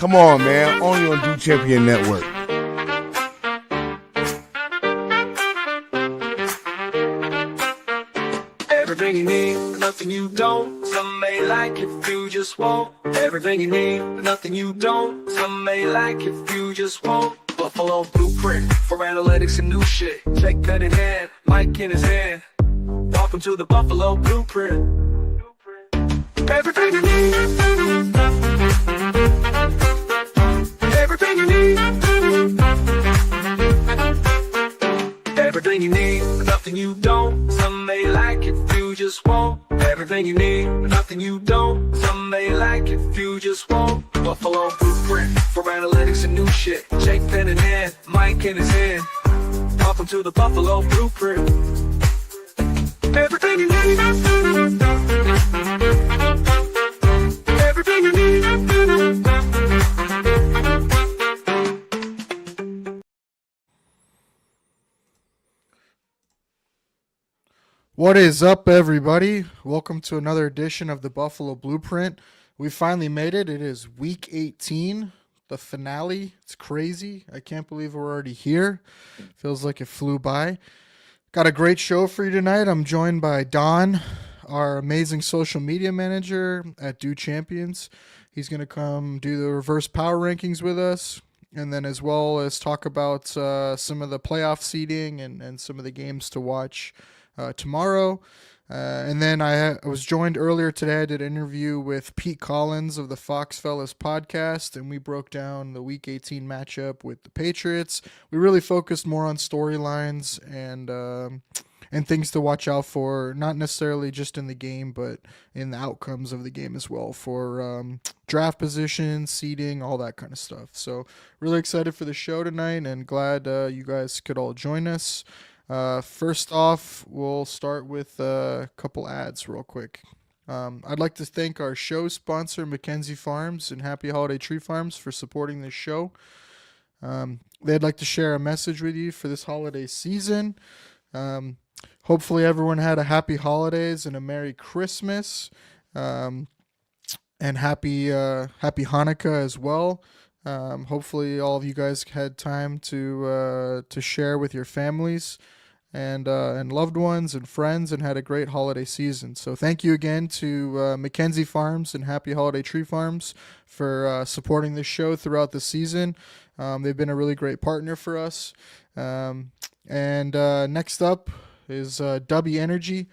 Come on, man. Only on Do Champion Network. Everything you need, nothing you don't. Some may like if you just won't. Everything you need, nothing you don't. Some may like if you just won't. Buffalo Blueprint for analytics and new shit. Check pen in hand, mic in his hand. Welcome to the Buffalo Blueprint. Everything you need. Everything you need. Everything you need, nothing you don't. Some may like if you just won't. Everything you need, nothing you don't. Some may like if you just won't. Buffalo Blueprint for analytics and new shit. Jake pen in hand, mic in his hand. Welcome to the Buffalo Blueprint. Everything you need. Everything you need. What is up, everybody? Welcome to another edition of the Buffalo Blueprint. We finally made it. It is week 18, the finale. It's crazy. I can't believe we're already here. Feels like it flew by. Got a great show for you tonight. I'm joined by Don, our amazing social media manager at Do Champions. He's going to come do the reverse power rankings with us, and then as well as talk about some of the playoff seeding and some of the games to watch tomorrow. And then I was joined earlier today. I did an interview with Pete Collins of the Fox Fellas podcast, and we broke down the Week 18 matchup with the Patriots. We really focused more on storylines and things to watch out for, not necessarily just in the game, but in the outcomes of the game as well, for draft positions, seeding, all that kind of stuff. So really excited for the show tonight, and glad you guys could all join us. First off, we'll start with a couple ads real quick. I'd like to thank our show sponsor, Mackenzie Farms and Happy Holiday Tree Farms, for supporting this show. They'd like to share a message with you for this holiday season. Hopefully everyone had a happy holidays and a Merry Christmas, and happy Hanukkah as well. Hopefully all of you guys had time to share with your families and loved ones and friends, and had a great holiday season. So thank you again to Mackenzie Farms and Happy Holiday Tree Farms for supporting this show throughout the season. They've been a really great partner for us. Next up is W Energy.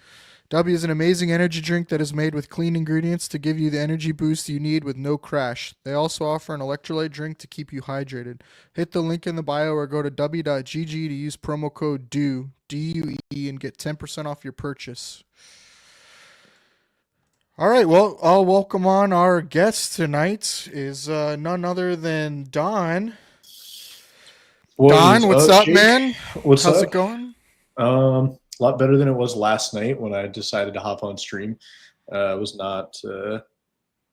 W is an amazing energy drink that is made with clean ingredients to give you the energy boost you need with no crash. They also offer an electrolyte drink to keep you hydrated. Hit the link in the bio or go to w.gg to use promo code DUE, D-U-E, and get 10% off your purchase. All right, well, I'll welcome on our guest tonight is none other than Don. Don, what's up, Jake? man? How's it going? A lot better than it was last night when I decided to hop on stream. I was not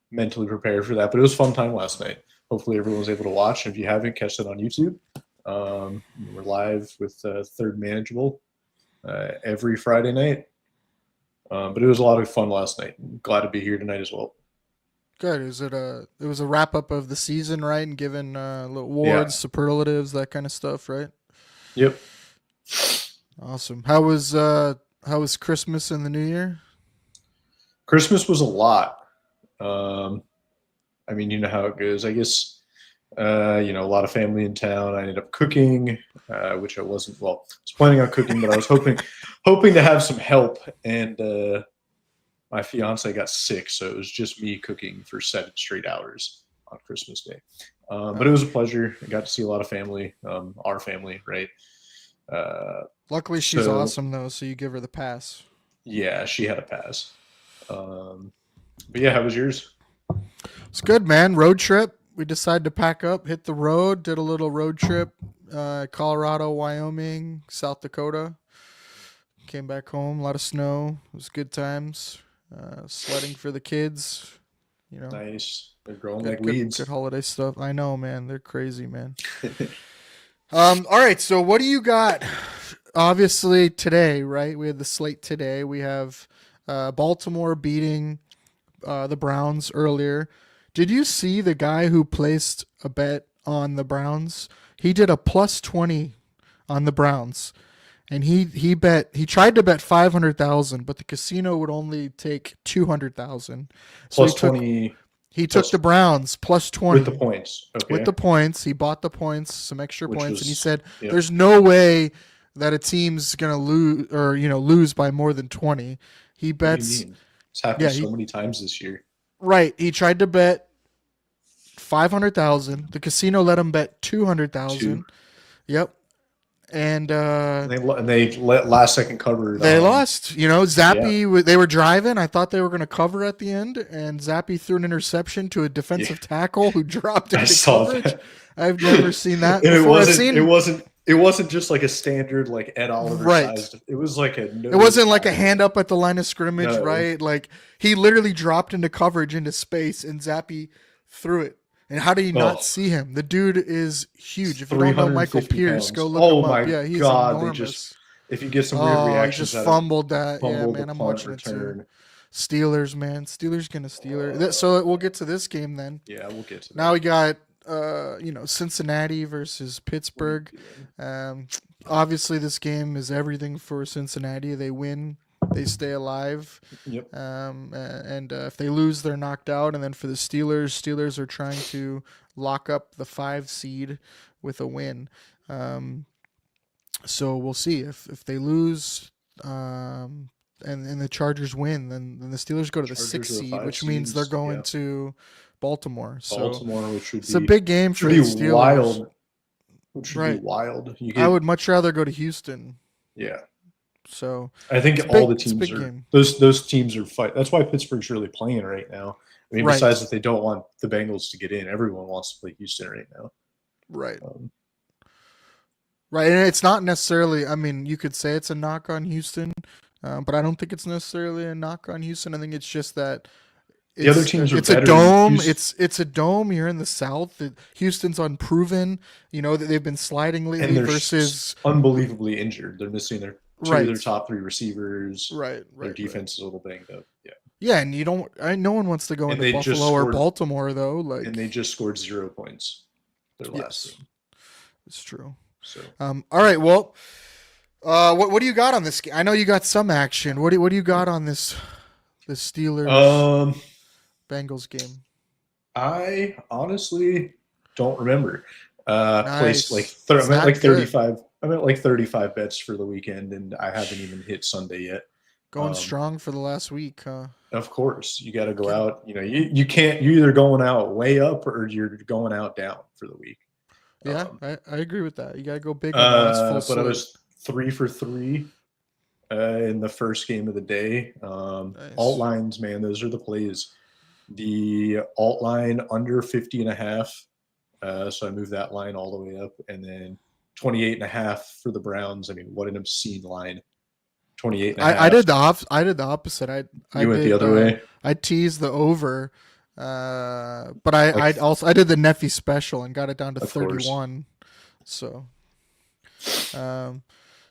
mentally prepared for that, but it was a fun time last night. Hopefully everyone was able to watch. If you haven't, catch that on YouTube. We're live with Third Manageable every Friday night. But it was a lot of fun last night. Glad to be here tonight as well. Good. It was a wrap up of the season, right? And given little awards, superlatives, that kind of stuff, right? Yep. Awesome. How was Christmas and the New Year? Christmas was a lot. I mean, you know how it goes. I guess, a lot of family in town. I ended up cooking, which I wasn't, I was planning on cooking, but I was hoping to have some help. And my fiance got sick, so it was just me cooking for 7 straight hours on Christmas Day. But it was a pleasure. I got to see a lot of family, our family, right? Luckily, she's awesome, though, so you give her the pass. Yeah, she had a pass. But yeah, how was yours? It's good, man. Road trip. We decided to pack up, hit the road, did a little road trip, Colorado, Wyoming, South Dakota. Came back home, a lot of snow. It was good times. Sledding for the kids. Nice. They're growing like weeds. Good holiday stuff. I know, man. They're crazy, man. All right, so what do you got? Obviously today, right? We had the slate today. We have Baltimore beating the Browns earlier. Did you see the guy who placed a bet on the Browns? He did a plus 20 on the Browns. And he tried to bet 500,000, but the casino would only take 200,000. So Plus 20 he plus, took the Browns plus 20 with the points. Okay. with the points. He bought the points, some extra Which points, and he said yep. there's no way that a team's going to lose or lose by more than 20. He bets. What do you mean? It's happened so many times this year. Right. He tried to bet 500,000. The casino let him bet 200,000. Yep. And they let last second cover. They lost. Zappy. They were driving. I thought they were going to cover at the end, and Zappy threw an interception to a defensive tackle who dropped into coverage. That. I've never seen that and before. It wasn't just like a standard like Ed Oliver sized. It was like it wasn't like a hand up at the line of scrimmage, right? Like he literally dropped into coverage into space, and Zappy threw it. And how do you not see him? The dude is huge. If you don't know Michael Pierce, go look him up. Yeah, he's enormous. If you get some weird reactions, he just fumbled that. Yeah, man, I'm watching it too. Steelers, man. Steelers gonna Steeler. So we'll get to this game then. Yeah, we'll get to that. Now we got Cincinnati versus Pittsburgh. Obviously, this game is everything for Cincinnati. They win, they stay alive. Yep. And if they lose, they're knocked out. And then for the Steelers are trying to lock up the 5 seed with a win. So we'll see if they lose. And the Chargers win, then the Steelers go to the 6th seed, which means they're going to Baltimore. So which would it's a big game for the Steelers. Wild. Which would be wild. I would much rather go to Houston. Yeah. So I think all the teams are those teams are fight. That's why Pittsburgh's really playing right now. I mean, besides that they don't want the Bengals to get in, everyone wants to play Houston right now. Right. Right, and it's not necessarily. I mean, you could say it's a knock on Houston, but I don't think it's necessarily a knock on Houston. I think it's just that the other teams are it's a dome. It's a dome. You're in the South. Houston's unproven. That they've been sliding lately. And they're versus unbelievably injured. They're missing their two of their top 3 receivers. Right. Their defense is a little banged up. Yeah. Yeah, and you don't. No one wants to go into Buffalo or Baltimore though. And they just scored 0 points. Their last game. It's true. So. All right. Well, what do you got on this game? I know you got some action. What do you got on this Steelers Bengals game? I honestly don't remember. Nice. Placed I'm at like 35. I'm at like 35 bets for the weekend, and I haven't even hit Sunday yet. Going strong for the last week, huh? Of course, you got to go out. You can't. You're either going out way up or you're going out down for the week. Yeah, I agree with that. You got to go big. But I was 3 for 3 in the first game of the day. Nice. Alt lines, man, those are the plays. The alt line under 50.5. So I moved that line all the way up, and then 28.5 for the Browns. I mean, what an obscene line. 28.5. I did the opposite. I went the other way. I teased the over, but I did the Neffy special and got it down to 31. So,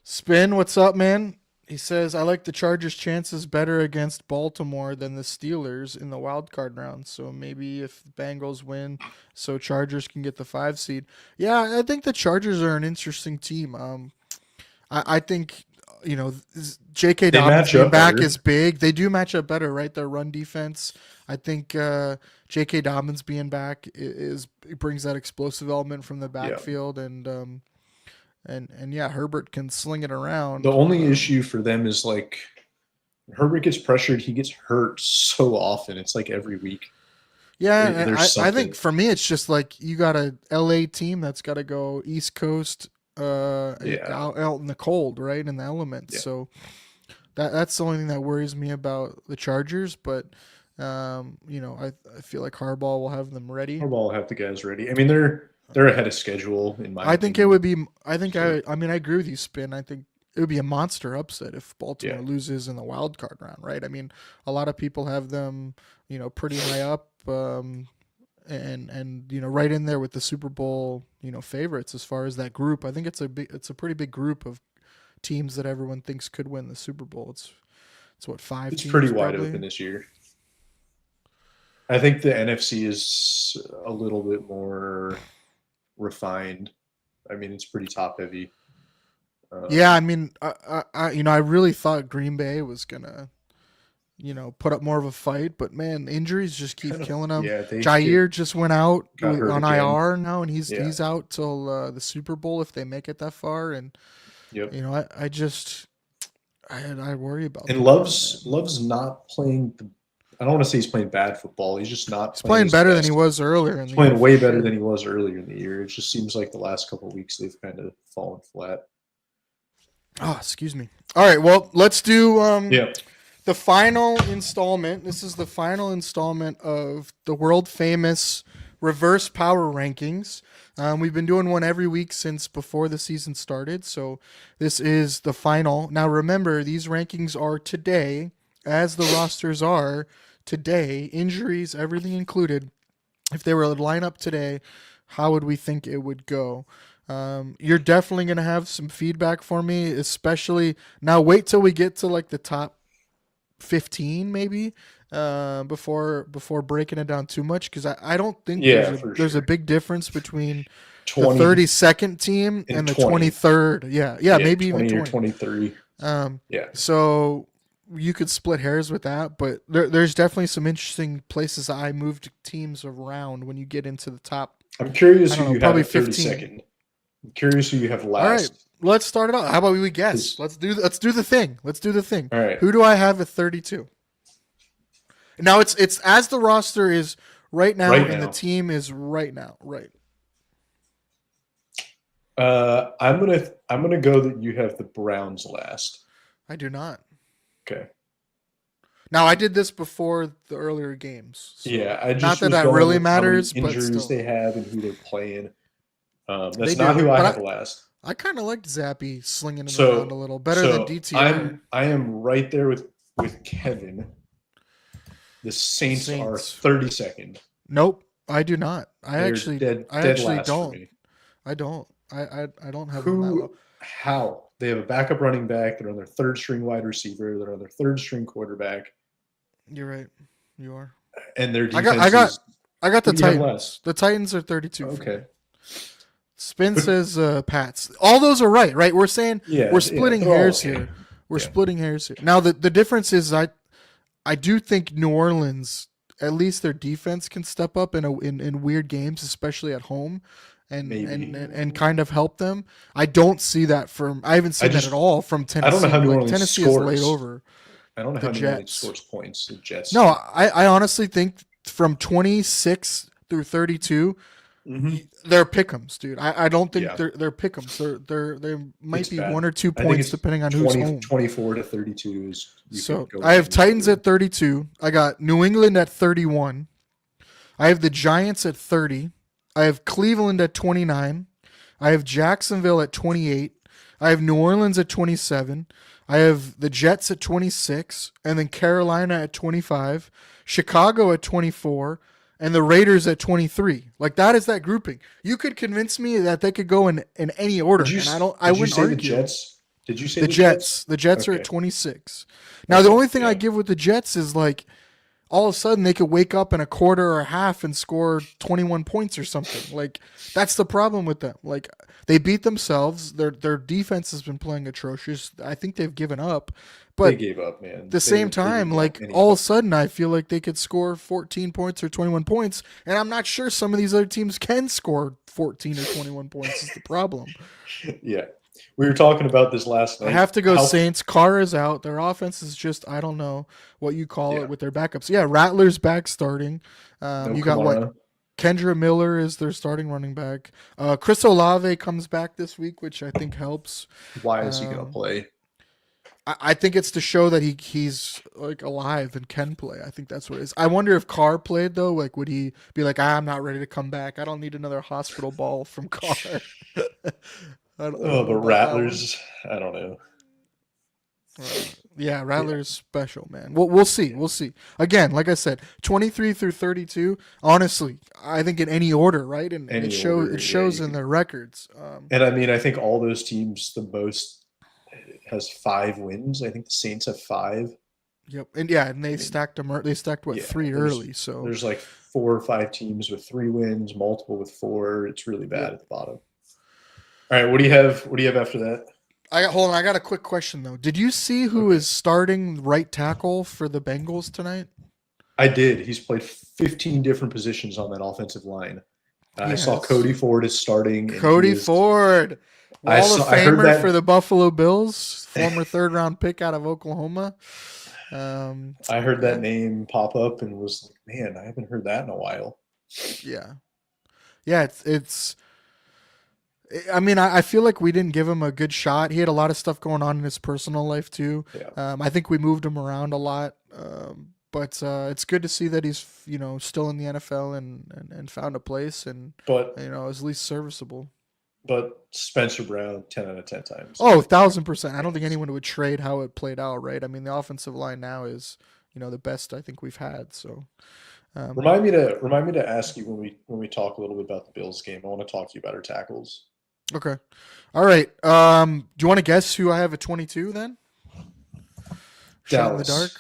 Spin, what's up, man? He says, I like the Chargers' chances better against Baltimore than the Steelers in the wild card round. So maybe if the Bengals win, so Chargers can get the 5 seed. Yeah, I think the Chargers are an interesting team. I think, J.K. Dobbins being back is big. They do match up better, right? Their run defense. I think J.K. Dobbins being back it brings that explosive element from the backfield, and Herbert can sling it around. The only issue for them is like Herbert gets pressured, he gets hurt so often. It's like every week. Yeah, and I think for me it's just like you got a LA team that's got to go East Coast, out in the cold, right, in the elements. Yeah. So that's the only thing that worries me about the Chargers. But I feel like Harbaugh will have them ready. Harbaugh will have the guys ready. I mean, they're ahead of schedule in my opinion. Think it would be. I think I agree with you, Spin. I think it would be a monster upset if Baltimore loses in the wild card round, right? I mean, a lot of people have them, pretty high up, and right in there with the Super Bowl, favorites as far as that group. I think it's a pretty big group of teams that everyone thinks could win the Super Bowl. It's what, 5 It's teams pretty probably? wide open this year. I think the NFC is a little bit more refined. I mean, it's pretty top heavy. Yeah, I mean, I really thought Green Bay was gonna, put up more of a fight, but man, injuries just keep Kind of, killing them. yeah. They Jair just went out got hurt on again. IR now, and he's Yeah. he's out till the Super Bowl if they make it that far. And Yep. I just I worry about And them now, man. Love's not playing. I don't want to say he's playing bad football. He's just not He's playing playing his better than he best. was earlier in He's the year playing for way better than sure. he was earlier in the year. It just seems like the last couple of weeks they've kind of fallen flat. Oh, excuse me. All right, well, let's do Yeah. the final installment. This is the final installment of the world famous reverse power rankings. We've been doing one every week since before the season started, so this is the final. Now, remember, these rankings are today, as the rosters are today, injuries, everything included. If they were to line up today, how would we think it would go? You're definitely going to have some feedback for me, especially now. Wait till we get to like the top 15 maybe before breaking it down too much, because I don't think Yeah, for there's a sure. big difference between the 20 32nd team and and the 20. 23rd. Yeah, Yeah, maybe even 20 or 20. 23. um Yeah. so you could split hairs with that, but there's definitely some interesting places I moved teams around when you get into the top, I'm curious I who don't know, you have probably at 15. 32nd. I'm curious who you have All right, last. let's start it out. How about we guess? 'Cause- Let's do the thing. Let's do the thing. all right. Who do I have at 32? Now it's as the roster is right now Right and the now. team is right now. Right. I'm gonna go that you have the Browns last. I do not. Okay. Now I did this before the earlier games. So Yeah, I not just that was that going really with how many matters, but injuries still. they have and who they're playing. They That's not do. who I But have last. I kind of liked Zappy slinging it around a So little better than DTR. I am right there with Kevin. The Saints are Saints. 32nd. Nope, I do not. I They're actually dead I dead actually last for don't. me. I don't. I don't have them that low. How? They have a backup running back. They're on their third string wide receiver. They're on their third string quarterback. You're right. You are. And their I defense got is I got the who do you have Titans. last? The Titans are 32 for me. Okay. Spin says Pats. All those are right, right? We're saying Yeah, we're splitting they're all hairs okay. here. We're Yeah. splitting hairs here. Now the difference is I do think New Orleans, at least their defense can step up in weird games, especially at home, and Maybe. and kind of help them. I don't see that from I haven't seen that just at all from I don't know Tennessee. how New Like Orleans Tennessee is laid scores. over I don't know the how New Orleans Jets. scores points. The Jets. No, I honestly think from 26 through 32, Mhm. they're pick'ems, dude. I don't think Yeah. they're pick'ems. They might It's be bad. 1 or 2 I think points it's depending on who's 20, home. 24 to 32 is you So could go I have with Titans either. at 32. I got New England at 31. I have the Giants at 30. I have Cleveland at 29. I have Jacksonville at 28. I have New Orleans at 27. I have the Jets at 26, and then Carolina at 25, Chicago at 24, and the Raiders at 23. Like that is that grouping. You could convince me that they could go in any order, Did you and s- I did you wouldn't say the argue. Jets? Did you say The the Jets. The Jets are Okay. at 26. Now the Okay, only thing I yeah. give with the Jets is like all of a sudden they could wake up in a quarter or a half and score 21 points or something. Like that's the problem with them. Like they beat themselves. Their defense has been playing atrocious. I think they've given up. They But gave up, man. at the same They didn't time, want like any all of a help. sudden I feel like they could score 14 points or 21 points, and I'm not sure some of these other teams can score 14 or 21 points is the problem. Yeah. We were talking about this last night. I have to go How- Saints. Carr is out. Their offense is just I don't know what you call Yeah. it with their backups. Yeah, Rattler's back starting. No You got what? Kamara. Kendra Miller is their starting running back. Chris Olave comes back this week, which I think helps. Why is he going to play? I think it's to show that he's like alive and can play. I think that's what it is. I wonder if Carr played though. Like, would he be like, I'm not ready to come back. I don't need another hospital ball from Carr. I don't Oh, know the about that Rattlers. I don't know. one. Yeah, Rattler's special, man. We'll see. We'll see. Again, like I said, 23 through 32. Honestly, I think in any order, right? And Any it shows. order, It yeah, shows you in could- their records. And I mean, I think all those teams, the most has 5 wins. I think the Saints have 5. Yep. And they stacked them. They stacked what, Yeah, 3 early. So there's like 4 or 5 teams with 3 wins, multiple with 4. It's really bad yep. at the bottom. All right, what do you have? What do you have after that? Hold on. I got a quick question though. Did you see who is starting right tackle for the Bengals tonight? I did. He's played 15 different positions on that offensive line. I saw Yes. Cody Ford is starting. Cody Ford, Wall of I heard Famer that. for the Buffalo Bills, former 3rd-round pick out of Oklahoma. I heard that name pop up and was like, man, I haven't heard that in a while. Yeah, yeah. It's. I mean, I feel like we didn't give him a good shot. He had a lot of stuff going on in his personal life too. Yeah. I think we moved him around a lot. But it's good to see that he's still in the NFL and found a place and But is at least serviceable. But Spencer Brown, 10 out of 10 times. Oh, 1,000%. I don't think anyone would trade how it played out, right? I mean, the offensive line now is, the best I think we've had. So, remind me to ask you when we talk a little bit about the Bills game. I want to talk to you about our tackles. Okay. All right. Do you want to guess who I have at 22 then? Shot in the dark.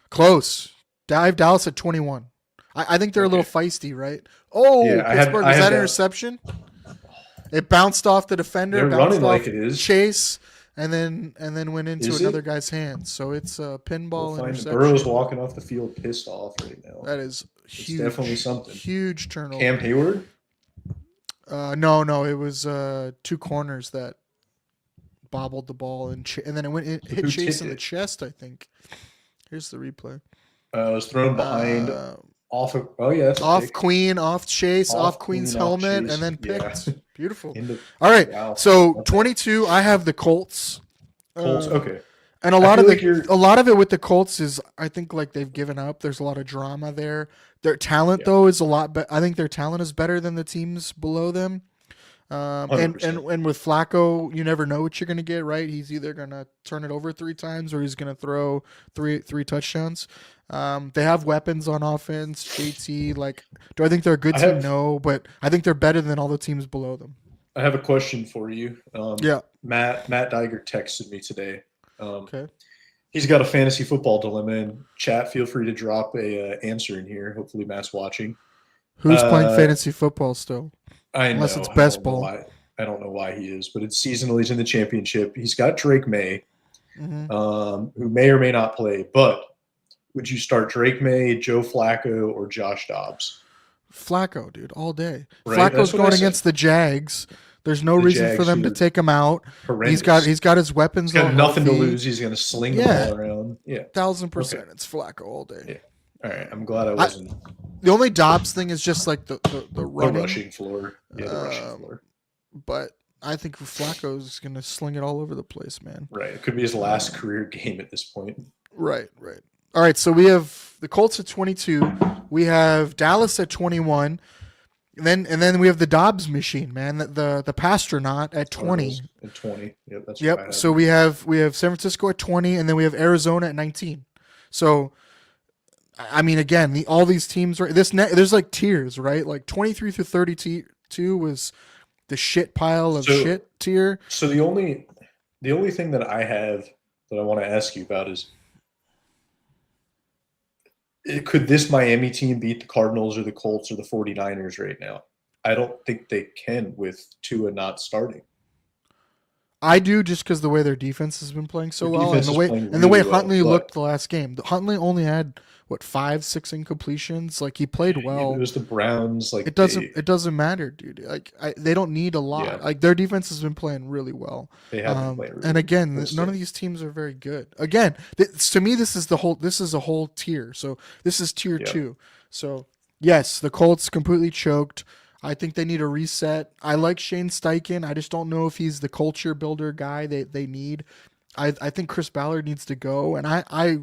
Close. I have Dallas at 21. I think they're a little feisty, right? Oh, yeah, Pittsburgh. Was that an interception? It bounced off the defender. They're bounced running off like it is. Chase, and then went into Is another it? guy's hands. So it's a pinball interception. Burrow's walking off the field pissed off right now. That is huge. It's definitely something. Huge turnover. Cam Hayward? No. It was 2 corners that bobbled the ball and then it hit Chase in the chest, I think. Here's the replay. It was thrown behind off of that's off Queen, off Chase, off Queen's helmet, and then picked. Yeah. Beautiful. All right. Wow. So 22, I have the Colts. Okay. And a lot of it with the Colts is I think like they've given up. There's a lot of drama there. Their talent though is a lot better. I think their talent is better than the teams below them. And with Flacco, you never know what you're going to get, right? He's either going to turn it over 3 times or he's going to throw three touchdowns. They have weapons on offense. JT, do I think they're a good team? No, but I think they're better than all the teams below them. I have a question for you. Yeah. Matt Diger texted me today. Okay. He's got a fantasy football dilemma in chat. Feel free to drop a answer in here. Hopefully Matt's watching. Who's playing fantasy football still? Unless it's best ball. I don't know why he is, but it's seasonal. He's in the championship. He's got Drake May, who may or may not play. But would you start Drake May, Joe Flacco, or Josh Dobbs? Flacco, dude, all day. Right? Flacco's going against the Jags. There's no reason for them to take him out. Horrendous. He's got his weapons. He's got nothing to lose. He's going to sling the ball around. Yeah, 1,000%. Okay. It's Flacco all day. Yeah. All right, I'm glad I wasn't. The only Dobbs thing is just like the running. The rushing floor. Yeah, the rushing floor. But I think Flacco's going to sling it all over the place, man. Right. It could be his last career game at this point. Right. All right, so we have the Colts at 22. We have Dallas at 21. And then we have the Dobbs machine, man. The Pastronaut at 20. At 20. Yep, that's Yep. So we have San Francisco at 20, and then we have Arizona at 19. So I mean, again, all these teams are there's like tiers, right? Like 23 through 32 was the shit pile of shit tier. So the only thing that I have that I want to ask you about is, could this Miami team beat the Cardinals or the Colts or the 49ers right now? I don't think they can with Tua not starting. I do, just because the way their defense has been playing so well, and the way Huntley looked the last game. Huntley only had 5-6 incompletions. Like, he played well. It was the Browns. Like, it doesn't matter, dude. Like, they don't need a lot. Yeah. Like, their defense has been playing really well. They have been playing really and again, none of these teams are very good. Again, to me, this is a whole tier. So this is tier 2. So yes, the Colts completely choked. I think they need a reset. I like Shane Steichen. I just don't know if he's the culture builder guy they need. I think Chris Ballard needs to go, and I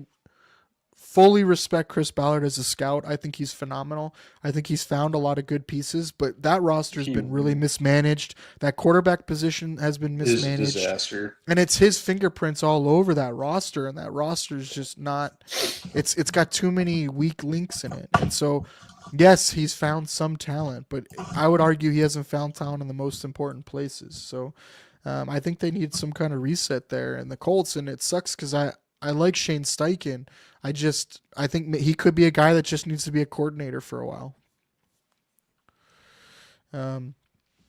fully respect Chris Ballard as a scout. I think he's phenomenal. I think he's found a lot of good pieces, but that roster's been really mismanaged. That quarterback position has been mismanaged. It's a disaster. And it's his fingerprints all over that roster, and that roster is just not – it's got too many weak links in it. And so – yes, he's found some talent, but I would argue he hasn't found talent in the most important places. So I think they need some kind of reset there. And the Colts, and it sucks because I like Shane Steichen. I think he could be a guy that just needs to be a coordinator for a while.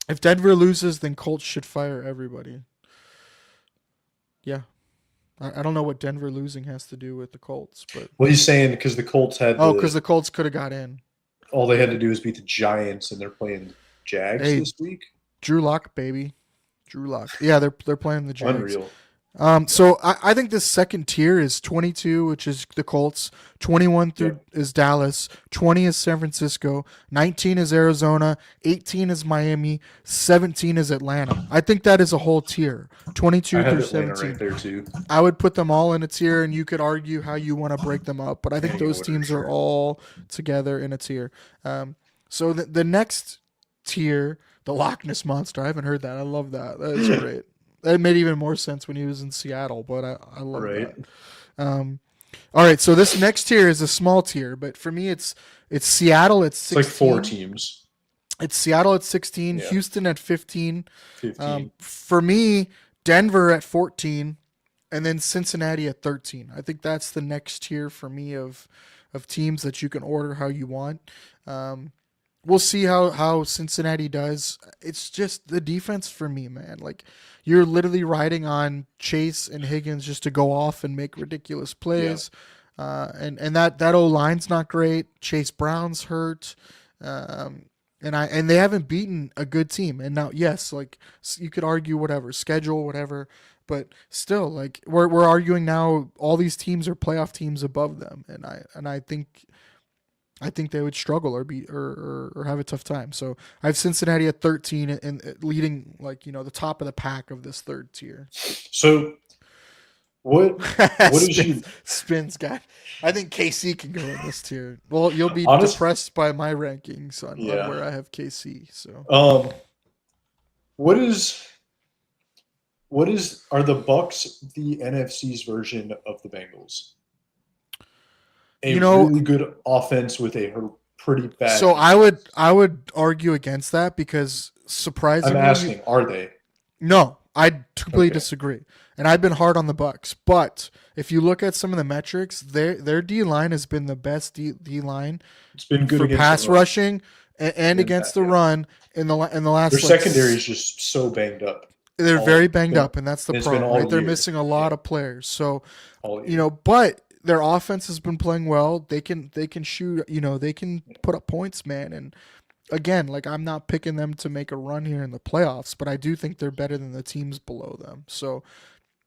If Denver loses, then Colts should fire everybody. Yeah. I don't know what Denver losing has to do with the Colts, but Well, he's saying because the Colts had because the Colts could have got in. all they had to do was beat the Giants, and they're playing Jags this week. Drew Lock, baby. Drew Lock. Yeah, they're playing the Jags. Unreal. So I think this second tier is 22, which is the Colts. 21 through is Dallas. 20 is San Francisco. 19 is Arizona. 18 is Miami. 17 is Atlanta. I think that is a whole tier. 22 through 17. Right there too. I would put them all in a tier, and you could argue how you want to break them up, but I think those teams are all together in a tier. So the next tier, the Loch Ness Monster. I haven't heard that. I love that. That is great. That made even more sense when he was in Seattle, but I love that. All right, so this next tier is a small tier, but for me, it's Seattle at 16. It's like 4 teams. It's Seattle at 16, Houston at 15. 15. For me, Denver at 14, and then Cincinnati at 13. I think that's the next tier for me of teams that you can order how you want. We'll see how Cincinnati does. It's just the defense for me, man. Like, you're literally riding on Chase and Higgins just to go off and make ridiculous plays. And that O-line's not great. Chase Brown's hurt. And they haven't beaten a good team. And now, yes, like, you could argue whatever, schedule, whatever, but still, like, we're arguing now all these teams are playoff teams above them. And I think they would struggle or have a tough time. So I have Cincinnati at 13 and leading, like, the top of the pack of this third tier. So what is Spins guy? I think KC can go in this tier. Well, you'll be depressed by my rankings on where I have KC. So are the Bucks the NFC's version of the Bengals? Really good offense with a pretty bad. So defense. I would argue against that because surprisingly, I'm asking, are they? No, I completely disagree. And I've been hard on the Bucks, but if you look at some of the metrics, their D line has been the best D line. It's been good for pass rushing and against the run in the last. Their secondary is just so banged up. They're very banged up, and that's the problem. Right? They're missing a lot of players. So but their offense has been playing well. They can shoot, they can put up points, man. And again, like, I'm not picking them to make a run here in the playoffs, but I do think they're better than the teams below them. So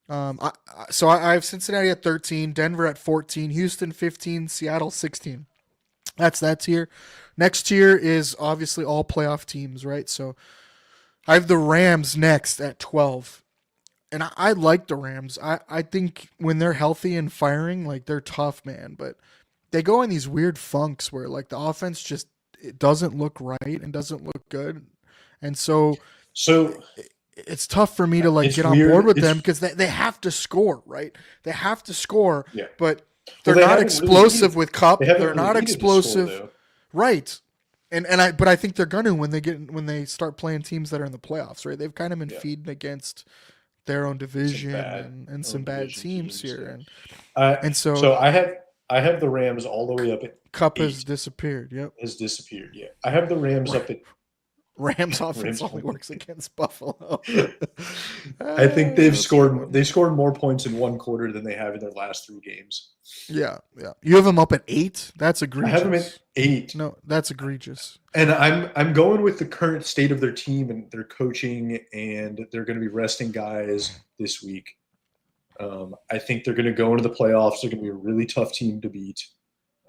I have Cincinnati at 13, Denver at 14, Houston 15, Seattle 16. That's that tier. Next tier is obviously all playoff teams, right? So I have the Rams next at 12. And I like the Rams. I think when they're healthy and firing, like, they're tough, man. But they go in these weird funks where, like, the offense just it doesn't look right and doesn't look good. And so it's tough for me to, like, get on board with them because they have to score, right? They have to score, but they're not explosive with Cup. They're not explosive, right? But I think they're gonna when they start playing teams that are in the playoffs, right? They've kind of been feeding against their own division and some bad teams here, and so I have the Rams all the way up at Cup 8. has disappeared. Yep, has disappeared. Yeah, I have the Rams up at. Rams offense only works against Buffalo. I think they scored more points in one quarter than they have in their last 3 games. Yeah. You have them up at 8? That's egregious. I have them at 8. No, that's egregious. And I'm going with the current state of their team and their coaching, and they're going to be resting guys this week. I think they're going to go into the playoffs. They're going to be a really tough team to beat.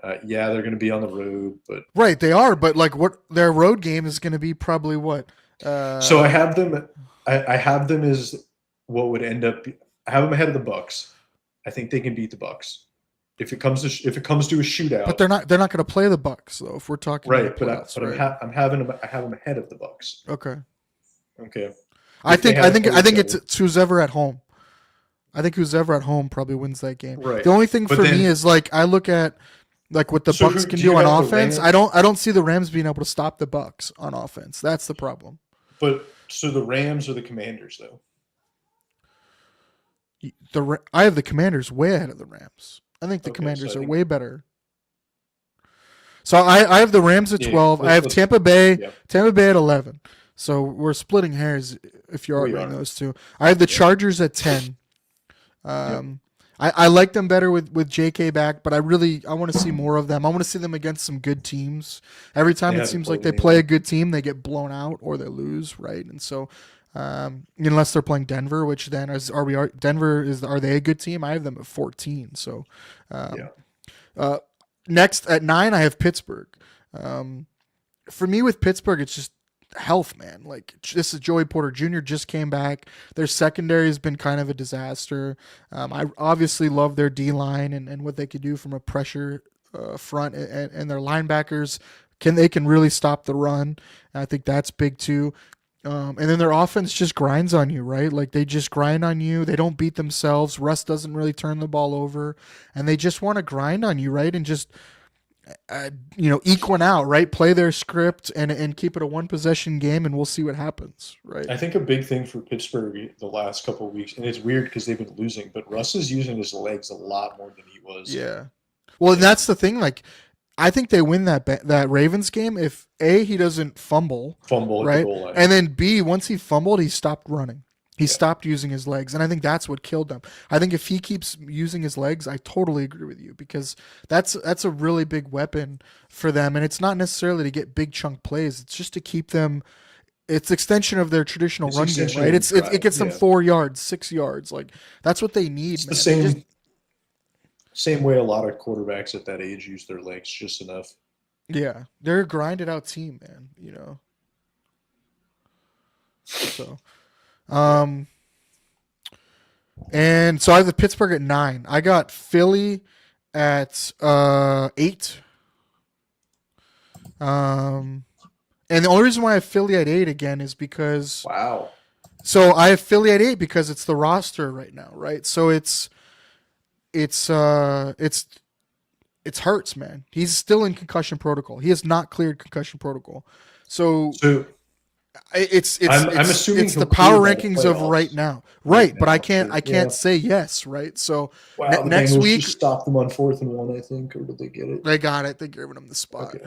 They're going to be on the road, but right, they are. But, like, what their road game is going to be probably what? So I have them. I have them as what would end up. I have them ahead of the Bucks. I think they can beat the Bucks if it comes to a shootout. But they're not going to play the Bucks though. If we're talking right, playoffs, but I have them ahead of the Bucks. Okay. I think it's who's ever at home. I think who's ever at home probably wins that game. Right. The only thing for me is, like, I look at, like, what the Bucks can do on offense. I don't see the Rams being able to stop the Bucks on offense. That's the problem. But so the Rams or the Commanders though? I have the Commanders way ahead of the Rams. I think the Okay, so Commanders I are think way better. So I have the Rams at yeah. 12. I have Let's Tampa Bay yeah. at 11. So we're splitting hairs if you're We arguing are. those two. I have the Yeah. Chargers at 10. Yep. I like them better with JK back, but I want to see more of them. I want to see them against some good teams. Every They time it haven't seems like played they play anyone. a good team, they get blown out or they lose, right? And so unless they're playing Denver, which then are they a good team? I have them at 14. So Yeah. uh, next at 9, I have Pittsburgh. For me with Pittsburgh, it's just health, man. Like this is Joey Porter Jr. just came back. Their secondary has been kind of a disaster. I obviously love their D line and what they could do from a pressure front, and their linebackers can really stop the run. And I think that's big too. And then their offense just grinds on you, right? Like they just grind on you. They don't beat themselves. Russ doesn't really turn the ball over, and they just want to grind on you, right? And just eke one out, right? Play their script and keep it a one possession game, and we'll see what happens, right? I think a big thing for Pittsburgh the last couple of weeks, and it's weird because they've been losing, but Russ is using his legs a lot more than he was. Yeah. Well, and that's the thing. Like, I think they win that Ravens game if A, he doesn't fumble, Fumble at the right? goal line. And then B, once he fumbled, he stopped running. He Yeah. stopped using his legs, and I think that's what killed them. I think if he keeps using his legs, I totally agree with you because that's a really big weapon for them, and it's not necessarily to get big chunk plays. It's just to keep them. It's extension of their traditional It's run game, extension right? of the It gets them drive, 4 yards, 6 yards. Like that's what they need, It's man. the They same just, same way a lot of quarterbacks at that age use their legs just enough. yeah, they're a grinded out team, man. So, and so I have the Pittsburgh at 9. I got Philly at 8. And the only reason why I have Philly at 8 again is because Wow. so I have Philly at 8 because it's the roster right now, right? So it's Hurts, man. He's still in concussion protocol. He has not cleared concussion protocol. So So I'm assuming it's he'll the power clear by the rankings of playoffs. right now, right? But I now, can't sure. I can't Yeah. say yes, right? So Wow, the next Bengals week just stopped them on 4th and 1, I think, or did they get it? they got it. They're giving them the spot. Okay.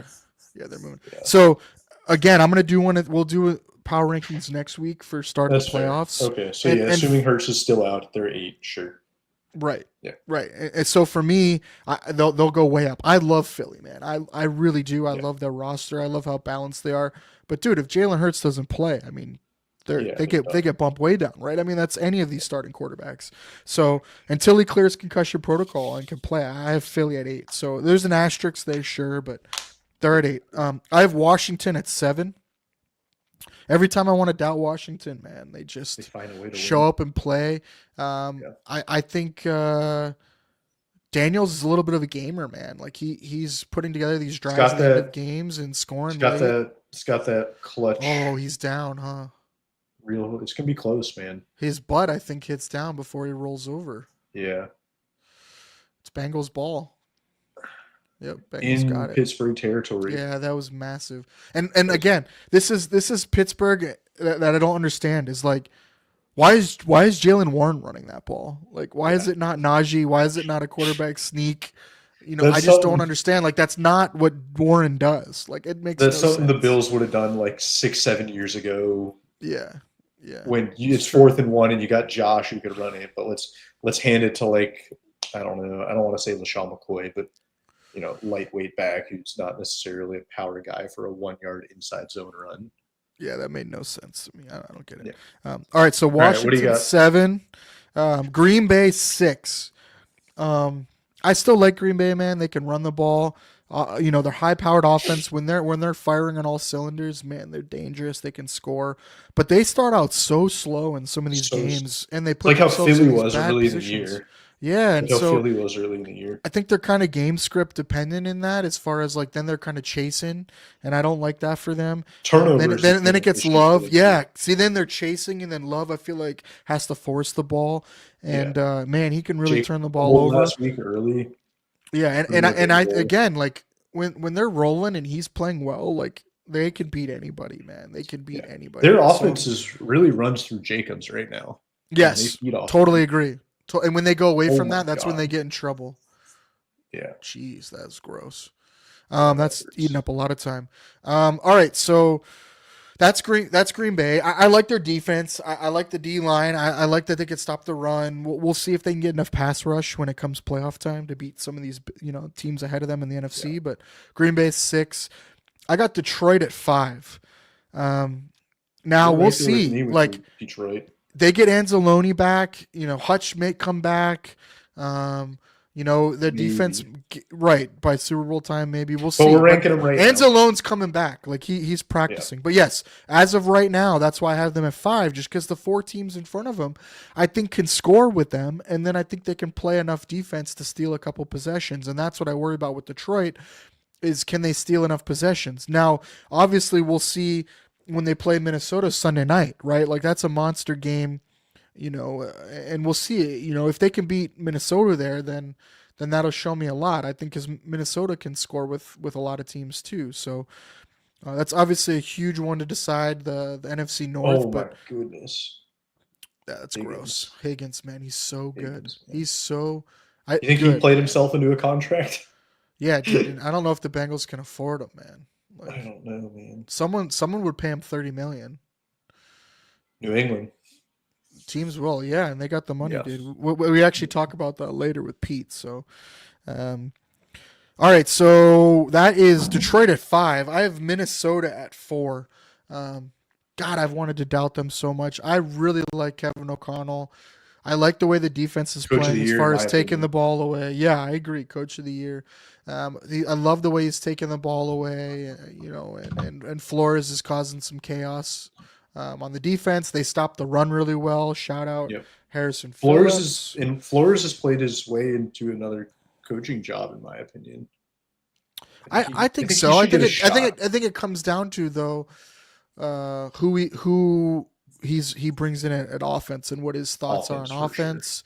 Yeah, they're moving. Yeah. So again, I'm gonna do one. We'll do power rankings next week for start of That's the playoffs. fair. Okay, so And- yeah, and- assuming Hurts is still out, they're 8, sure. Right. Yeah. Right. And so for me, they'll go way up. I love Philly, man. I really do. I Yeah. love their roster. I love how balanced they are. But dude, if Jalen Hurts doesn't play, I mean, Yeah, they they're get bumped way down, right? I mean, that's any of these starting quarterbacks. So until he clears concussion protocol and can play, I have Philly at 8. So there's an asterisk there, sure, but they're at 8. I have Washington at 7. Every time I want to doubt Washington, man, they just They find a way to show win. up and play. I think Daniels is a little bit of a gamer, man. Like he's putting together these drives got at the end of that- games and scoring. It's got that clutch. Oh, he's down, huh? It's gonna be close, man. His butt, I think, hits down before he rolls over. Yeah. It's Bengals ball. Yep, Bengals In got it. Pittsburgh territory. Yeah, that was massive. And again, this is Pittsburgh that I don't understand. Is like, why is Jalen Warren running that ball? Like, why is it not Najee? Why is it not a quarterback sneak? That's I just don't something- understand. Like, that's not what Warren does. Like, it makes That's no something the sense. Bills would have done like 6-7 years ago Yeah. when it's 4th and 1 and you got Josh who could run it. But let's hand it to, like, I don't know. I don't want to say LaShawn McCoy, but lightweight back who's not necessarily a power guy for a 1-yard inside zone run. Yeah, that made no sense to me. I don't get it. Yeah. All right, so right, what do you Washington got? 7, Green Bay 6. I still like Green Bay, man. They can run the ball. Their high-powered offense when they're firing on all cylinders, man, they're dangerous. They can score, but they start out so slow in some of these games, and they It's put like how themselves Philly in these was bad early in the positions. year. Yeah, and Like how so Philly was early in the year. I think they're kind of game script dependent in that, as far as like then they're kind of chasing, and I don't like that for them. Turnovers. Then it gets issues Love. for them, Yeah. too. See, then they're chasing, and then Love, I feel like, has to force the ball. And man, he can really Jake turn the ball fumbled over. last week early. Yeah, Really and I big goal. again, like when they're rolling and he's playing well, like they can beat anybody, man. They can beat anybody. Their So- offense really runs through Jacobs right now. Yes, They feed off totally agree. And when they go away Oh from my that, that's when God. they get in trouble. Yeah. Jeez, that's gross. That That's hurts. eating up a lot of time. All right, so that's Green. That's Green Bay. I like their defense. I like the D line. I like that they could stop the run. We'll see if they can get enough pass rush when it comes playoff time to beat some of these teams ahead of them in the NFC. Yeah. But Green Bay's 6. I got Detroit at 5. Now You're we'll right there with me see. with Like Detroit. they get Anzalone back. Hutch may come back. The defense, Maybe. right, by Super Bowl time, maybe. We'll But see. we're ranking them right now. Anzalone's coming back. Like he's practicing. But yes, as of right now, that's why I have them at 5, just because the 4 teams in front of them, I think, can score with them. And then I think they can play enough defense to steal a couple possessions. And that's what I worry about with Detroit is, can they steal enough possessions? Now, obviously, we'll see when they play Minnesota Sunday night, right? Like that's a monster game. And we'll see. If they can beat Minnesota there, then that'll show me a lot. I think because Minnesota can score with a lot of teams too. So that's obviously a huge one to decide the NFC North. Oh my but goodness. that's Higgins. gross. Higgins, man, he's so good. Higgins, man. He's so. You think good, he played man. himself into a contract? Yeah, dude. And I don't know if the Bengals can afford him, man. I don't know, man. Someone would pay him $30 million. New England. Teams will, yeah, and they got the money, Yeah. dude. We actually talk about that later with Pete. So, all right, so that is Detroit at 5. I have Minnesota at 4. God, I've wanted to doubt them so much. I really like Kevin O'Connell. I like the way the defense is Coach of playing the as year, far in as my taking opinion. the ball away. Yeah, I agree. Coach of the year. I love the way he's taking the ball away. And Flores is causing some chaos. On the defense, they stopped the run really well. Shout out Yep. Harrison Flores Phillips. Flores has played his way into another coaching job, in my opinion. I think he so. I should get think a it, I shot. think it comes down to though who he brings in at offense and what his thoughts are Offense, on for sure. offense.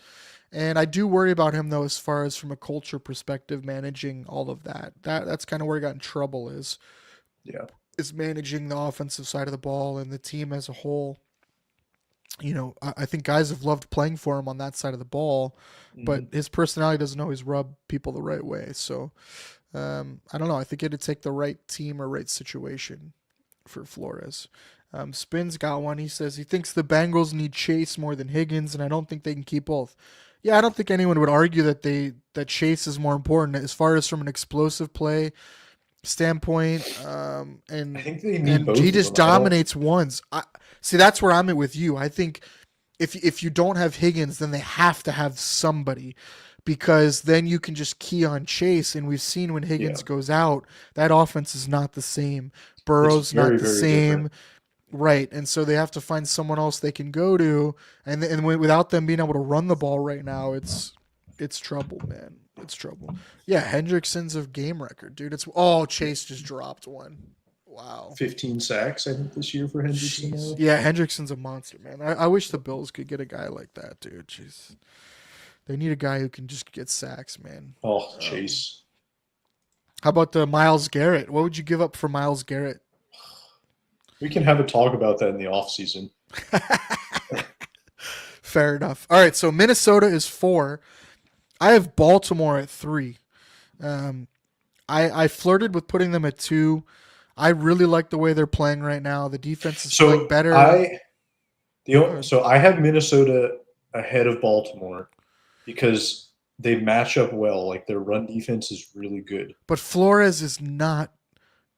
And I do worry about him though, as far as from a culture perspective, managing all of that. That's kind of where he got in trouble is Yeah. managing the offensive side of the ball and the team as a whole. I think guys have loved playing for him on that side of the ball, but his personality doesn't always rub people the right way. So I don't know. I think it'd take the right team or right situation for Flores. Spins got one. He says he thinks the Bengals need Chase more than Higgins, and I don't think they can keep both. Yeah, I don't think anyone would argue that Chase is more important as far as from an explosive play standpoint. And I think they need both he of just them. I don't- dominates ones. See, that's where I'm at with you. I think if you don't have Higgins, then they have to have somebody, because then you can just key on Chase. And we've seen when Higgins Yeah. goes out, that offense is not the same. Burrow's very, not the very same. different. Right. And so they have to find someone else they can go to. And without them being able to run the ball right now, it's trouble, man. It's trouble. Yeah, Hendrickson's a game record, dude. Chase just dropped one. Wow. 15 sacks, I think, this year for Hendrickson. Jeez. now. Yeah, Hendrickson's a monster, man. I wish the Bills could get a guy like that, dude. Jeez. They need a guy who can just get sacks, man. Oh, Chase. How about Myles Garrett? What would you give up for Myles Garrett? We can have a talk about that in the offseason. Fair enough. All right, so Minnesota is 4. I have Baltimore at 3. I flirted with putting them at 2. I really like the way they're playing right now. The defense is playing better. So I have Minnesota ahead of Baltimore because they match up well. Like their run defense is really good. But Flores is not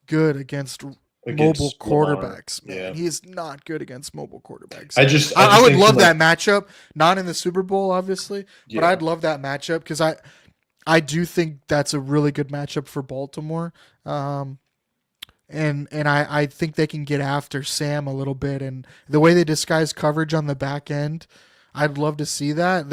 good against mobile Against Lamar. quarterbacks, man. Yeah. He is not good against mobile quarterbacks. I just I would think love from, that matchup. Not in the Super Bowl, obviously, but Yeah. I'd love that matchup because I do think that's a really good matchup for Baltimore. And I think they can get after Sam a little bit, and the way they disguise coverage on the back end, I'd love to see that.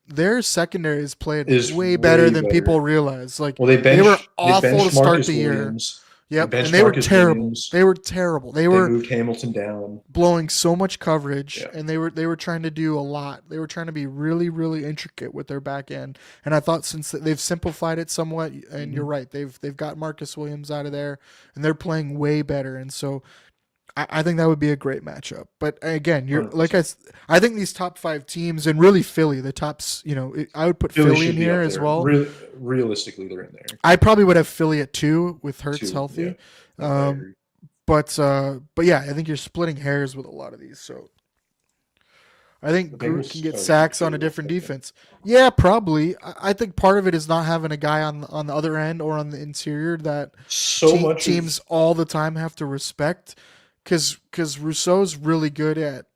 Their secondary is played Is way better way than better. people realize. Like Well, they were benched awful to start Marcus the year. Williams. Yep, benched and they were Marcus terrible. Williams. They were terrible. They They were moved Hamilton down. blowing so much coverage, Yeah. and they were trying to do a lot. They were trying to be really, really intricate with their back end. And I thought since they've simplified it somewhat, and you're right, they've got Marcus Williams out of there, and they're playing way better. And so I think that would be a great matchup. But again, you're like 100%. I think these top five teams and really Philly, the tops. I would put Philly Philly in should be here up as there. well. Realistically, they're in there I probably would have Philly at 2 with Hurts too. Yeah, healthy. no, I Um, agree. but yeah, I think you're splitting hairs with a lot of these. So I think The Groot can Bengals. get Oh, you sacks say on a you different okay. defense. Yeah, probably. I think part of it is not having a guy on the other end or on the interior that So much of teams all the time have to respect, because Rousseau's really good at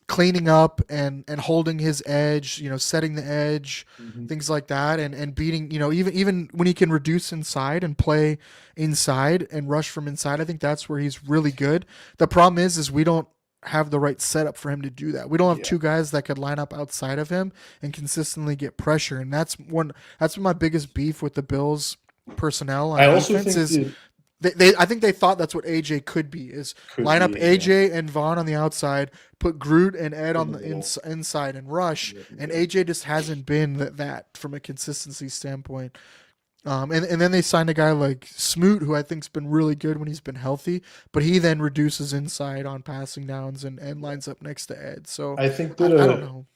cleaning up and holding his edge, setting the edge, mhm. things like that, and beating, even when he can reduce inside and play inside and rush from inside. I think that's where he's really good. The problem is we don't have the right setup for him to do that. We don't have Yeah. two guys that could line up outside of him and consistently get pressure, and that's my biggest beef with the Bills personnel I on also defense think is it I think they thought that's what AJ could be, is could line up be yeah, AJ and Vaughn on the outside, put Groot and Ed in on the the middle. inside and rush, and Yeah. AJ just hasn't been that from a consistency standpoint. And then they signed a guy like Smoot, who I think's been really good when he's been healthy, but he then reduces inside on passing downs and lines up next to Ed. So I think I, that I don't a know.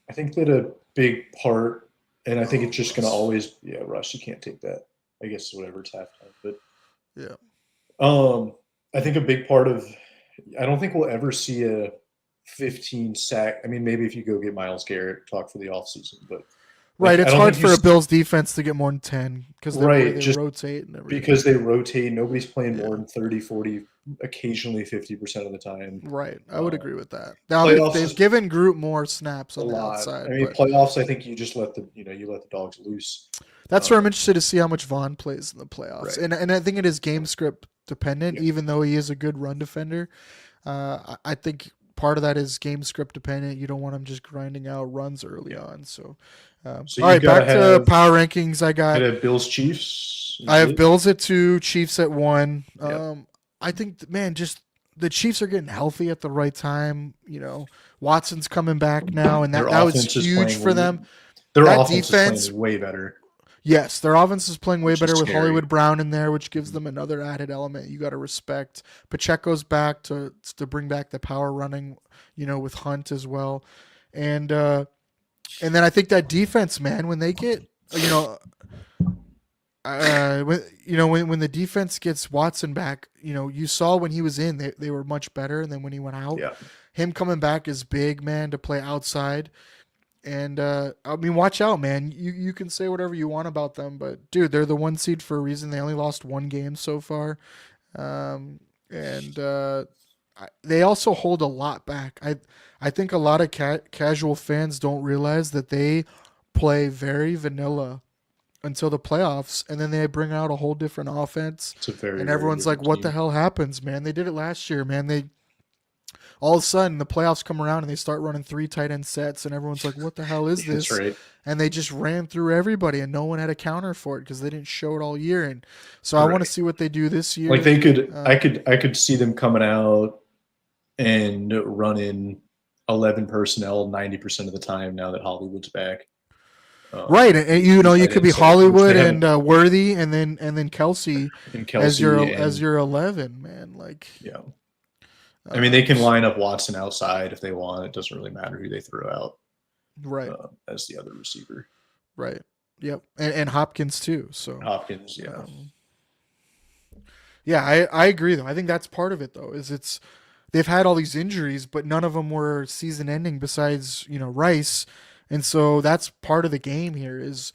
I think that a big part, and I think it's just going to always yeah, Russ. You can't take that. I guess whatever it's halftime, but Yeah. um, I think a big part of I don't think we'll ever see a 15 sack. I mean, maybe if you go get Miles Garrett, talk for the offseason, but Right, I it's don't hard think you for a Bills defense to get more than 10 because the way right they just rotate and because everything. they rotate. Nobody's playing more Yeah. than 30, 40, occasionally 50% of the time. Right, I would Uh, agree with that. Now playoffs they've is given Groot more snaps a on the lot. I outside, mean, but playoffs. I think you just let the you let the dogs loose. that's where I'm Um, interested to see how much Vaughn plays in the playoffs. right. And I think it is game script dependent, Yeah. even though he is a good run defender. I think part of that is game script dependent. You don't want him just grinding out runs early Yeah. on. So, So all you right, gotta back to have power rankings. gotta have Bills Chiefs. I Is have it? Bills at 2, Chiefs at 1. Yeah. I think, man, just the Chiefs are getting healthy at the right time. Watson's coming back now, and Their that was offense is huge for them. playing. Their That offense is defense, playing way better, yes, their offense is playing way which is better with scary. Hollywood Brown in there, which gives Mhm. them another added element you got to respect. Pacheco's back to bring back the power running, with Hunt as well, and then I think that defense, man, when they get, you know, when the defense gets Watson back, you saw when he was in, they were much better, and then when he went out, Yeah. him coming back is big, man, to play outside. And I mean, watch out, man. You can say whatever you want about them, but dude, they're the 1 seed for a reason. They only lost one game so far, and they also hold a lot back. I think a lot of casual fans don't realize that they play very vanilla until the playoffs, and then they bring out a whole different offense, It's a very, and very everyone's like, different "What the team. hell happens, man?" They did it last year, man. They all of a sudden the playoffs come around and they start running 3 tight end sets, and everyone's like, "What the hell is That's this?" right. And they just ran through everybody, and no one had a counter for it because they didn't show it all year. And so I want to Right. see what they do this Like year. they could, Uh, I could see them coming out and running 11 personnel 90% of the time now that Hollywood's back. right, and Three you tight could be end set, which Hollywood they and haven't. Worthy, and then Kelsey And as Kelsey and your 11 man. Like, yeah, I mean they can s- line up Watson outside if they want. It doesn't really matter who they throw out right, as the other receiver. right, yep, and Hopkins too. So. Hopkins, yeah, Um, Yeah, I agree though. I think that's part of it though. They've had all these injuries, but none of them were season ending besides, Rice. And so that's part of the game here is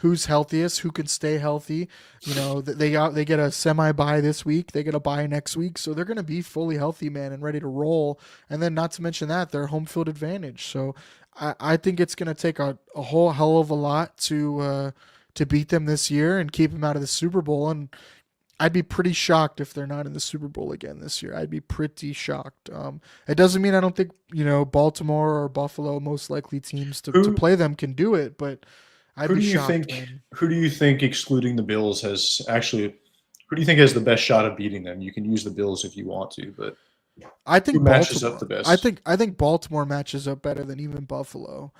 who's healthiest, who can stay healthy. They get a semi bye this week, they get a bye next week, so they're going to be fully healthy, man, and ready to roll. And then not to mention that their home field advantage. So I think it's going to take a whole hell of a lot to beat them this year and keep them out of the Super Bowl. And I'd be pretty shocked if they're not in the Super Bowl again this year. I'd be pretty shocked. It doesn't mean I don't think Baltimore or Buffalo, most likely teams to who play them, can do it, but I'd who be do you shocked, think? man. Who do you think, excluding the Bills, has actually? Who do you think has the best shot of beating them? You can use the Bills if you want to, but I who think matches up Baltimore. the I best? think I think Baltimore matches up better than even Buffalo.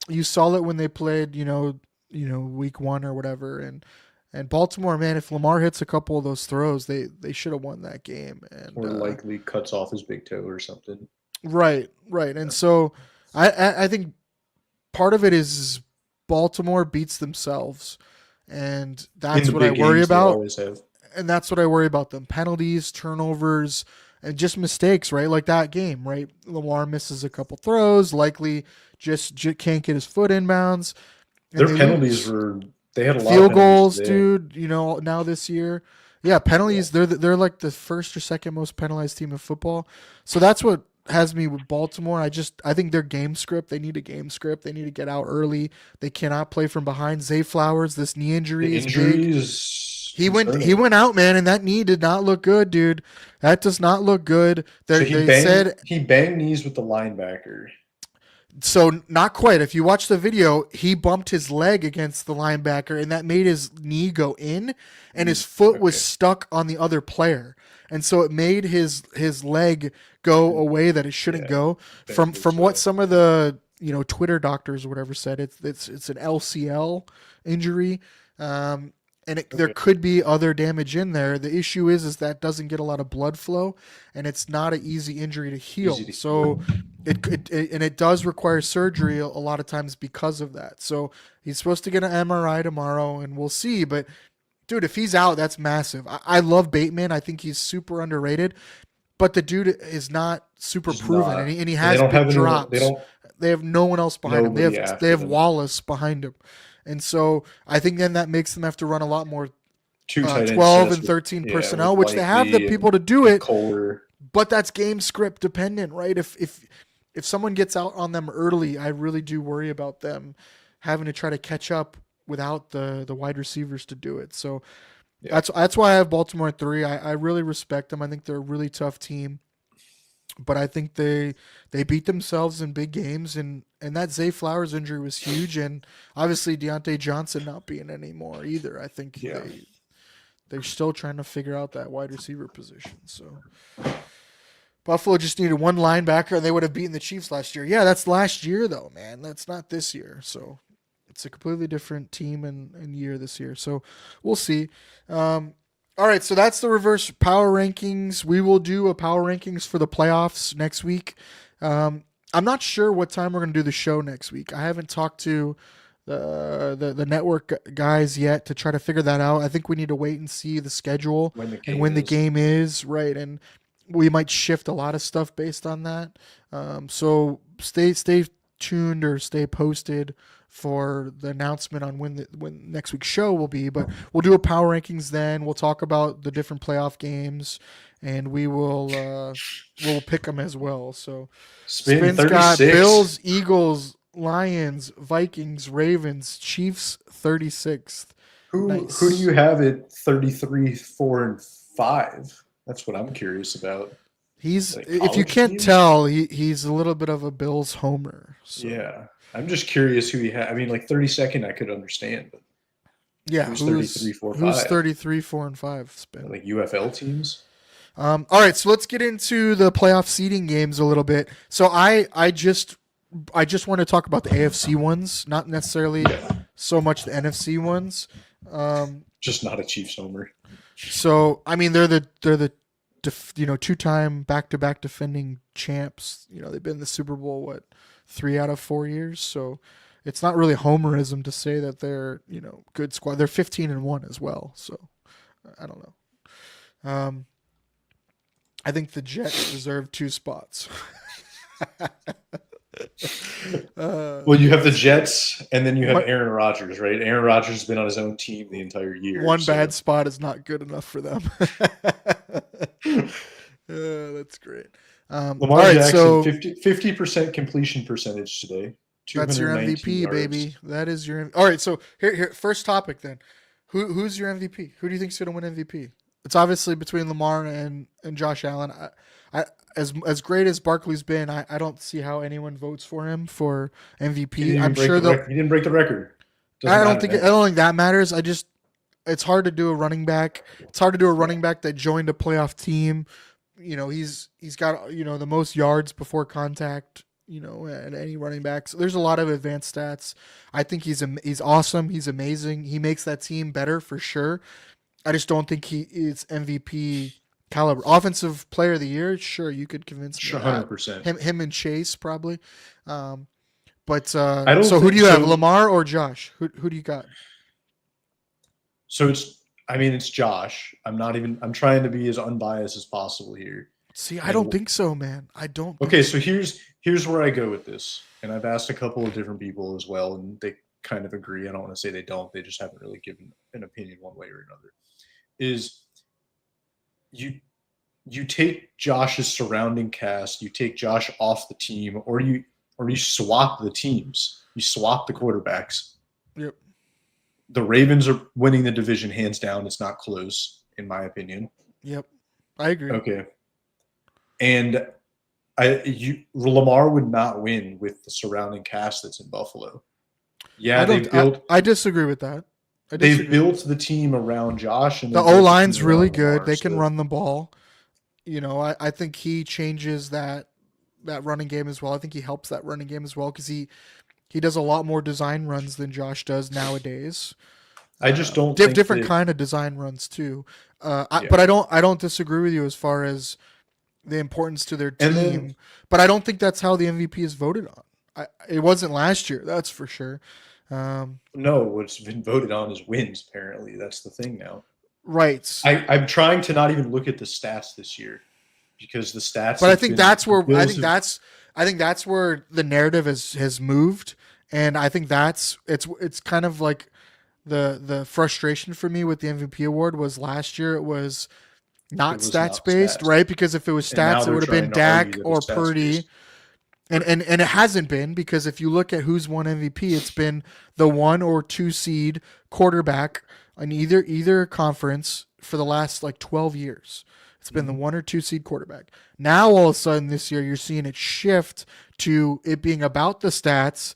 You saw it when they played, week 1 or whatever, and And Baltimore, man, if Lamar hits a couple of those throws, they should have won that game. And Or likely cuts off his big toe or something. right. And so I think part of it is Baltimore beats themselves, and In that's the what I big worry games, they about. always have. And that's what I worry about them. Penalties, turnovers, and just mistakes, right? Like that game, right? Lamar misses a couple throws, likely just can't get his foot inbounds, and Their they penalties lose. were. They had a lot of Field penalties goals, today. dude, now this year. Yeah, Yeah. penalties, they're like the first or second most penalized team in football. So that's what has me with Baltimore. I think their game script, they need a game script. They need to get out early. They cannot play from behind. Zay Flowers, this knee The injury is big. injury is He concerning. went out, man, and that knee did not look good, dude. That does not look good. So They said he banged knees with the linebacker. so, not quite. If you watch the video, he bumped his leg against the linebacker, and that made his knee go in, and his foot was Okay. stuck on the other player, and so it made his leg go away that it shouldn't Yeah, go. banged his From what leg. some of the Twitter doctors or whatever said, it's an LCL injury. And there Okay. could be other damage in there. The issue is that doesn't get a lot of blood flow, and it's not an easy injury to heal. Easy to So it does require surgery a lot of times because of that. So he's supposed to get an MRI tomorrow, and we'll see. But dude, if he's out, that's massive. I love Bateman. I think he's super underrated, but the dude is not super He's proven, not. and he And they has don't big have anyone. drops. They don't. They have no one else behind him. Nobody They after have them. Wallace behind him, and so I think then that makes them have to run a lot more Two tight end 12 sets and with- 13 yeah, personnel, with which they have the Likely people to do and it, Kohler. but that's game script dependent, right? If someone gets out on them early, I really do worry about them having to try to catch up without the wide receivers to do it. So Yeah. that's why I have Baltimore at 3. I really respect them. I think they're a really tough team, but I think they beat themselves in big games, and that Zay Flowers injury was huge, and obviously Deontay Johnson not being anymore either. I think Yeah. they're still trying to figure out that wide receiver position. So Buffalo just needed one linebacker, and they would have beaten the Chiefs last year. Yeah, that's last year though, man. That's not this year. So it's a completely different team and year this year. So we'll see. All right, so that's the reverse power rankings. We will do a power rankings for the playoffs next week. I'm not sure what time we're going to do the show next week. I haven't talked to the network guys yet to try to figure that out. I think we need to wait and see the schedule When the and game when the is. game is, right? And we might shift a lot of stuff based on that. So stay tuned or stay posted for the announcement on when next week's show will be. But we'll do a power rankings then. We'll talk about the different playoff games, and we'll pick them as well. So Spin Spin's got 36. Bills, Eagles, Lions, Vikings, Ravens, Chiefs 36th. Who Nice. do you have at 33, 4, and 5? That's what I'm curious about. He's Like if you college can't teams? tell, he's a little bit of a Bills homer. So, Yeah. I'm just curious who you have. I mean, like 32nd, I could understand, but yeah. Who's Who's 33, 4, who's 5? 33, 4, and 5? Spin. like UFL teams. All right, so let's get into the playoff seeding games a little bit. So I just want to talk about the AFC ones, not necessarily so much the NFC ones. Just not a Chiefs homer. So I mean they're the two-time back-to-back defending champs. They've been in the Super Bowl 3 out of 4 years. So it's not really homerism to say that they're good squad. They're 15-1 as well. So I don't know. I think the Jets deserve 2 spots. Well, you have the Jets, and then you have What- Aaron Rodgers, right? Aaron Rodgers has been on his own team the entire year. One so- bad spot is not good enough for them. That's great. Lamar all right, Jackson, so 50% completion percentage today. that's your 219 MVP, yards. baby. That is your. All right, so here, first topic then. Who's your MVP? Who do you think's going to win MVP? It's obviously between Lamar and Josh Allen. As great as Barkley's been, I don't see how anyone votes for him for He MVP. didn't even I'm break sure the they'll. record. He didn't break the record. Doesn't I don't matter, think man. that matters. It's hard to do a running back. It's hard to do a running back that joined a playoff team. He's got the most yards before contact. at any running back. So there's a lot of advanced stats. I think he's awesome. He's amazing. He makes that team better for sure. I just don't think he is MVP caliber. Offensive player of the year, sure, you could convince me of that. 100%. Him and Chase probably. But I don't so who think do you have, so. Lamar or Josh? Who do you got? So it's Josh. I'm trying to be as unbiased as possible here. See, I don't think so, man. I don't. Okay, so here's where I go with this, and I've asked a couple of different people as well, and they kind of agree. I don't want to say they don't; they just haven't really given an opinion one way or another. Is you take Josh's surrounding cast, you take Josh off the team, or you swap the teams, you swap the quarterbacks. Yep. The Ravens are winning the division hands down. It's not close, in my opinion. Yep, I agree. Okay. And Lamar would not win with the surrounding cast that's in Buffalo. Yeah, I disagree with that. They've built the team around Josh, and the O line's really good. They can run the ball. I think he changes that running game as well. I think he helps that running game as well because he does a lot more design runs than Josh does nowadays. I just don't think different kind of design runs too. But I don't disagree with you as far as the importance to their team. But I don't think that's how the MVP is voted on. It wasn't last year, that's for sure. No, what's been voted on is wins. Apparently, that's the thing now. Right. I'm trying to not even look at the stats this year because the stats. But I think that's where the narrative has moved, and I think it's kind of like the frustration for me with the MVP award was last year. It was not stats based, right? Because if it was stats, it would have been Dak or Purdy. And it hasn't been, because if you look at who's won MVP, it's been the 1 or 2 seed quarterback in either conference for the last 12 years. It's been the 1 or 2 seed quarterback. Now all of a sudden this year you're seeing it shift to it being about the stats,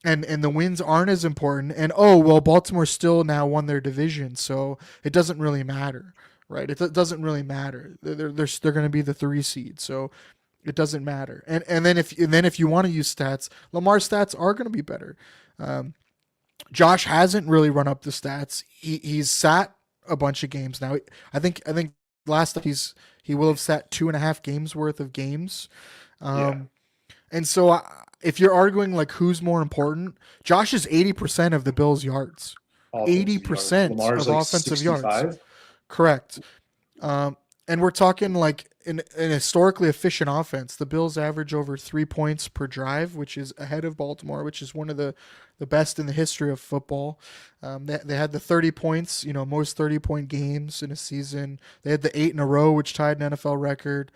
and the wins aren't as important. And Baltimore still now won their division, so it doesn't really matter, right? It doesn't really matter. They're going to be the 3 seed, so it doesn't matter. And then if you want to use stats, Lamar's stats are going to be better. Josh hasn't really run up the stats. He's sat a bunch of games now. I think last time he will have sat 2.5 games worth of games. And so if you're arguing who's more important, Josh is 80% of the Bills' yards. 80% of offensive 65? Yards. Correct. And we're talking an historically efficient offense. The Bills average over 3 points per drive, which is ahead of Baltimore, which is one of the best in the history of football. They had the 30 points, most 30-point games in a season. They had the 8 in a row, which tied an NFL record.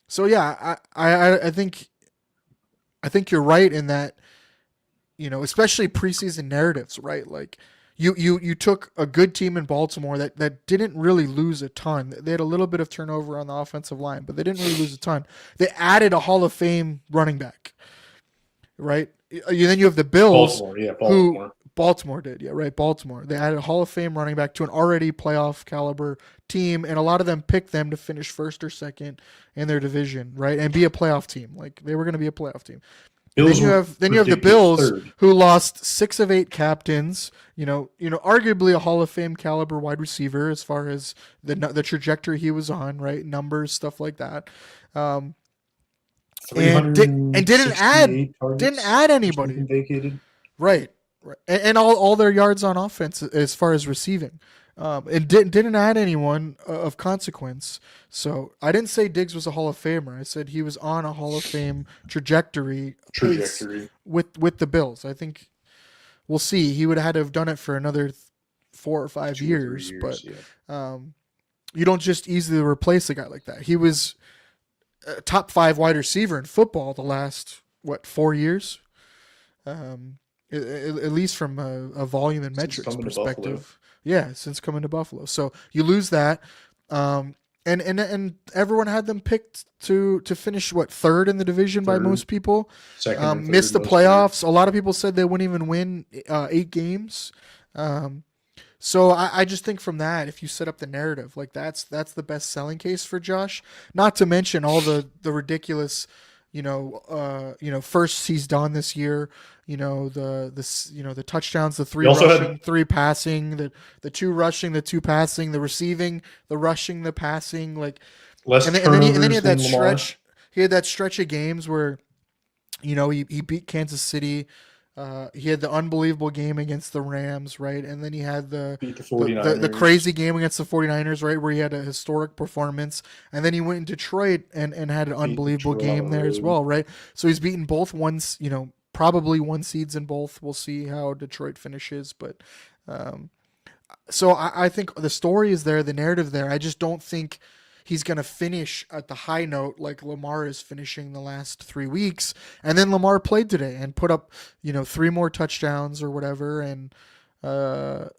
So yeah, I think you're right in that, especially preseason narratives, right? You took a good team in Baltimore that didn't really lose a ton. They had a little bit of turnover on the offensive line, but they didn't really lose a ton. They added a Hall of Fame running back, right? Then you have the Bills, Baltimore did, yeah, right, Baltimore. They added a Hall of Fame running back to an already playoff caliber team, and a lot of them picked them to finish first or second in their division, right, and be a playoff team. They were going to be a playoff team. Then you have the Bills, who lost 6 of 8 captains. Arguably a Hall of Fame caliber wide receiver as far as the trajectory he was on, right? Numbers, stuff like that. And didn't add anybody. Vacated. Right. And all their yards on offense as far as receiving. And didn't add anyone of consequence. So I didn't say Diggs was a Hall of Famer. I said he was on a Hall of Fame trajectory with the Bills. I think we'll see. He would have had to have done it for another 4 or 5 years, but you don't just easily replace a guy like that. He was a top 5 wide receiver in football the last 4 years, at least from a volume and metrics perspective. Yeah, since coming to Buffalo. So you lose that. And everyone had them picked to finish, 3rd in the division by most people. Second, missed the playoffs. A lot of people said they wouldn't even win 8 games. So I just think from that, if you set up the narrative, that's the best selling case for Josh. Not to mention all the ridiculous, first he's done this year. The touchdowns, the He three also rushing, had three passing, the two rushing, the two passing, the receiving, the rushing, the passing, like, less and then he turnovers had that than Lamar. stretch. He had that stretch of games where he beat Kansas City. He had the unbelievable game against the Rams, right? And then he had Beat the the 49ers. crazy game against the 49ers, right? Where he had a historic performance. And then he went in Detroit and had an Beat unbelievable Detroit on game the there as road. well, right? So he's beaten both ones, probably one seeds in both. We'll see how Detroit finishes. But so I think the story is there, the narrative there. I just don't think he's going to finish at the high note like Lamar is finishing the last 3 weeks. And then Lamar played today and put up, three more touchdowns or whatever, uh,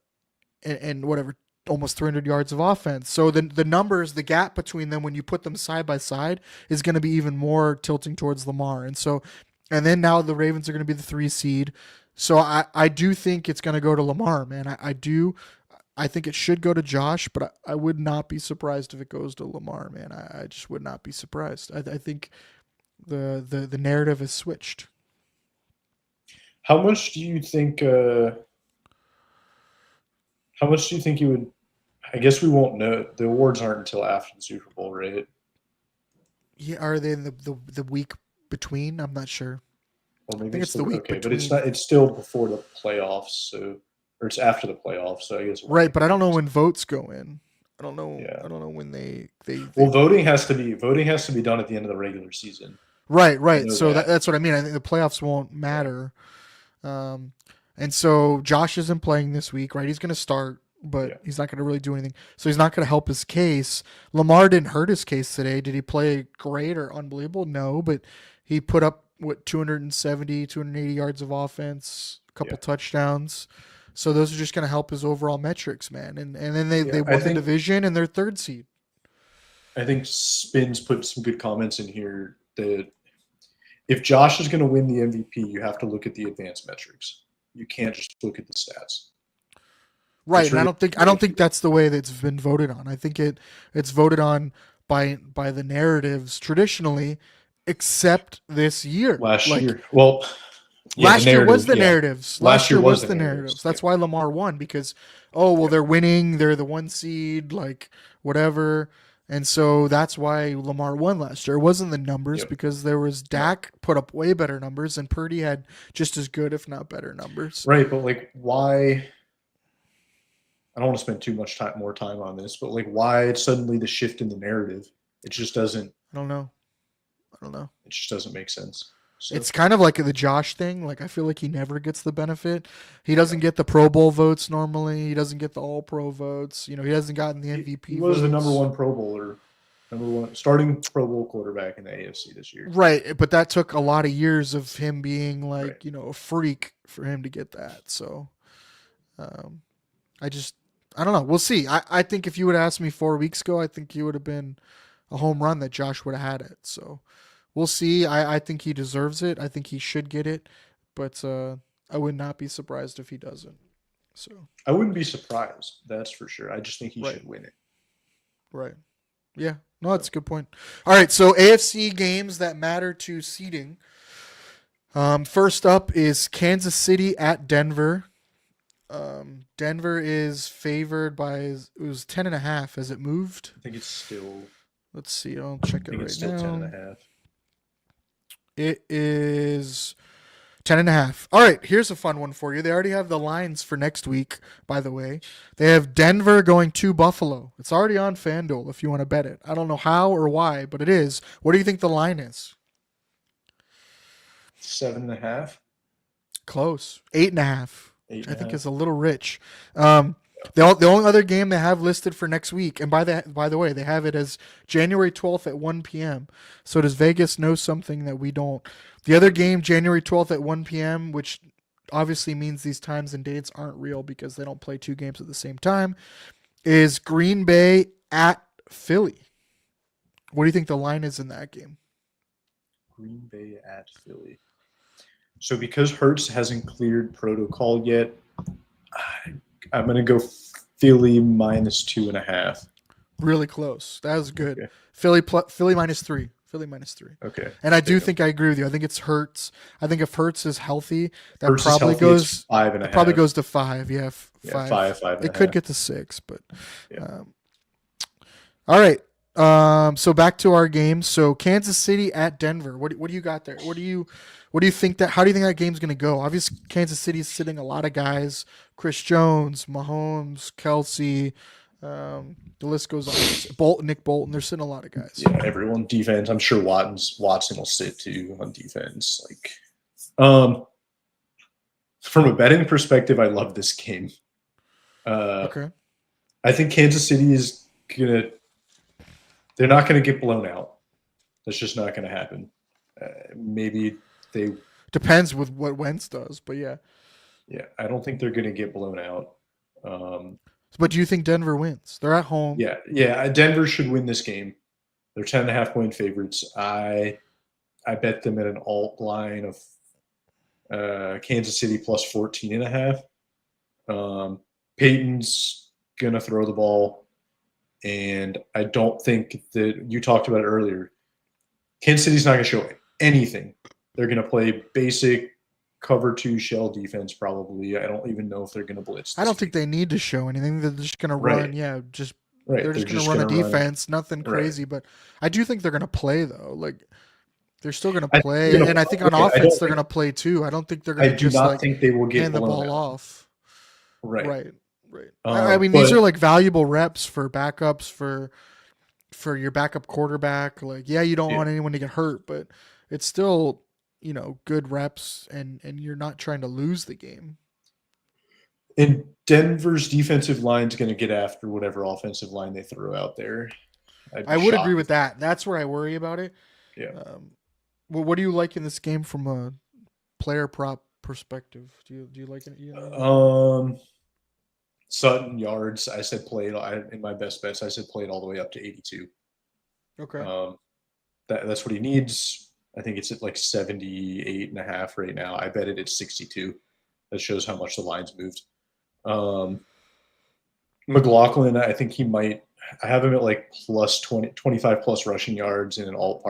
and whatever, almost 300 yards of offense. So the numbers, the gap between them when you put them side by side is going to be even more tilting towards Lamar. And then now the Ravens are going to be the 3 seed. So I do think it's going to go to Lamar, man. I do. I think it should go to Josh, but I would not be surprised if it goes to Lamar, man. I just would not be surprised. I think the narrative has switched. How much do you think? How much do you think you would? I guess we won't know. The awards aren't until after the Super Bowl, right? Yeah, are they in the week between? I'm not sure. Or maybe think it's the week okay, but it's between. not. It's still before the playoffs, or it's after the playoffs. So I guess it won't Right, make but a I don't know difference. when votes go in. I don't know. Yeah. I don't know when they Well, voting has to be done at the end of the regular season. Right, I right. know So that. that's what I mean. I think the playoffs won't matter. Um, and so Josh isn't playing this week, right? He's going to start, but Yeah. he's not going to really do anything. So he's not going to help his case. Lamar didn't hurt his case today. Did he play great or unbelievable? No, but he put up 270, 280 yards of offense, a couple Yeah. touchdowns. So those are just going to help his overall metrics, man. And then they Yeah, won the division and they're 3rd seed. I think Spins put some good comments in here that if Josh is going to win the MVP, you have to look at the advanced metrics. You can't just look at the stats. Right, It's and really I don't think that's the way that's been voted on. I think it's voted on by the narratives traditionally, except this year. last Like year. Well, yeah, last year was the yeah. narratives. Last year was the the narratives. narratives, That's yeah. why Lamar won because they're winning, they're the 1 seed, like whatever. And so that's why Lamar won last year. It wasn't the numbers Yep. because there was Dak put up way better numbers and Purdy had just as good, if not better numbers. Right, but like why? I don't want to spend too much more time on this, but like why suddenly the shift in the narrative? It just doesn't. I don't know. It just doesn't make sense. So, It's kind of like the Josh thing. Like I feel like he never gets the benefit. He doesn't get the Pro Bowl votes normally. He doesn't get the All Pro votes. He hasn't gotten the MVP. he was the votes. number 1 Pro Bowler, number 1 starting Pro Bowl quarterback in the AFC this year. Right, but that took a lot of years of him being like Right. a freak for him to get that. So, I don't know. We'll see. I think if you would have asked me 4 weeks ago, I think he would have been a home run that Josh would have had it. So we'll see. I think he deserves it. I think he should get it, but I would not be surprised if he doesn't. So I wouldn't be surprised. That's for sure. I just think he Right. should win it. right, yeah. No, that's a good point. All right, so AFC games that matter to seeding. First up is Kansas City at Denver. Denver is favored by it was 10.5. Has it moved? I think it's still. Let's see. I'll check I it think right it's still now. 10.5. It is 10.5. All right, here's a fun one for you. They already have the lines for next week, by the way. They have Denver going to Buffalo. It's already on FanDuel if you want to bet it. I don't know how or why, but it is. What do you think the line is? 7.5. Close. 8.5. Which I think 8.5. is a little rich. The only other game they have listed for next week, and by the way, they have it as January 12th at 1 p.m. So does Vegas know something that we don't? The other game, January 12th at 1 p.m., which obviously means these times and dates aren't real because they don't play 2 games at the same time, is Green Bay at Philly. What do you think the line is in that game? Green Bay at Philly. So because Hurts hasn't cleared protocol yet, I'm going to go Philly -2.5. Really close. That was good. Okay. Philly -3. Philly -3. Okay. And I do Take 'em. think I agree with you. I think it's Hurts. I think if Hurts is healthy, that Hurts is probably healthy, it's goes. 5.5. It probably goes to 5. Yeah, Yeah, 5. 5 and It a could half. get to 6, but Yeah. all right. So back to our game. So Kansas City at Denver. What do you got there? What do you think that? How do you think that game's going to go? Obviously, Kansas City is sitting a lot of guys: Chris Jones, Mahomes, Kelsey. The list goes on. Nick Bolton. They're sitting a lot of guys. Yeah, everyone defense. I'm sure Watson will sit too on defense. Like, from a betting perspective, I love this game. Okay. I think Kansas City is gonna. They're not gonna get blown out. That's just not gonna happen. Maybe they. Depends with what Wentz does, but yeah. Yeah, I don't think they're gonna get blown out. But do you think Denver wins? They're at home. Yeah. Denver should win this game. They're 10.5-point favorites. I bet them at an alt line of Kansas City plus 14.5. Peyton's gonna throw the ball, and I don't think that you talked about it earlier. Kansas City's not gonna show anything. They're gonna play basic cover 2 shell defense probably. I don't even know if they're gonna blitz. I don't think they need to show anything. They're just gonna run. Yeah, just Right. they're just gonna run a defense. Nothing crazy, but I do think they're gonna play though. Like they're still gonna play, and I think on offense they're gonna play too. I don't think they're gonna just like think they will get hand the ball off. Right. I mean, these are like valuable reps for backups for your backup quarterback. Like, yeah, you don't want anyone to get hurt, but it's still, good reps, and you're not trying to lose the game. And Denver's defensive line is going to get after whatever offensive line they throw out there. I would agree with that. That's where I worry about it. Yeah. Well, what do you like in this game from a player prop perspective? Do you like it? Sutton yards. I said play it in my best bets. I said play it all the way up to 82. Okay. That's what he needs. I think it's at like 78.5 right now. I bet it at 62. That shows how much the line's moved. McLaughlin, I think he might. I have him at like plus 25 plus rushing yards in an alt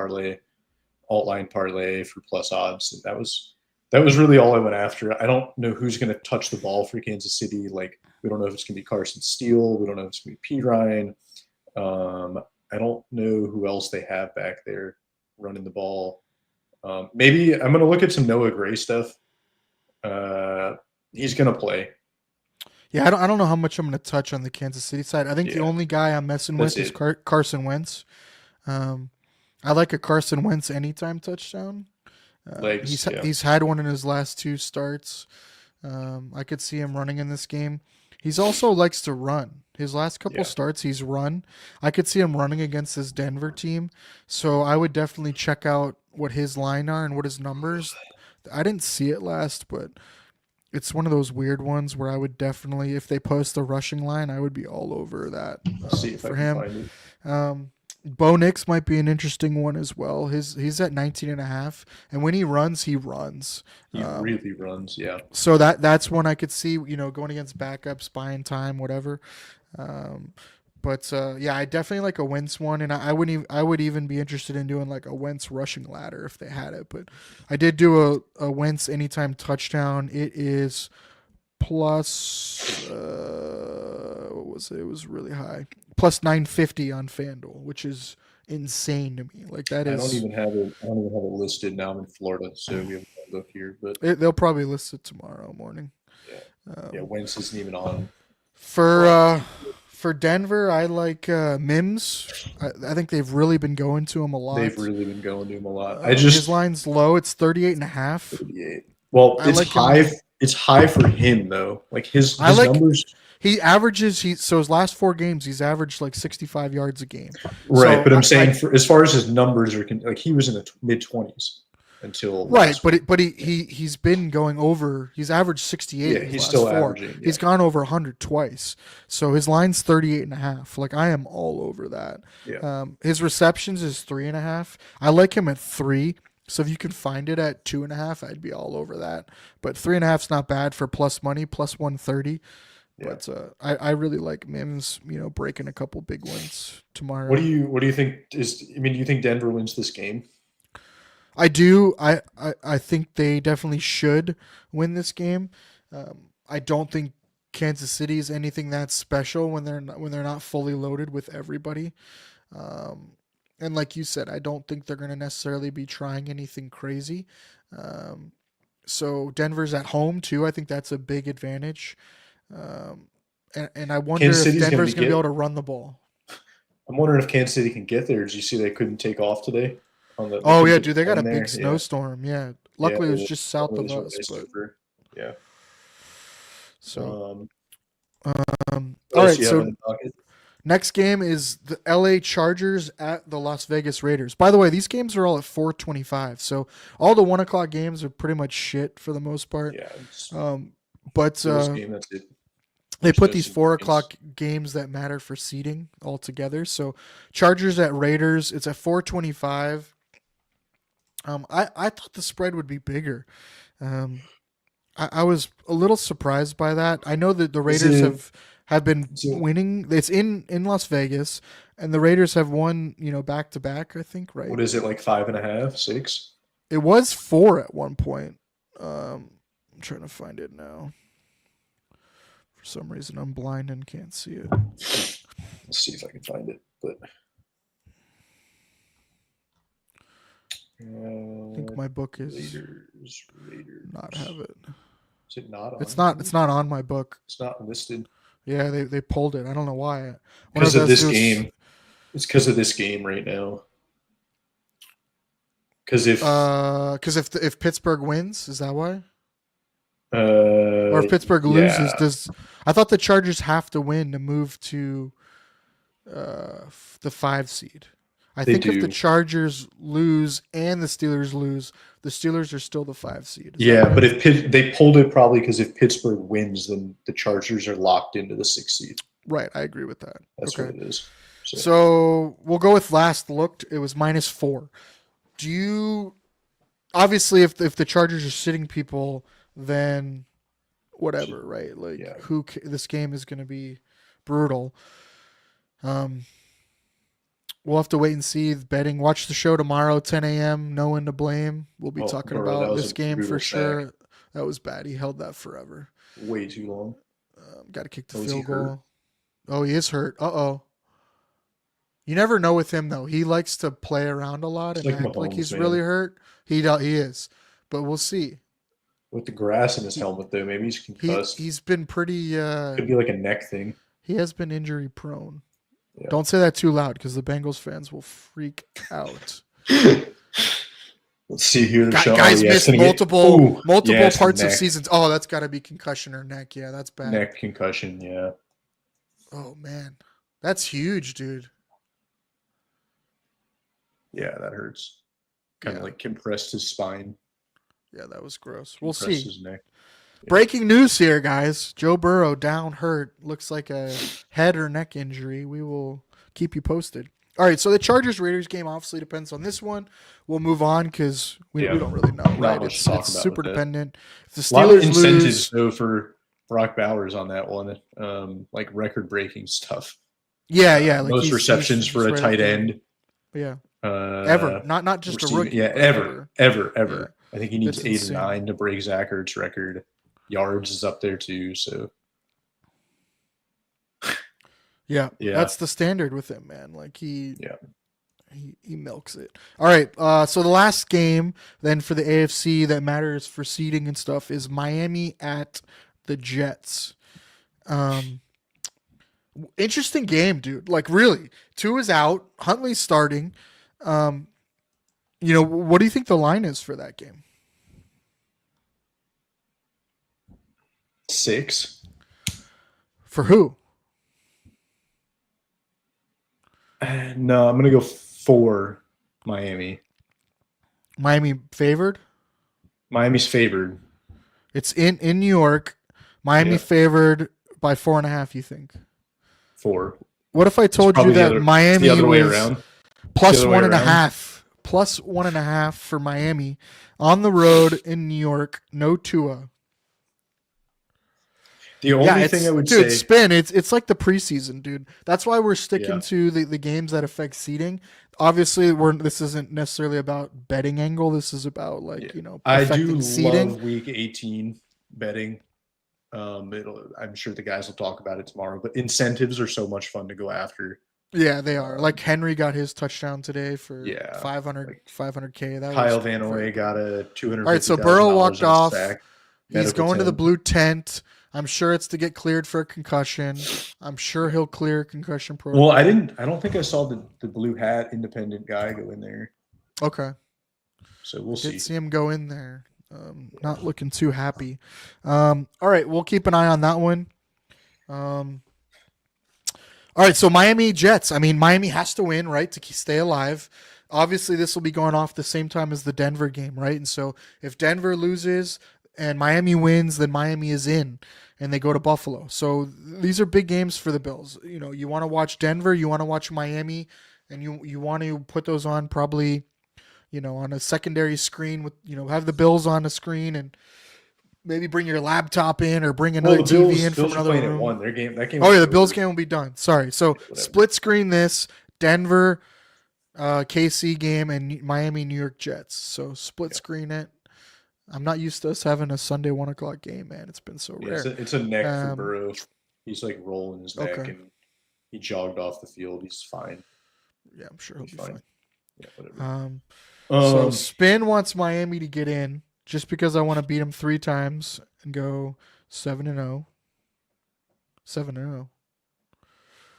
line parlay for plus odds. That was really all I went after. I don't know who's going to touch the ball for Kansas City. Like, we don't know if it's going to be Carson Steele. We don't know if it's going to be P. Ryan. I don't know who else they have back there running the ball. Maybe I'm going to look at some Noah Gray stuff. He's going to play. Yeah, I don't know how much I'm going to touch on the Kansas City side. I think the only guy I'm messing with is Carson Wentz. I like a Carson Wentz anytime touchdown. He's had one in his last 2 starts. I could see him running in this game. He's also likes to run. His last couple starts, he's run. I could see him running against this Denver team. So I would definitely check out what his line are and what his numbers. I didn't see it last, but it's one of those weird ones where I would definitely, if they post the rushing line, I would be all over that for him. Bo Nix might be an interesting one as well. He's at 19.5, and when he runs, he runs. He really runs, yeah. So that's one I could see, going against backups, buying time, whatever. But I definitely like a Wentz one, and I would even be interested in doing like a Wentz rushing ladder if they had it. But I did do a Wentz anytime touchdown. It is plus what was it? It was really high. Plus 950 on FanDuel, which is insane to me. Like that is. I don't even have it listed now. I'm in Florida, so we haven't looked here. But they'll probably list it tomorrow morning. Yeah. Wentz isn't even on. For Denver, I like Mims. I think they've really been going to him a lot. His line's low. It's 38.5. 38. Well, it's high. It's high for him though. Like his numbers. He averages. So his last 4 games, he's averaged like 65 yards a game. Right, so but I'm saying as far as his numbers are, like he was in the mid-20s until but he's been going over. He's averaged 68. Yeah, he's still averaging. Yeah. He's gone over 100 twice. So his line's 38.5. Like I am all over that. Yeah. His receptions is 3.5. I like him at 3. So if you can find it at 2.5, I'd be all over that. But 3.5 is not bad for plus money, plus 130. Yeah. But I really like Mims, breaking a couple big ones tomorrow. What do you think is? I mean, do you think Denver wins this game? I do. I think they definitely should win this game. I don't think Kansas City is anything that special when they're not fully loaded with everybody. And like you said, I don't think they're going to necessarily be trying anything crazy. So Denver's at home too. I think that's a big advantage. And I wonder Kansas if City's Denver's going to be able get. to run the ball. I'm wondering if Kansas City can get there. Did you see they couldn't take off today? They Oh couldn't yeah, get dude, they got a there. big snowstorm. Yeah, Yeah, luckily it was the just south of tornadoes were us, iced but over. Yeah. so What all else right. do you have in So the pocket? next game is the LA Chargers at the Las Vegas Raiders. By the way, these games are all at 4:25, so all the 1 o'clock games are pretty much shit for the most part. Yeah, it's But this game. That's it. they There's put no these 4 o'clock significance. games that matter for seeding all together. So Chargers at Raiders, it's at 4:25. I thought the spread would be bigger. Um, I was a little surprised by that. I know that the Is Raiders it? have been Is it winning. It's in Las Vegas, and the Raiders have won back to back. I think right. what is it like 5.5, 6? It was 4 at one point. I'm trying to find it now. For some reason, I'm blind and can't see it. Let's see if I can find it. But I think my book is Raiders. not have it. Is it not on? It's not on my book. It's not listed Yeah, they pulled it. I don't know why. I wonder because if of that's this just- game. It's because of this game right now. Because if if Pittsburgh wins, is that why? uh, Or if Pittsburgh loses, yeah, I thought the Chargers have to win to move to the 5 seed. I They think if the do. Chargers lose and the Steelers lose, the Steelers are still the 5 seed. Is that yeah, right? but if they pulled it probably because if Pittsburgh wins, then the Chargers are locked into the 6th seed. Right, I agree with that. That's okay. what it is. So we'll go with last looked. It was -4. Do you obviously if the Chargers are sitting people, then whatever, right? Like Yeah. this game is going to be brutal. We'll have to wait and see the betting. Watch the show tomorrow, 10 a.m. No one to blame. We'll be talking bro, that about was this a game for brutal sure. sack. That was bad. He held that forever. Way too long. Got to kick the Oh, is he field hurt? goal. Oh, he is hurt. Uh-oh. You never know with him though. He likes to play around a lot It's and like act like Mahomes, he's man. really hurt. He is, but we'll see. With the grass in his helmet, though, maybe he's concussed. He's been pretty. Could be like a neck thing. He has been injury prone. Yeah. Don't say that too loud because the Bengals fans will freak out. Let's see here. Guys missed multiple yeah, parts of neck. seasons. Oh, that's got to be concussion or neck. Yeah, that's bad. Neck concussion, yeah. Oh man, that's huge, dude. Yeah, that hurts. Kind of Yeah. like compressed his spine. Yeah, that was gross. We'll compressed see. his neck. Breaking news here, guys. Joe Burrow down hurt. Looks like a head or neck injury. We will keep you posted. All right, so the Chargers-Raiders game obviously depends on this one. We'll move on because we don't really know, right? much It's, to talk it's about super with that. dependent. If the A lot of Steelers incentives, lose, though, for Brock Bowers on that one. Like record-breaking stuff. yeah, like Most he's receptions for a right tight up there. end. Yeah, Uh, ever, not just a receiving- rookie. Yeah, but ever. Yeah. I think he needs That's 8 insane. or 9 to break Zach Ertz's record. Yards is up there too. So Yeah, Yeah. that's the standard with him, man. Like he milks it. All right, so the last game then for the AFC that matters for seeding and stuff is Miami at the Jets. Interesting game, dude. Like really, Tua is out, Huntley's starting. What do you think the line is for that game? 6. For who? No, I'm gonna go 4. Miami. Miami favored. Miami's favored. It's in New York. Miami Yeah. favored by 4.5. You think? 4. What if I told you Probably that the other, Miami the other way was around. plus The other way 1.5, plus 1.5 for Miami on the road in New York? No Tua. The only thing I would say, spin. It's like the preseason, dude. That's why we're sticking yeah, to the games that affect seeding. Obviously, this isn't necessarily about betting angle. This is about yeah, I do affecting seeding. love Week 18 betting. I'm sure the guys will talk about it tomorrow, but incentives are so much fun to go after. Yeah, they are. Like Henry got his touchdown today for Yeah, 500 like 500K. That Kyle was Van very Noy got cool. a two hundred All right, fifty so thousand Burrow dollars walked in a off. sack He's medical going to the tent. blue tent. I'm sure it's to get cleared for a concussion. I'm sure he'll clear concussion Well, protocol. I don't think I saw the blue hat independent guy go in there. Okay. So we'll Did see. see him go in there. Not looking too happy. All right, we'll keep an eye on that one. All right, so Miami Jets. I mean, Miami has to win, right, to stay alive. Obviously, this will be going off the same time as the Denver game, right? And so if Denver loses and Miami wins, then Miami is in and they go to Buffalo. So these are big games for the Bills. You know, you want to watch Denver, you want to watch Miami, and you want to put those on probably, on a secondary screen with, have the Bills on the screen and maybe bring your laptop in or bring Well, another the TV in from Bills are another playing at room. one. Their game that game. Oh Will yeah, be the Bills over. game will be done. Sorry. So Whatever. split screen this Denver, KC game and Miami New York Jets. So split screen it. I'm not used to us having a Sunday 1:00 game, man. It's been so Yeah, rare. it's a neck for Um, Burrow. He's like rolling his neck, okay. and he jogged off the field. He's fine. Yeah, I'm sure he'll be He's fine. fine. Yeah, whatever. So Spin wants Miami to get in just because I want to beat him 3 times and go 7-0. 7-0.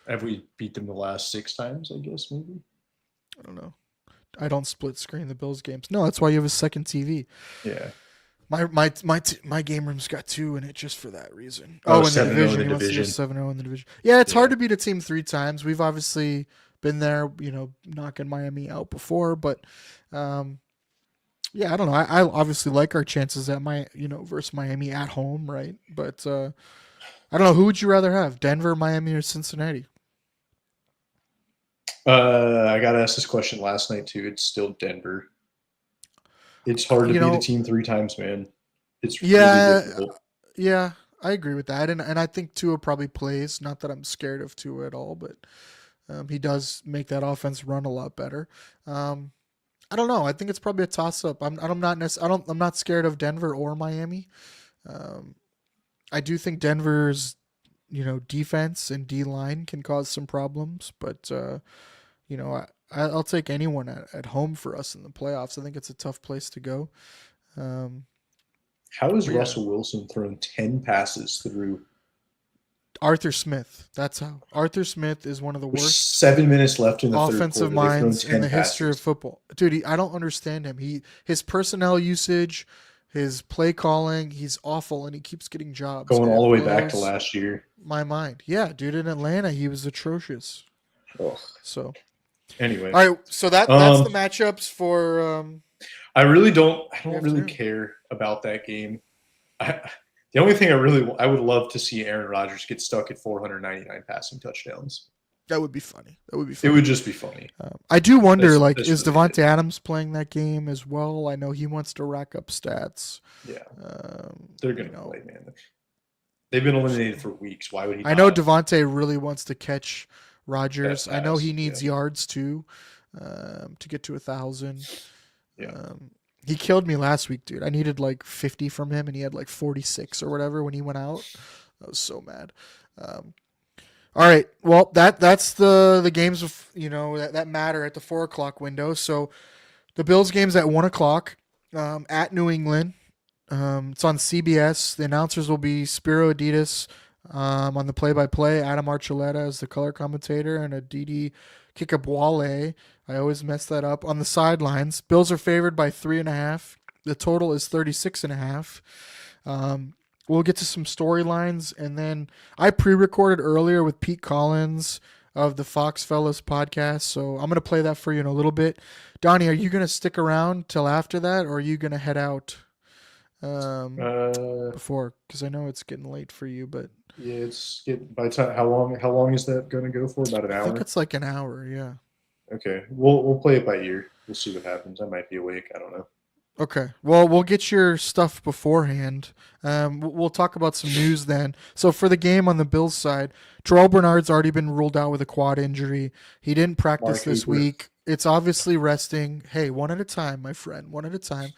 Have we beat them the last 6 times? I guess maybe. I don't know. I don't split screen the Bills games. No, that's why you have a second TV. Yeah. My game room's got 2 in it just for that reason. Oh, in the 7-0 division. in He the wants to go division. 7-0 in the division. Yeah, it's hard Yeah. to beat a team 3 times. We've obviously been there, knocking Miami out before, but yeah, I don't know. I obviously like our chances at versus Miami at home, right? But I don't know. Who would you rather have, Denver, Miami, or Cincinnati? I got asked this question last night too. It's still Denver. It's hard to beat a team 3 times, man. It's really difficult. Yeah, I agree with that, and I think Tua probably plays. Not that I'm scared of Tua at all, but he does make that offense run a lot better. I don't know. I think it's probably a toss up. I'm not scared of Denver or Miami. I do think Denver's defense and D line can cause some problems, but I'll take anyone at home for us in the playoffs. I think it's a tough place to go. How has Russell Wilson thrown 10 passes through? Arthur Smith. That's how. Arthur Smith is one of the worst 7 minutes left in the offensive third quarter. minds in the history passes. of football. Dude, I don't understand him. His personnel usage, his play calling, he's awful, and he keeps getting jobs. Going all the way back to last year. My mind. Yeah, dude, in Atlanta, he was atrocious. Oh. So, anyway. All right, so that's the matchups for I don't really care about that game. The only thing I would love to see Aaron Rodgers get stuck at 499 passing touchdowns. That would be funny. It would just be funny. I do wonder, is really Devontae Adams playing that game as well? I know he wants to rack up stats. Yeah, they're gonna play, man. They've been eliminated for weeks. Why would he? I know Devontae really wants to catch Rodgers. I know he needs yards too, to get to 1,000. Yeah. He killed me last week, dude. I needed like 50 from him, and he had like 46 or whatever when he went out. I was so mad. All right, well that's the games of that matter at the 4:00 window. So the Bills game's at 1:00 at New England. It's on CBS. The announcers will be Spiro Adidas on the play-by-play, Adam Archuleta as the color commentator, and Aditi Kikabwale. I always mess that up. On the sidelines, Bills are favored by 3.5. The total is 36.5. We'll get to some storylines, and then I pre-recorded earlier with Pete Collins of the Fox Fellas podcast, so I'm going to play that for you in a little bit. Donnie, are you going to stick around till after that, or are you going to head out before? Because I know it's getting late for you, but yeah, it's getting by the time. How long is that going to go for? About an hour. I think it's like an hour. Yeah. Okay, we'll play it by ear. We'll see what happens. I might be awake. I don't know. Okay. Well, we'll get your stuff beforehand. We'll talk about some news then. So for the game on the Bills side, Terrell Bernard's already been ruled out with a quad injury. He didn't practice Mark this Cooper. week. It's obviously resting. Hey, one at a time, my friend. One at a time.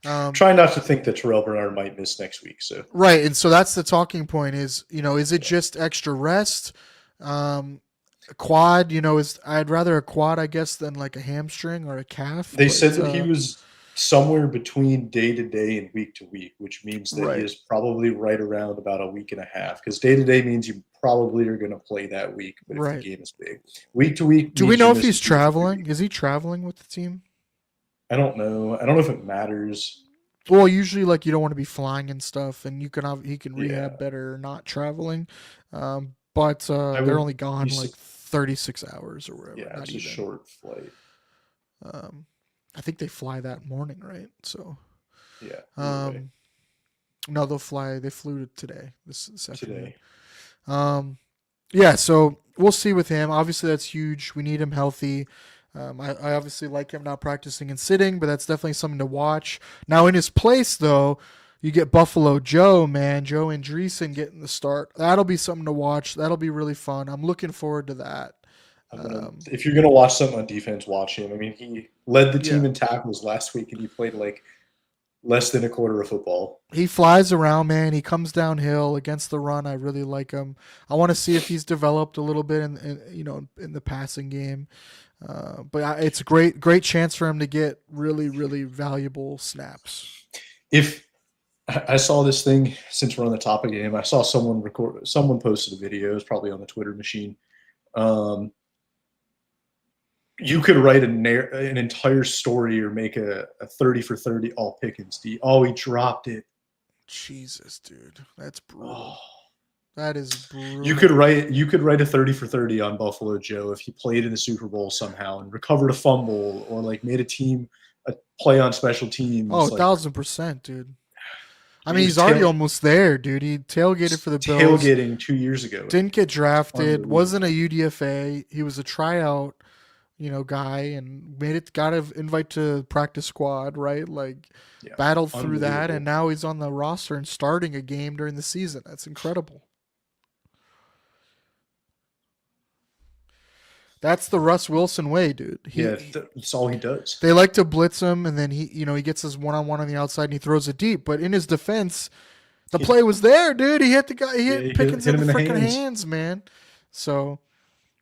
Try not to think that Terrell Bernard might miss next week. So Right, and so that's the talking point. Is it just extra rest? A quad, is I'd rather a quad, I guess, than like a hamstring or a calf. they said But that he was somewhere between day to day and week to week, which means that he right, is probably right around about a week and a half. Because day to day means you probably are going to play that week, but if the right. game is big, week to week Do we means know you're if missing he's 2 to 3 traveling? weeks. Is he traveling with the team? I don't know. I don't know if it matters. Well, usually, like you don't want to be flying and stuff, and he can Yeah, rehab better not traveling. But I they're would. only gone like 36 hours or whatever. Yeah, Not it's a even. short flight. Um, I think they fly that morning, right? So, Yeah, either way. um, no, they'll fly. They flew today, this afternoon. Today. Yeah, so we'll see with him. Obviously, that's huge. We need him healthy. I obviously like him not practicing and sitting, but that's definitely something to watch. Now, in his place, though, you get Buffalo Joe, man. Joe Andreessen getting the start. That'll be something to watch. That'll be really fun. I'm looking forward to that. If you're gonna watch something on defense, watch him. I mean, he led the team Yeah. in tackles last week, and he played like less than a quarter of football. He flies around, man. He comes downhill against the run. I really like him. I want to see if he's developed a little bit in the passing game. It's a great chance for him to get really, really valuable snaps. If I saw this thing, since we're on the topic of him, I saw someone posted a video. It was probably on the Twitter machine. You could write an entire story or make a 30 for 30 all Pickens. Oh, he dropped it. Jesus, dude, that's brutal. Oh. That is brutal. You could write a 30 for 30 on Buffalo Joe if he played in the Super Bowl somehow and recovered a fumble or like made a play on special teams. Oh, like, 1,000%, dude. I he mean, was he's already almost there, dude. He tailgated for the Bills. tailgating 2 years ago. Didn't get drafted. Unbelievable. Wasn't a UDFA. He was a tryout, guy, and got an invite to practice squad, right? Like, Yeah, battled through that, unbelievable. and now he's on the roster and starting a game during the season. That's incredible. That's the Russ Wilson way, dude. That's all he does. They like to blitz him, and then he gets his one-on-one on the outside, and he throws it deep. But in his defense, the play was there, dude. He hit the guy. He hit Pickens hit in him the in the freaking hands. hands, man. So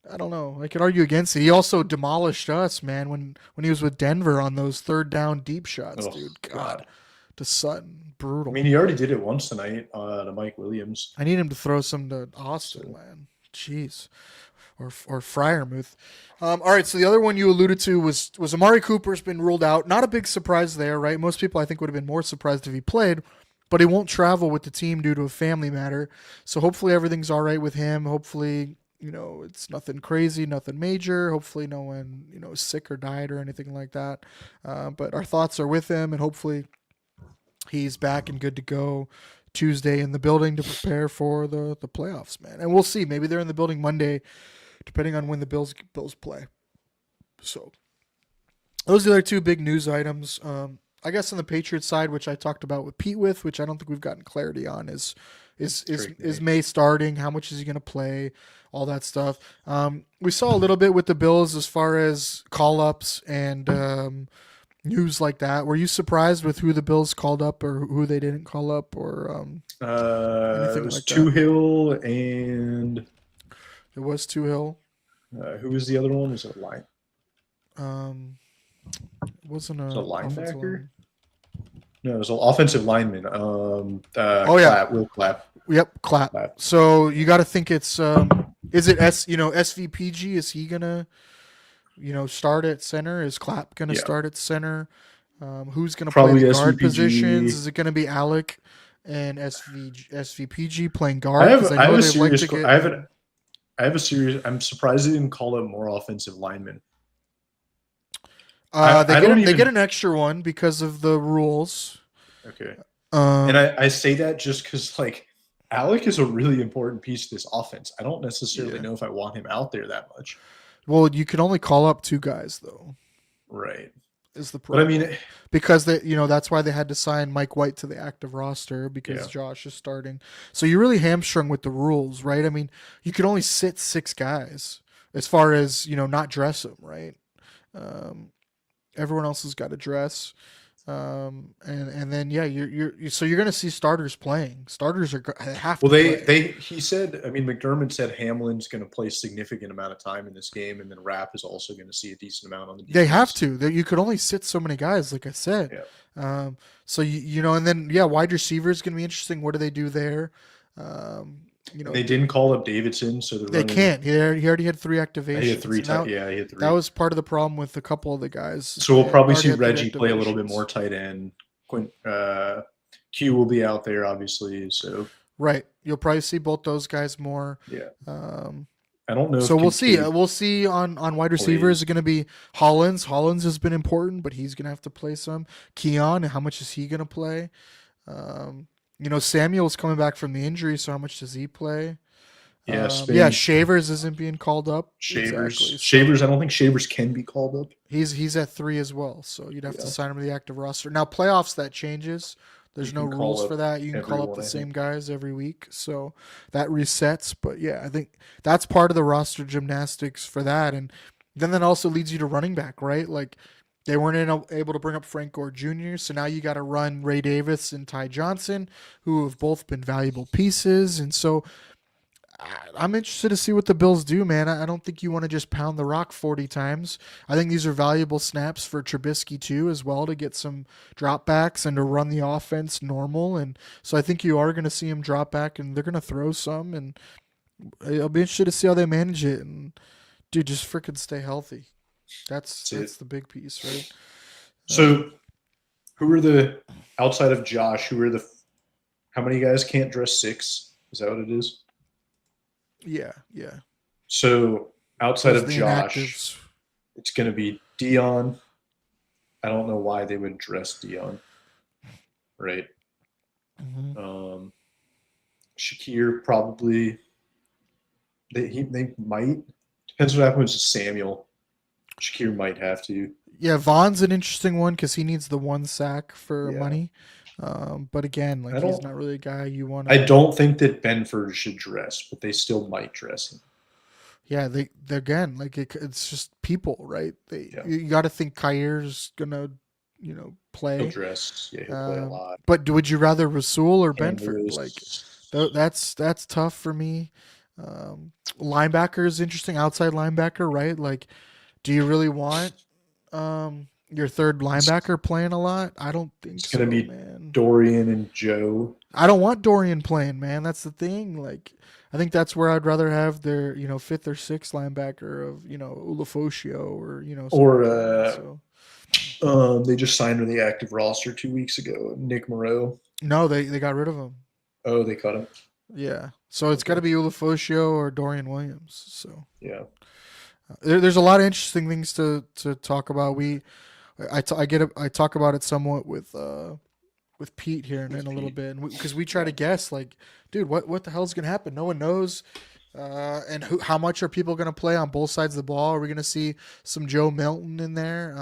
I don't know. I could argue against it. He also demolished us, man, when he was with Denver on those third down deep shots, Oh, dude. God, God. to Sutton, brutal. I mean, he already did it once tonight to Mike Williams. I need him to throw some to Austin, man. Jeez. Or Fryermuth. All right, so the other one you alluded to was Amari Cooper's been ruled out. Not a big surprise there, right? Most people I think would have been more surprised if he played, but he won't travel with the team due to a family matter. So hopefully everything's all right with him. Hopefully, it's nothing crazy, nothing major. Hopefully no one, is sick or died or anything like that. But our thoughts are with him, and hopefully he's back and good to go Tuesday in the building to prepare for the playoffs, man. And we'll see. Maybe they're in the building Monday, depending on when the Bills play. So those are the other two big news items. I guess on the Patriots side, which I talked about with Pete which I don't think we've gotten clarity on, is May starting? How much is he going to play? All that stuff. We saw a little bit with the Bills as far as call-ups and news like that. Were you surprised with who the Bills called up or who they didn't call up or anything it was like Tuhill and it was Tuhill. who was the other one? Was it Line? It wasn't Was it a offensive linebacker? line. No, it was an offensive lineman. Yeah. Will Clapp. Yep, Clap. Clapp. So you got to think it's is it SVPG? Is he gonna start at center? Is Clapp gonna Yeah. start at center? Who's gonna Probably play the guard SVPG. positions? Is it gonna be Alec and SVPG playing I guard? have 'Cause I know have a they'd serious. to get- I have a serious. I'm surprised they didn't call up more offensive linemen. They I don't they even- get an extra one because of the rules. Okay, Um, and I say that just because like Alec is a really important piece of this offense. I don't necessarily Yeah. know if I want him out there that much. well, you can only call up two guys though. Right. is the But I problem. mean, Because that's why they had to sign Mike White to the active roster because yeah. Josh is starting. So you're really hamstrung with the rules, right? I mean, you can only sit 6 guys as far as, not dress them, right? Um, Everyone else has got to dress. And then yeah, so you're gonna see starters playing. Starters have Well, to play. he said, I mean, McDermott said Hamlin's going to play a significant amount of time in this game, and then Rapp is also going to see a decent amount on the They have defense. to. You could only sit so many guys, like I said. Yeah. So and then yeah, wide receiver is gonna be interesting. What do they do there? Um, And they didn't call up Davidson, so they're they running. can't. He already had 3 He had activations. three. And now, Yeah, he had that 3. was part of the problem with a couple of the guys. So we'll They probably already see had 3 Reggie play a little bit activations. more tight end. Q will be out there, obviously. So Right. You'll probably see both those guys more. yeah, Um, I don't know. so if we'll see. Kincaid We'll see on wide receivers plays. is going to be Hollins. Hollins has been important, but he's going to have to play some. Keon, how much is he going to play? Um, Samuel's coming back from the injury, so how much does he play? Yeah, Yeah, Spain. Shavers isn't being called up. Shavers. Exactly. So Shavers. I don't think Shavers can be called up. he's at 3 as well, so you'd have to Yeah, sign him to the active roster. Now playoffs that changes. There's you no can call rules up for that. You can call up everyone, the I same think. guys every week, so that resets. But yeah, I think that's part of the roster gymnastics for that, and then that also leads you to running back, right? Like they weren't able to bring up Frank Gore Jr., so now you got to run Ray Davis and Ty Johnson, who have both been valuable pieces, and so I'm interested to see what the Bills do, man. I don't think you want to just pound the rock 40 times. I think these are valuable snaps for Trubisky too, as well, to get some dropbacks and to run the offense normal. And so I think you are going to see him drop back, and they're going to throw some. And I'll be interested to see how they manage it. And dude, just freaking stay healthy. That's That's it. the big piece, right? So, who are the outside of Josh? Who are the how many guys can't dress 6? Is that what it is? Yeah, yeah. So outside Those of the Josh, inactives. it's going to be Dion. I don't know why they would dress Dion, right? Mhm. Shakir probably. They might. Depends what happens to Samuel. Shakir might have to. Yeah, Vaughn's an interesting one because he needs the 1 sack for Yeah. money. But again, like I he's don't. not really a guy you want I to. don't think that Benford should dress, but they still might dress him. Yeah, they again like it's just people, right? Yeah. You got to think Kair's gonna, He'll play. dress. Yeah, he'll play a lot. But would you rather Rasul or Cam Benford? Like Lewis. that's tough for me. Linebacker is interesting. Outside linebacker, right? Like, do you really want your third linebacker playing a lot? I don't think It's so, going to be man. Dorian and Joe. I don't want Dorian playing, man. That's the thing. Like, I think that's where I'd rather have their, 5th or 6th linebacker of, Ulafosio or, Or someone playing. So they just signed on the active roster 2 weeks ago. Nick Moreau. no, they got rid of him. Oh, they cut him. Yeah. So it's got to be Ulafosio or Dorian Williams. So Yeah. there's a lot of interesting things to talk about. I talk about it somewhat with Pete here in a little bit, and because we try to guess, like, dude, what the hell's gonna happen? No one knows. And how much are people gonna play on both sides of the ball? Are we gonna see some Joe Milton in there?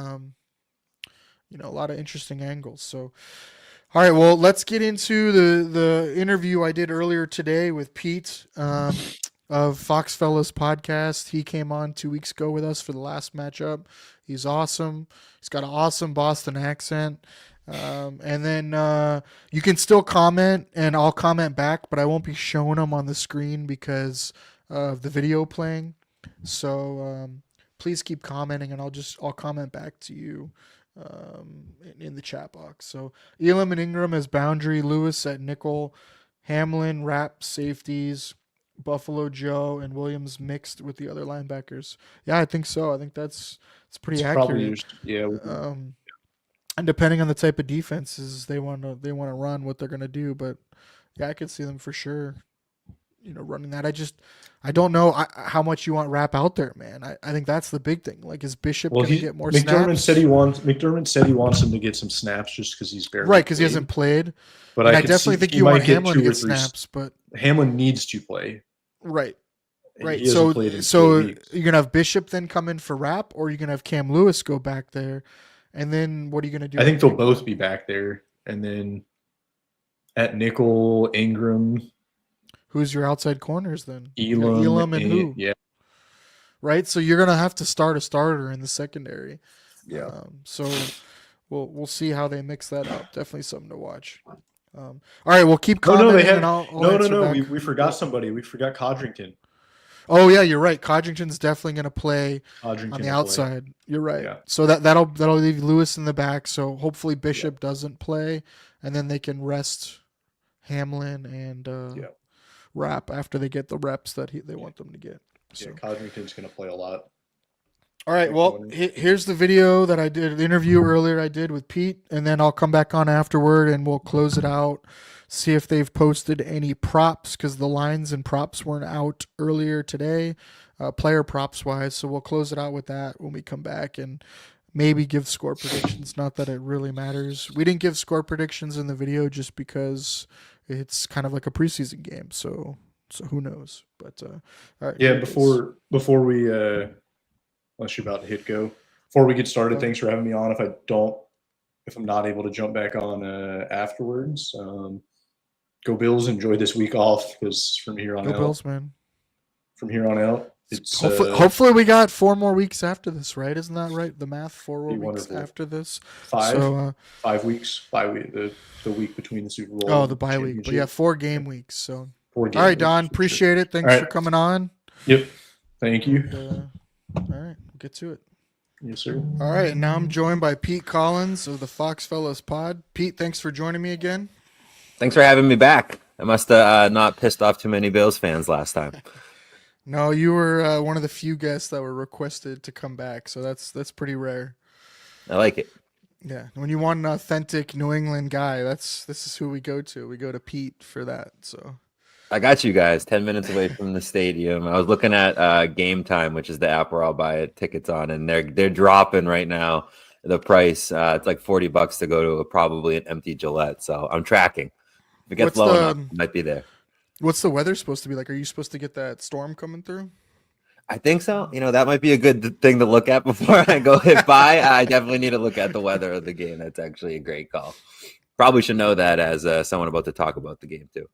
A lot of interesting angles. So, all right, well, let's get into the interview I did earlier today with Pete of Fox Fellas podcast. He came on 2 weeks ago with us for the last matchup. He's awesome. He's got an awesome Boston accent. And then you can still comment, and I'll comment back, but I won't be showing them on the screen because of the video playing. So please keep commenting, and I'll comment back to you in the chat box. So Elam and Ingram as boundary, Lewis at nickel, Hamlin, Rapp safeties, Buffalo Joe, and Williams mixed with the other linebackers. Yeah, I think so. I think it's pretty It's accurate. probably And depending on the type of defenses they want to run, what they're gonna do, but yeah, I could see them for sure. Running that. I don't know how much you want Rapp out there, man. I think that's the big thing. Like, is Bishop Well, gonna get more McDermott snaps? McDermott said he wants him to get some snaps just because he's barely Right, because he played. hasn't played. But And I could definitely see think he you might want get Hamlin to 2 or get 3 snaps, but Hamlin needs to play. right. And Right. he hasn't played in 4 weeks. You're gonna have Bishop then come in for Rapp, or you're gonna have Cam Lewis go back there And then what are you going to do? I think they'll both be back there. And then at nickel, Ingram, Who's your outside corners then? You got Elam, Elam and who? yeah. Right? So you're going to have to start a starter in the secondary. Yeah. So we'll see how they mix that up. Definitely something to watch. All right, we'll keep commenting. No. We forgot somebody. We forgot Codrington. Oh yeah, you're right. Codrington's definitely going to play Codrington on the will outside. play. You're right. Yeah. So that'll leave Lewis in the back. So hopefully Bishop doesn't play, and then they can rest Hamlin and Rapp after they get the reps that they want them to get. So. Yeah, Codrington's going to play a lot. All right, well, here's the video that I did, the interview earlier I did with Pete, and then I'll come back on afterward and we'll close it out, see if they've posted any props, because the lines and props weren't out earlier today, player props-wise, so we'll close it out with that when we come back and maybe give score predictions, not that it really matters. We didn't give score predictions in the video just because it's kind of like a preseason game, so who knows, but all right. Yeah, before we unless you're about to hit go. Before we get started, thanks for having me on. If I'm not able to jump back on afterwards, go Bills. Enjoy this week off, because from here on out, Bills, man. From here on out, it's hopefully we got 4 more weeks after this, right? Isn't that right? The math, 4 more weeks wonderful. after this. 5. So, 5 weeks. The week between the Super Bowl. Oh, the bye week. But yeah, 4 game weeks. So. 4 game all right, weeks, Don. Appreciate it. Thanks for coming on. Yep. Thank you. And, all right, we'll get to it. Yes, sir. All right, and now I'm joined by Pete Collins of the Fox Fellows Pod. Pete, thanks for joining me again. Thanks for having me back. I must have not pissed off too many Bills fans last time. No, you were one of the few guests that were requested to come back, so that's pretty rare. I like it. Yeah, when you want an authentic New England guy, this is who we go to. We go to Pete for that. So. I got you guys 10 minutes away from the stadium. I was looking at Game Time, which is the app where I'll buy tickets on, and they're dropping right now. The price it's like $40 to go to probably an empty Gillette. So I'm tracking. If it gets low enough, it might be there. What's the weather supposed to be like? Are you supposed to get that storm coming through? I think so. That might be a good thing to look at before I go hit by. I definitely need to look at the weather of the game. That's actually a great call. Probably should know that as someone about to talk about the game too.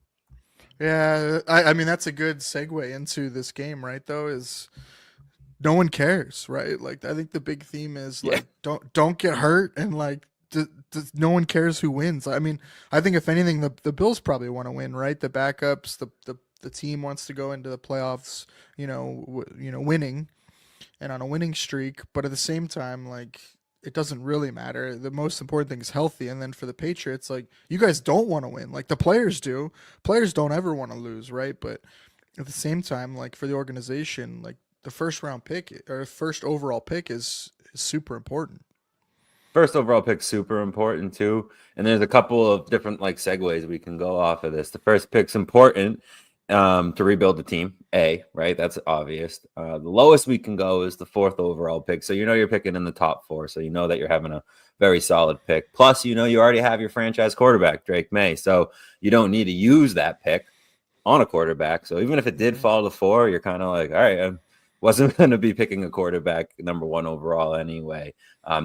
Yeah, I mean, that's a good segue into this game, right, though, is no one cares, right? Like, I think the big theme is, like, don't get hurt, and, like, no one cares who wins. I mean, I think, if anything, the Bills probably want to win, right? The backups, the team wants to go into the playoffs, winning and on a winning streak, but at the same time, like, it doesn't really matter. The most important thing is healthy. And then for the Patriots, like, you guys don't want to win. Like, the players do. Players don't ever want to lose, right? But at the same time, like, for the organization, like, the first round pick or first overall pick is super important. First overall pick, super important too. And there's a couple of different like segues we can go off of this. The first pick's important to rebuild the team, right? That's obvious. The lowest we can go is the 4th overall pick. So you're picking in the top 4. So you know that you're having a very solid pick. Plus, you already have your franchise quarterback, Drake May. So you don't need to use that pick on a quarterback. So even if it did fall to 4, you're kind of like, all right, I wasn't going to be picking a quarterback number 1 overall anyway.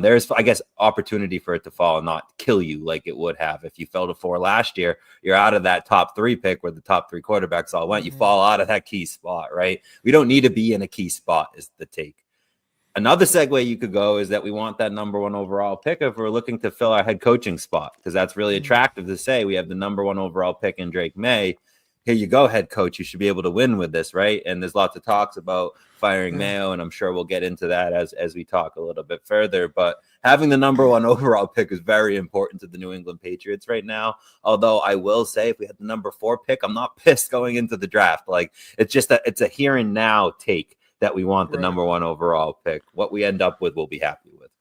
There's, I guess, opportunity for it to fall and not kill you like it would have if you fell to 4 last year. You're out of that top 3 pick where the top 3 quarterbacks all went. You fall out of that key spot, right? We don't need to be in a key spot is the take. Another segue you could go is that we want that number 1 overall pick if we're looking to fill our head coaching spot, because that's really attractive to say we have the number 1 overall pick in Drake May. Here you go, head coach. You should be able to win with this, right? And there's lots of talks about firing Mayo, and I'm sure we'll get into that as we talk a little bit further. But having the number 1 overall pick is very important to the New England Patriots right now. Although I will say, if we had the number 4 pick, I'm not pissed going into the draft. Like, it's just that it's a here and now take that we want the number 1 overall pick. What we end up with, we'll be happy with.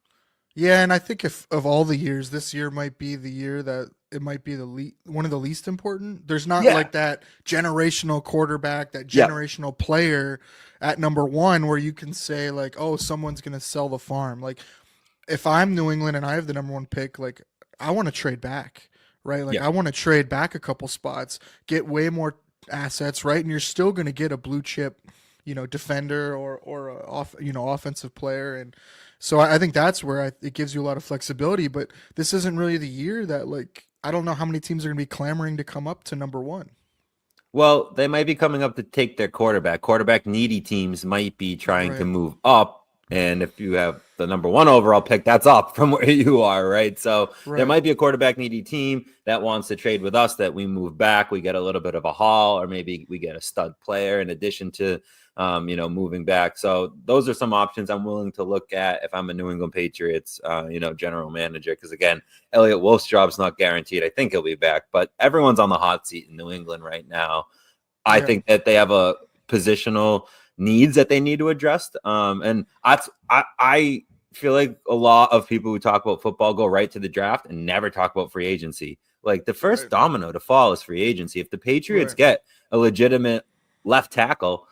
Yeah, and I think if of all the years, this year might be the year that it might be one of the least important. There's not like that generational quarterback, that generational player at number 1 where you can say like, oh, someone's going to sell the farm. Like, if I'm New England and I have the number 1 pick, like, I want to trade back, right? Like, I want to trade back a couple spots, get way more assets, right? And you're still going to get a blue chip, defender or offensive player. So I think that's where it gives you a lot of flexibility. But this isn't really the year that, like, I don't know how many teams are going to be clamoring to come up to number one. Well, they might be coming up to take their quarterback. Quarterback needy teams might be trying to Right. move up. And if you have the number one overall pick, that's up from where you are, right? So there Right. might be a quarterback needy team that wants to trade with us that we move back. We get a little bit of a haul, or maybe we get a stud player in addition to, moving back. So those are some options I'm willing to look at if I'm a New England Patriots, general manager. Because again, Elliott Wolf's job's not guaranteed. I think he'll be back, but everyone's on the hot seat in New England right now. I Yeah. think that they have a positional needs that they need to address. And I feel like a lot of people who talk about football go right to the draft and never talk about free agency. Like the first Right. domino to fall is free agency. If the Patriots Right. get a legitimate left tackle,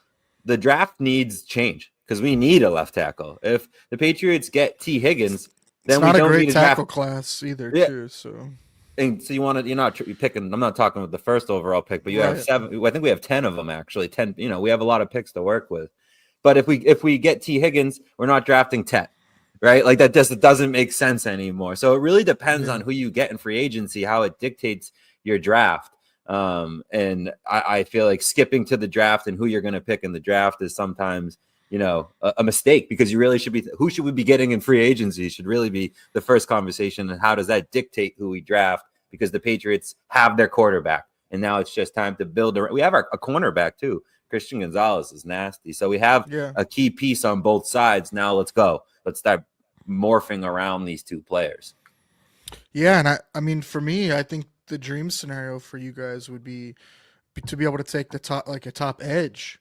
the draft needs change because we need a left tackle. If the Patriots get T. Higgins, It's then we not a don't great need a draft. tackle class either, Yeah, too. So and so you're picking. I'm not talking with the first overall pick, but you have right. 7. I think we have 10 of them actually. 10. We have a lot of picks to work with. But if we get T. Higgins, we're not drafting 10, right? Like that just doesn't make sense anymore. So it really depends Yeah. on who you get in free agency, how it dictates your draft. And I feel like skipping to the draft and who you're going to pick in the draft is sometimes a mistake, because you really should be, who should we be getting in free agency should really be the first conversation. And how does that dictate who we draft? Because the Patriots have their quarterback, and now it's just time to build. We have a cornerback too. Christian Gonzalez is nasty. So we have Yeah. a key piece on both sides. Now let's go. Let's start morphing around these two players. Yeah. And I mean, for me, I think the dream scenario for you guys would be to be able to take the top, like a top edge,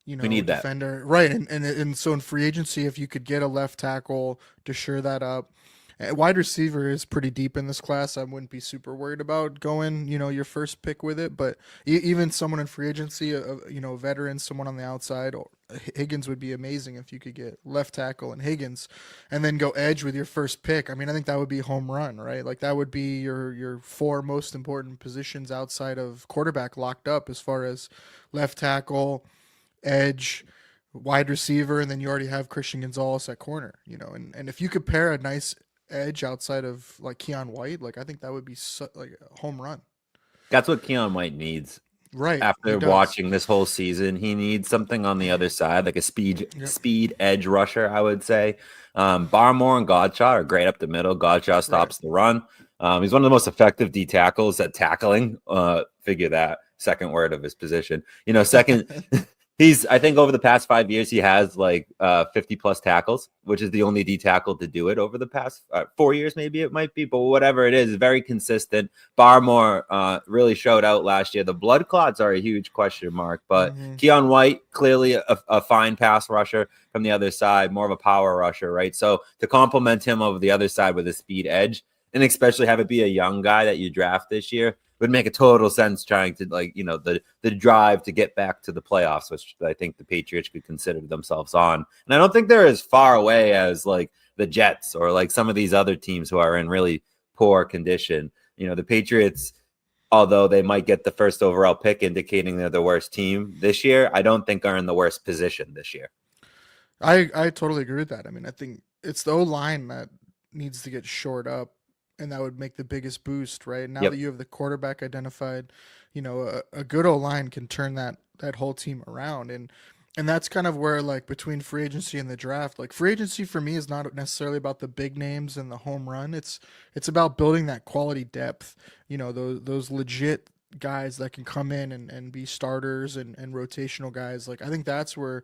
We need that. defender, right? And so in free agency, if you could get a left tackle to shore that up, wide receiver is pretty deep in this class. I wouldn't be super worried about going, your first pick with it. But even someone in free agency, a veteran, someone on the outside, or Higgins would be amazing if you could get left tackle and Higgins, and then go edge with your first pick. I mean, I think that would be home run, right? Like that would be your four most important positions outside of quarterback locked up as far as left tackle, edge, wide receiver, and then you already have Christian Gonzalez at corner, and if you could pair a nice edge outside of like Keon White, like I think that would be like a home run. That's what Keon White needs. Right. He After does. watching this whole season, he needs something on the other side, like a Yep. speed edge rusher, I would say. Barmore and Godshaw are great up the middle. Godshaw Right. stops the run. He's one of the most effective D tackles at tackling. Figure that second word of his position. Second. I think over the past 5 years, he has like 50 plus tackles, which is the only D tackle to do it over the past 4 years, maybe it might be, but whatever it is, very consistent. Barmore really showed out last year. The blood clots are a huge question mark, but Hmm. Keon White, clearly a fine pass rusher from the other side, more of a power rusher, right? So to complement him over the other side with a speed edge, and especially have it be a young guy that you draft this year, would make a total sense, trying to the drive to get back to the playoffs, which I think the Patriots could consider themselves on. And I don't think they're as far away as like the Jets or like some of these other teams who are in really poor condition. The Patriots, although they might get the first overall pick, indicating they're the worst team this year, I don't think are in the worst position this year. I totally agree with that. I mean, I think it's the O line that needs to get shored up, and that would make the biggest boost, right? Now that Yep. you have the quarterback identified, a good O line can turn that whole team around, and that's kind of where, like, between free agency and the draft, like free agency for me is not necessarily about the big names and the home run. It's about building that quality depth. Those legit guys that can come in and be starters and rotational guys. Like I think that's where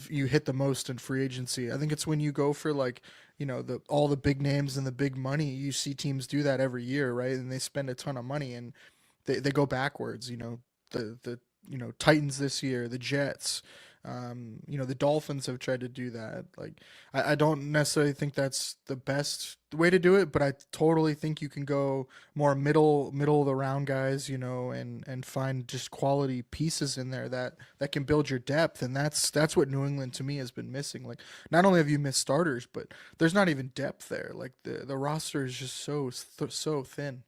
you hit the most in free agency. I think it's when you go for like, the all the big names and the big money. You see teams do that every year, right? And they spend a ton of money and they go backwards. The Titans this year, the Jets. The Dolphins have tried to do that. Like, I don't necessarily think that's the best way to do it, but I totally think you can go more middle of the round guys, and find just quality pieces in there that can build your depth, and that's what New England to me has been missing. Like, not only have you missed starters, but there's not even depth there. Like the roster is just so thin.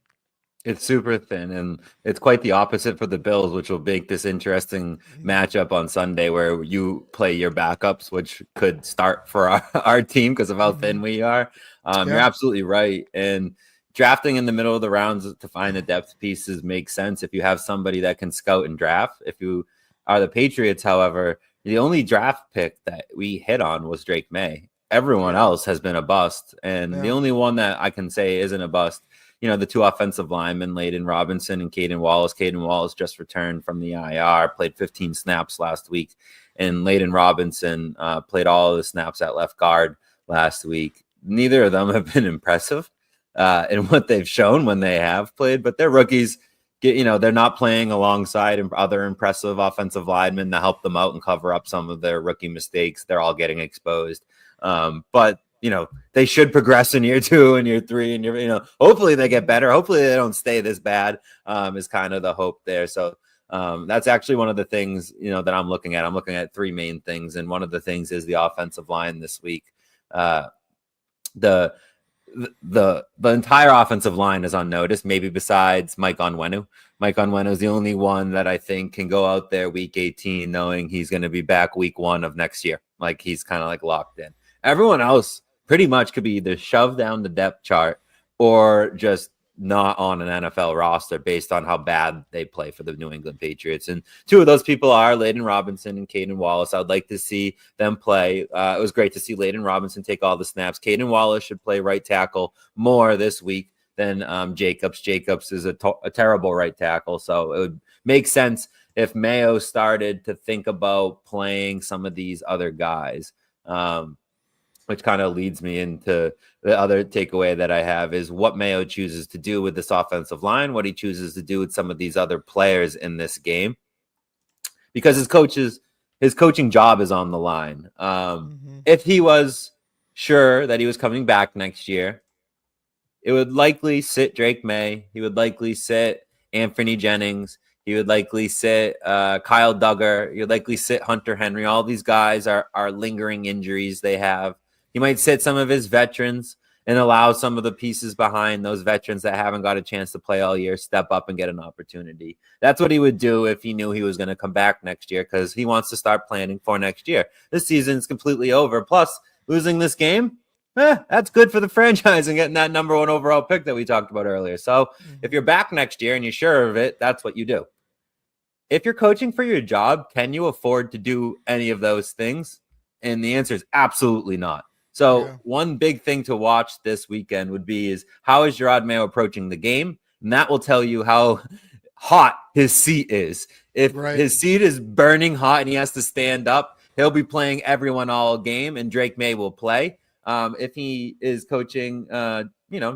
It's super thin, and it's quite the opposite for the Bills, which will make this interesting matchup on Sunday where you play your backups, which could start for our team because of how thin we are. You're Yeah. absolutely right. And drafting in the middle of the rounds to find the depth pieces makes sense if you have somebody that can scout and draft. If you are the Patriots, however, the only draft pick that we hit on was Drake May. Everyone else has been a bust. And the Yeah. only one that I can say isn't a bust, the two offensive linemen, Layden Robinson and Caden Wallace. Caden Wallace just returned from the IR, played 15 snaps last week. And Layden Robinson played all of the snaps at left guard last week. Neither of them have been impressive in what they've shown when they have played, but they're rookies. They're not playing alongside other impressive offensive linemen to help them out and cover up some of their rookie mistakes. They're all getting exposed. But they should progress in year 2 and year 3 and hopefully they get better. Hopefully they don't stay this bad, is kind of the hope there. So that's actually one of the things, that I'm looking at. I'm looking at 3 main things. And one of the things is the offensive line this week. The entire offensive line is unnoticed, maybe besides Mike Onwenu. Mike Onwenu is the only one that I think can go out there week 18 knowing he's going to be back week 1 of next year. Like he's kind of like locked in. Everyone else pretty much could be either shoved down the depth chart or just not on an NFL roster based on how bad they play for the New England Patriots. And 2 of those people are Layden Robinson and Caden Wallace. I'd like to see them play. It was great to see Layden Robinson take all the snaps. Caden Wallace should play right tackle more this week than Jacobs. Jacobs is a terrible right tackle, so it would make sense if Mayo started to think about playing some of these other guys. Which kind of leads me into the other takeaway that I have is what Mayo chooses to do with this offensive line, what he chooses to do with some of these other players in this game, because his coaching job is on the line. If he was sure that he was coming back next year, it would likely sit Drake May. He would likely sit Anthony Jennings. He would likely sit Kyle Duggar. He would likely sit Hunter Henry. All these guys are lingering injuries they have. He might sit some of his veterans and allow some of the pieces behind those veterans that haven't got a chance to play all year step up and get an opportunity. That's what he would do if he knew he was going to come back next year because he wants to start planning for next year. This season's completely over. Plus, losing this game, that's good for the franchise and getting that number 1 overall pick that we talked about earlier. So if you're back next year and you're sure of it, that's what you do. If you're coaching for your job, can you afford to do any of those things? And the answer is absolutely not. So one big thing to watch this weekend would be is how is Gerard Mayo approaching the game? And that will tell you how hot his seat is. If his seat is burning hot and he has to stand up, he'll be playing everyone all game and Drake May will play. If he is coaching,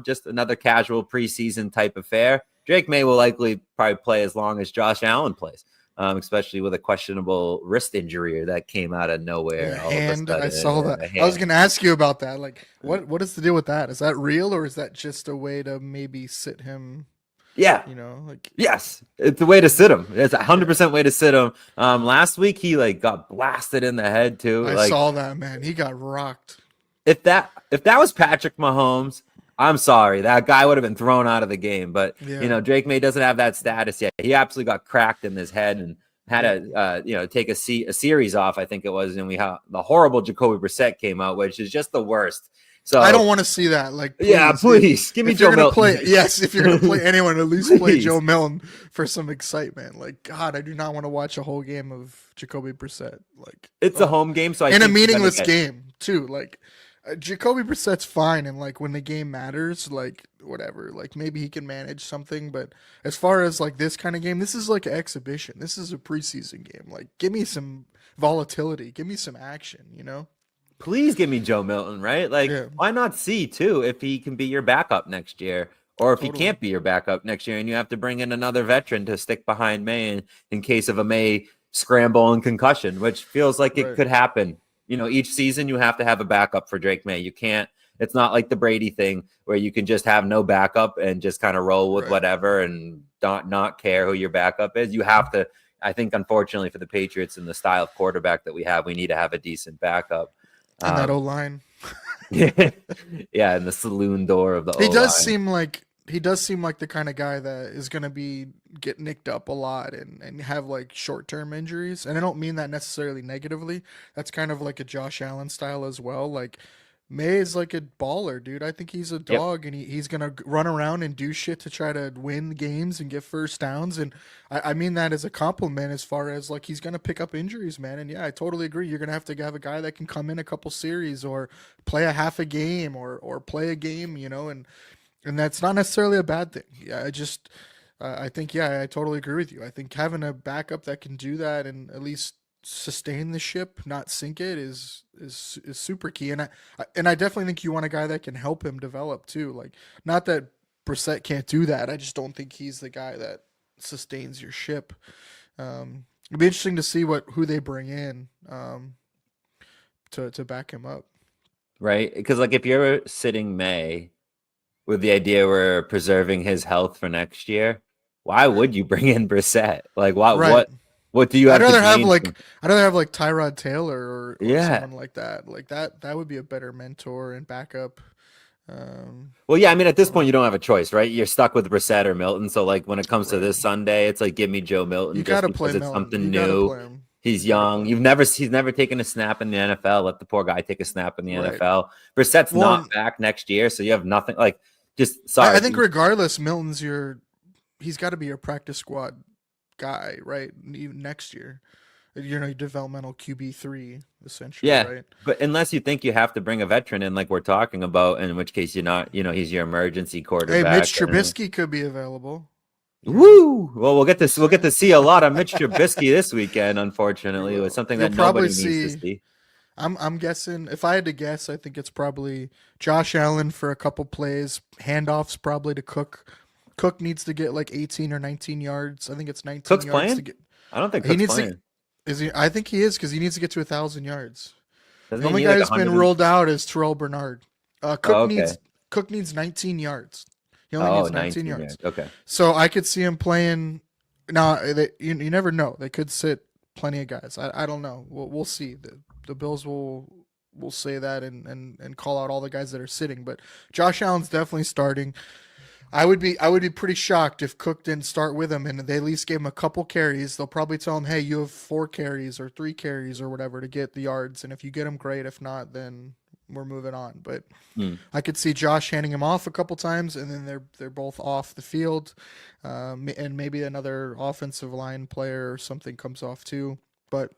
just another casual preseason type affair, Drake May will likely probably play as long as Josh Allen plays. Especially with a questionable wrist injury that came out of nowhere. And I saw that. I was going to ask you about that. Like, what is the deal with that? Is that real or is that just a way to maybe sit him? Yeah. Yes, it's a way to sit him. It's 100% way to sit him. Last week he got blasted in the head too. I saw that, man. He got rocked. If that was Patrick Mahomes, I'm sorry, that guy would have been thrown out of the game. But Drake May doesn't have that status yet. He absolutely got cracked in his head and had to take a series off. I think it was, and the horrible Jacoby Brissett came out, which is just the worst. So I don't want to see that. Please give me Joe Milton. If you're gonna play anyone, at least play Joe Milton for some excitement. God, I do not want to watch a whole game of Jacoby Brissett. It's a home game, so in a meaningless game too. Jacoby Brissett's fine, and when the game matters, whatever, maybe he can manage something. But as far as this kind of game, this is an exhibition. This is a preseason game. Give me some volatility, give me some action. Please give me Joe Milton, right? Why not see too if he can be your backup next year, or if he can't be your backup next year, and you have to bring in another veteran to stick behind May in case of a May scramble and concussion, which feels like it could happen. Each season you have to have a backup for Drake May. You can't, it's not like the Brady thing where you can just have no backup and just kind of roll with whatever and not care who your backup is. You have to, I think, unfortunately for the Patriots and the style of quarterback that we have, we need to have a decent backup. And that O-line. Yeah, and the saloon door of the O-line. It does seem like he does seem like the kind of guy that is going to be get nicked up a lot and have like short-term injuries. And I don't mean that necessarily negatively. That's kind of like a Josh Allen style as well. Like May is like a baller, dude. I think he's a Yep. dog, and he's gonna run around and do shit to try to win games and get first downs. And I mean that as a compliment, as far as like he's gonna pick up injuries, man. And yeah, I totally agree. You're gonna have a guy that can come in a couple series or play a half a game or play a game, and that's not necessarily a bad thing. Yeah, I think, yeah, I totally agree with you. I think having a backup that can do that and at least sustain the ship, not sink it, is super key. And I definitely think you want a guy that can help him develop too. Like, not that Brissett can't do that. I just don't think he's the guy that sustains your ship. It'd be interesting to see who they bring in to back him up. Right? Because like if you're sitting May with the idea we're preserving his health for next year, why would you bring in Brissett? Like Right. what do you I'd have to rather have gain like from? I'd rather have like Tyrod Taylor or Yeah. someone like that. Like that would be a better mentor and backup. Um, Well, yeah, I mean, at this point, or you don't have a choice, right? You're stuck with Brissett or Milton. So, like, when it comes to right. this Sunday, it's like, give me Joe You Milton just gotta play because it's Milton. something You gotta new. play him. He's You gotta young. play him. He's never taken a snap in the NFL. Let the poor guy take a snap in the Right. NFL. Brissett's Well, not back next year, so you have nothing. Like, just I sorry. think regardless, he's got to be your practice squad guy, right? Even next year, developmental QB3 essentially, Yeah, right? but unless you think you have to bring a veteran in, like we're talking about, in which case you're not. He's your emergency Hey, Mitch quarterback. Trubisky could be available. Woo! Well, Just we'll get to saying. see a lot of Mitch Trubisky this weekend. You Unfortunately, it was will. something You'll that probably nobody needs to see. see. I'm guessing, if I had to guess, I think it's probably Josh Allen for a couple plays. Handoffs probably to Cook. Cook needs to get like 18 or 19 yards. I think it's 19 Cook's yards to playing? get. I don't think He Cook's needs to. playing. Is he? I think he is, because he needs to get to 1,000 yards. Doesn't The he only need guy like who's been 100? rolled out is Terrell Bernard. Oh, okay. Cook needs 19 yards. He only Oh, needs 19 19 yards. yards. Okay. So I could see him playing. Now you never know. They could sit plenty of guys. I don't know. We'll see. The Bills will say that and call out all the guys that are sitting. But Josh Allen's definitely starting. I would be pretty shocked if Cook didn't start with him and they at least gave him a couple carries. They'll probably tell him, hey, you have 4 carries or 3 carries or whatever to get the yards, and if you get them, great. If not, then we're moving on. But Hmm. I could see Josh handing him off a couple times, and then they're both off the field, and maybe another offensive line player or something comes off too. But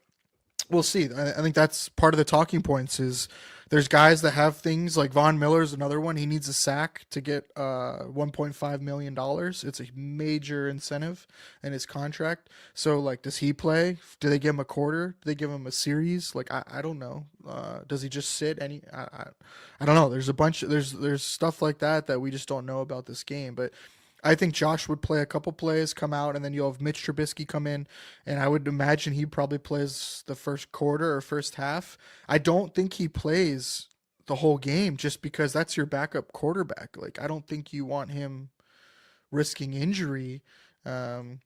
we'll see. I think that's part of the talking points. Is there's guys that have things like Von Miller's another one. He needs a sack to get $1.5 million. It's a major incentive in his contract. So like, does he play? Do they give him a quarter? Do they give him a series? Like, I don't know. Does he just sit? I don't know. There's a bunch. There's stuff like that we just don't know about this game. But I think Josh would play a couple plays, come out, and then you'll have Mitch Trubisky come in, and I would imagine he probably plays the first quarter or first half. I don't think he plays the whole game, just because that's your backup quarterback. Like, I don't think you want him risking injury um,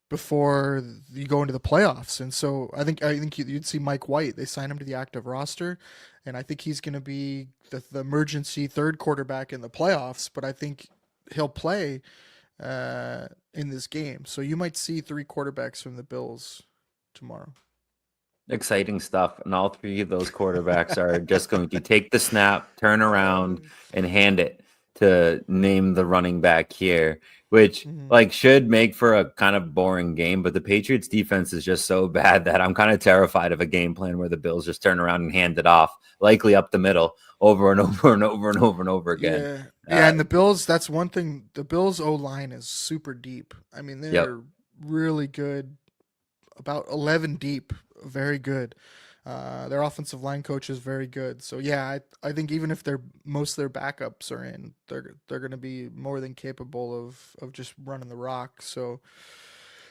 before you go into the playoffs. And so I think you'd see Mike White. They signed him to the active roster, and I think he's going to be the emergency third quarterback in the playoffs. But I think he'll play in this game. So you might see 3 quarterbacks from the Bills tomorrow. Exciting stuff. And all three of those quarterbacks are just going to take the snap, turn around, and hand it to name the running back here, which Mhm. like should make for a kind of boring game. But the Patriots defense is just so bad that I'm kind of terrified of a game plan where the Bills just turn around and hand it off, likely up the middle, over and over and over and over and over again. Yeah. Yeah, and the Bills, that's one thing. The Bills O line is super deep. I mean, Yep. they're really good, about 11 deep, very good. Their offensive line coach is very good. So yeah, I think even if most of their backups are in, they're going to be more than capable of just running the rock. So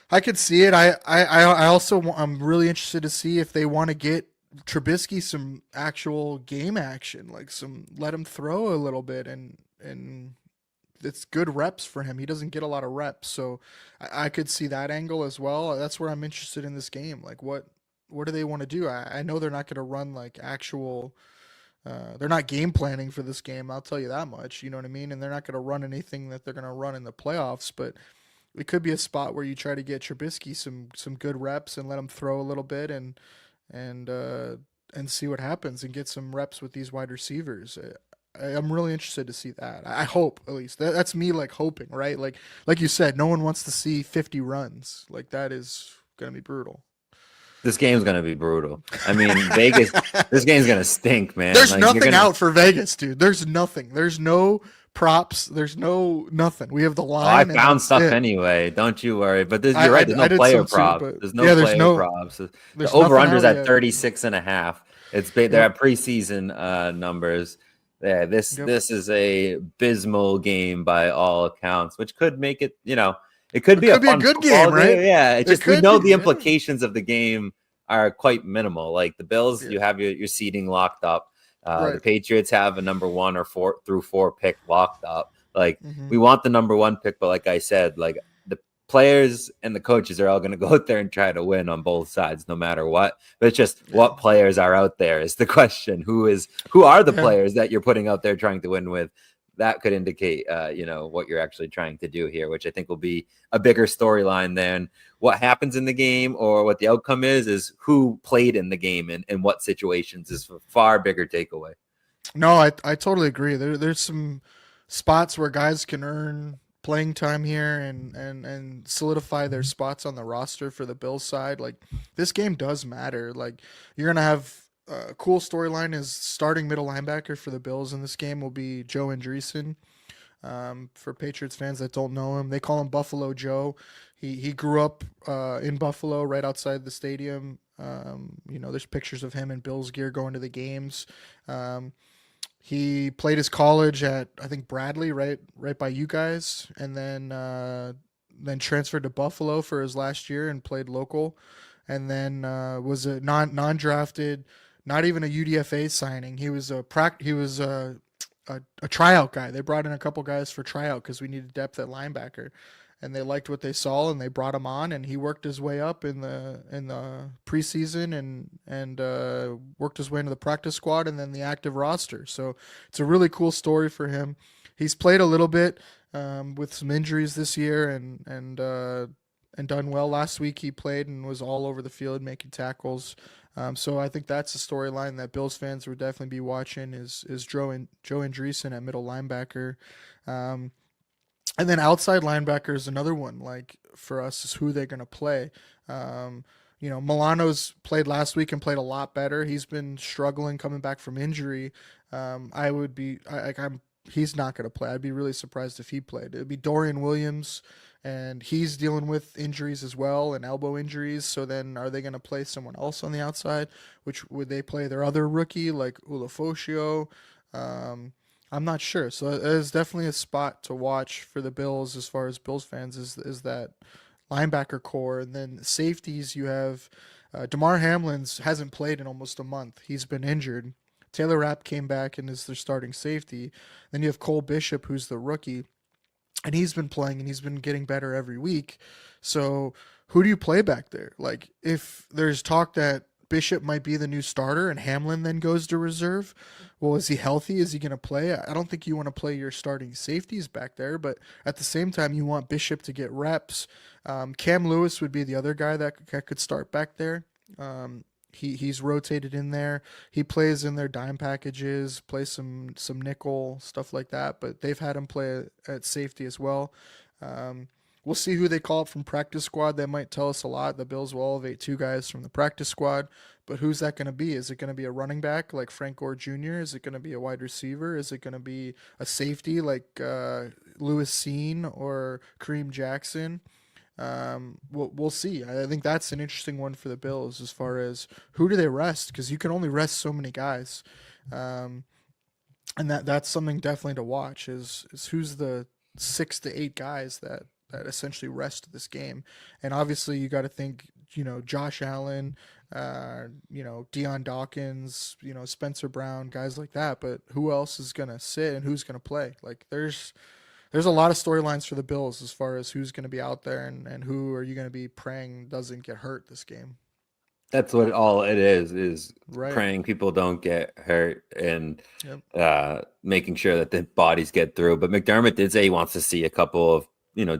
I could see it. I'm really interested to see if they want to get Trubisky some actual game action, like let him throw a little bit, and it's good reps for him. He doesn't get a lot of reps, so I could see that angle as well. That's where I'm interested in this game. Like, what do they want to do? I know they're not going to run like actual They're not game planning for this game. I'll tell you that much. You know what I mean? And they're not going to run anything that they're going to run in the playoffs. But it could be a spot where you try to get Trubisky some good reps and let him throw a little bit and uh, and see what happens and get some reps with these wide receivers. I'm really interested to see that. I hope at least that's me like hoping, right? Like you said, no one wants to see 50 runs. Like that is gonna be brutal. This game's gonna be brutal. I mean, Vegas. This game's gonna stink, man. There's Like, nothing out for Vegas, dude. There's nothing. There's no props. There's no nothing. We have the Oh, I line. found stuff anyway. Don't you worry. But you're right. There's I no did player some too, props. but There's no yeah, there's player no props. The there's over nothing unders out at yet. 36.5. They're at preseason numbers. Yeah, this Yep. this is a abysmal game by all accounts, which could make it. It could be a could be a fun good football game, right? Yeah, It we could know be, the yeah. implications of the game are quite minimal. Like the Bills, Yeah. you have your seeding locked up. The Right. Patriots have a number 1 or 4 through 4 pick locked up. Like Mhm. we want the number 1 pick, but like I said, like the players and the coaches are all going to go out there and try to win on both sides, no matter what. But it's just what players are out there is the question. Who are the Yeah. players that you're putting out there trying to win with? That could indicate, what you're actually trying to do here, which I think will be a bigger storyline than what happens in the game or what the outcome is who played in the game and in what situations is a far bigger takeaway. No, I totally agree. There's some spots where guys can earn playing time here and solidify their spots on the roster for the Bills side. Like this game does matter. Like you're gonna have a cool storyline is starting middle linebacker for the Bills in this game will be Joe Andreessen. For Patriots fans that don't know him, they call him Buffalo Joe. He grew up in Buffalo, right outside the stadium. There's pictures of him in Bills gear going to the games. He played his college at I think Bradley, right by you guys, and then transferred to Buffalo for his last year and played local, and then was a non drafted, not even a UDFA signing. He was a tryout guy. They brought in a couple guys for tryout because we needed depth at linebacker, and they liked what they saw and they brought him on, and he worked his way up in the preseason and worked his way into the practice squad and then the active roster. So it's a really cool story for him. He's played a little bit with some injuries this year and done well. Last week he played and was all over the field making tackles. So I think that's a storyline that Bills fans would definitely be watching is Joe Andreessen at middle linebacker. And then outside linebacker is another one. Like for us, is who they're going to play. Milano's played last week and played a lot better. He's been struggling coming back from injury. He's not going to play. I'd be really surprised if he played. It'd be Dorian Williams, and he's dealing with injuries as well and elbow injuries. So then are they going to play someone else on the outside? Which would they play their other rookie like Ulofoshio? I'm not sure. So it is definitely a spot to watch for the Bills as far as Bills fans is that linebacker core. And then safeties, you have DeMar Hamlin's hasn't played in almost a month. He's been injured. Taylor Rapp came back and is their starting safety. Then you have Cole Bishop, who's the rookie, and he's been playing and he's been getting better every week. So who do you play back there? Like if there's talk that Bishop might be the new starter and Hamlin then goes to reserve, well, is he healthy? Is he going to play? I don't think you want to play your starting safeties back there, but at the same time, you want Bishop to get reps. Cam Lewis would be the other guy that could start back there. He's rotated in there. He plays in their dime packages, plays some nickel, stuff like that, but they've had him play at safety as well. We'll see who they call up from practice squad. That might tell us a lot. The Bills will elevate 2 guys from the practice squad, but who's that going to be? Is it going to be a running back like Frank Gore Jr.? Is it going to be a wide receiver? Is it going to be a safety like Lewis Seen or Kareem Jackson? We'll see. I think that's an interesting one for the Bills as far as who do they rest, because you can only rest so many guys, and that's something definitely to watch is who's the 6 to 8 guys that essentially rest this game. And obviously you got to think, Josh Allen, Deion Dawkins, Spencer Brown, guys like that. But who else is going to sit and who's going to play? Like there's a lot of storylines for the Bills as far as who's going to be out there and who are you going to be praying doesn't get hurt this game. That's what all it is Right. praying people don't get hurt and Yep. making sure that the bodies get through. But McDermott did say he wants to see a couple of,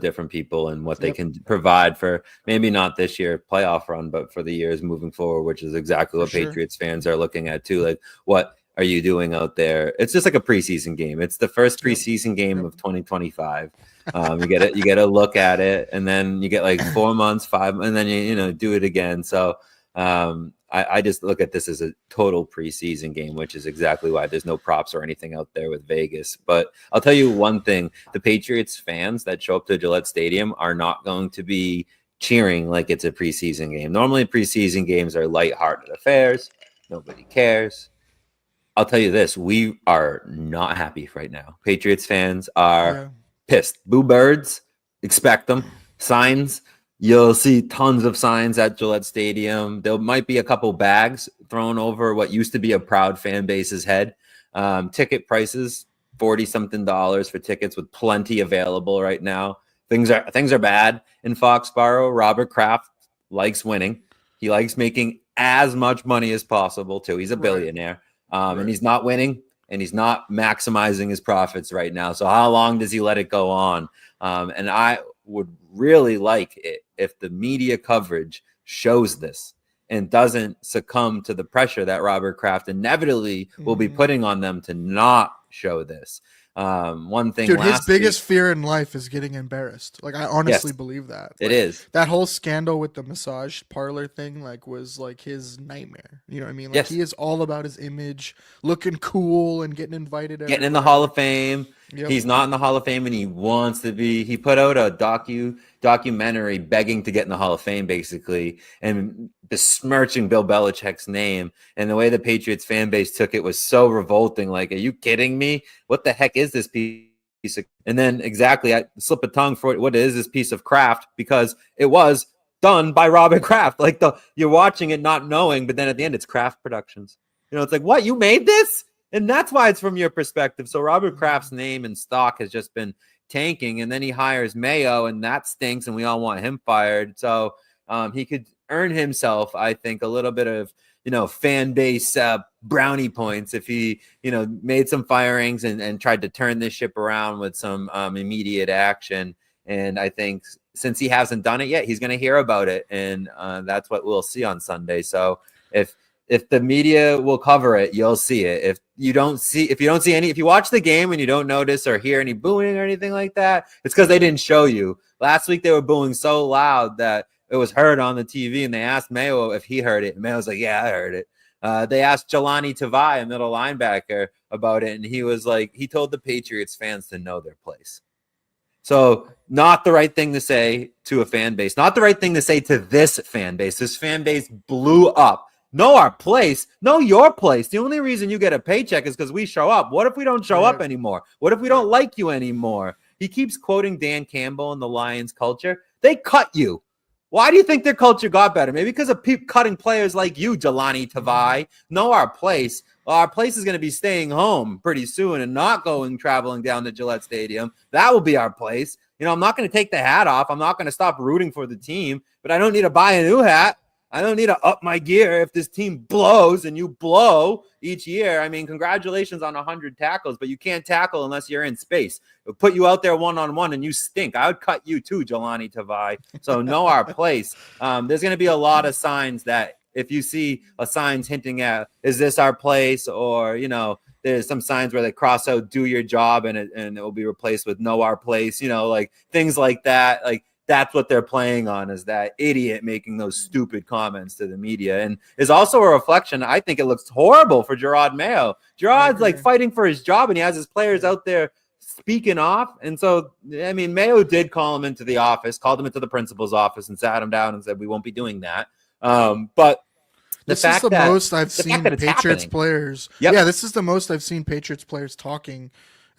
different people and what they Yep. can provide for maybe not this year playoff run, but for the years moving forward, which is exactly For what sure. Patriots fans are looking at too. Like, what are you doing out there? It's just like a preseason game. It's the first Yep. preseason game Yep. of 2025. You get a look at it, and then you get like 4 months, 5, and then you do it again. So I just look at this as a total preseason game, which is exactly why there's no props or anything out there with Vegas. But I'll tell you one thing: the Patriots fans that show up to Gillette Stadium are not going to be cheering like it's a preseason game. Normally, preseason games are lighthearted affairs. Nobody cares. I'll tell you this: we are not happy right now. Patriots fans are pissed. Boo birds, expect them. Signs. You'll see tons of signs at Gillette Stadium. There might be a couple bags thrown over what used to be a proud fan base's head. Ticket prices, $40-something for tickets with plenty available right now. Things are bad in Foxborough. Robert Kraft likes winning. He likes making as much money as possible too. He's a billionaire, and he's not winning, and he's not maximizing his profits right now. So how long does he let it go on? And I would really like it if the media coverage shows this and doesn't succumb to the pressure that Robert Kraft inevitably will be putting on them to not show this. One thing, dude, his biggest fear in life is getting embarrassed. Like, I honestly believe that. It is. That whole scandal with the massage parlor thing, was his nightmare. You know what I mean? Like, he is all about his image, looking cool and getting invited. Getting in the Hall of Fame. Yep. He's not in the Hall of Fame, and he wants to be. He put out a documentary begging to get in the Hall of Fame, basically, and besmirching Bill Belichick's name. And the way the Patriots fan base took it was so revolting. Like, are you kidding me? What the heck is this piece of? And then exactly, I slip a tongue for what is this piece of craft, because it was done by Robert Kraft. Like, you're watching it not knowing, but then at the end, it's Kraft Productions. It's like, what? You made this? And that's why it's from your perspective. So Robert Kraft's name and stock has just been tanking, and then he hires Mayo, and that stinks, and we all want him fired. So he could earn himself, I think, a little bit of fan base brownie points if he made some firings and tried to turn this ship around with some immediate action. And I think since he hasn't done it yet, he's going to hear about it, and that's what we'll see on Sunday. So if the media will cover it, you'll see it. If you don't see any, if you watch the game and you don't notice or hear any booing or anything like that, it's because they didn't show you. Last week they were booing so loud that it was heard on the TV, and they asked Mayo if he heard it. And Mayo was like, yeah, I heard it. They asked Jelani Tavai, a middle linebacker, about it, and he was like, he told the Patriots fans to know their place. So not the right thing to say to a fan base, not the right thing to say to this fan base. This fan base blew up. Know our place. Know your place. The only reason you get a paycheck is because we show up. What if we don't show up anymore? What if we don't like you anymore? He keeps quoting Dan Campbell and the Lions culture. They cut you. Why do you think their culture got better? Maybe because of cutting players like you, Jelani Tavai. Know our place. Well, our place is going to be staying home pretty soon and not traveling down to Gillette Stadium. That will be our place. I'm not going to take the hat off. I'm not going to stop rooting for the team, but I don't need to buy a new hat. I don't need to up my gear if this team blows, and you blow each year. I mean, congratulations on 100 tackles, but you can't tackle unless you're in space. It'll put you out there one-on-one, and you stink. I would cut you too, Jelani Tavai. So know our place. There's going to be a lot of signs that if you see a signs hinting at, is this our place? Or, there's some signs where they cross out, do your job, and it will be replaced with know our place, like things like that. Like, that's what they're playing on, is that idiot making those stupid comments to the media. And is also a reflection. I think it looks horrible for Gerard Mayo. Gerard's like fighting for his job, and he has his players out there speaking off. And so, I mean, Mayo did call him into the office, called him into the principal's office and sat him down and said, we won't be doing that. But this is the most I've seen Patriots players. Yep. Yeah, this is the most I've seen Patriots players talking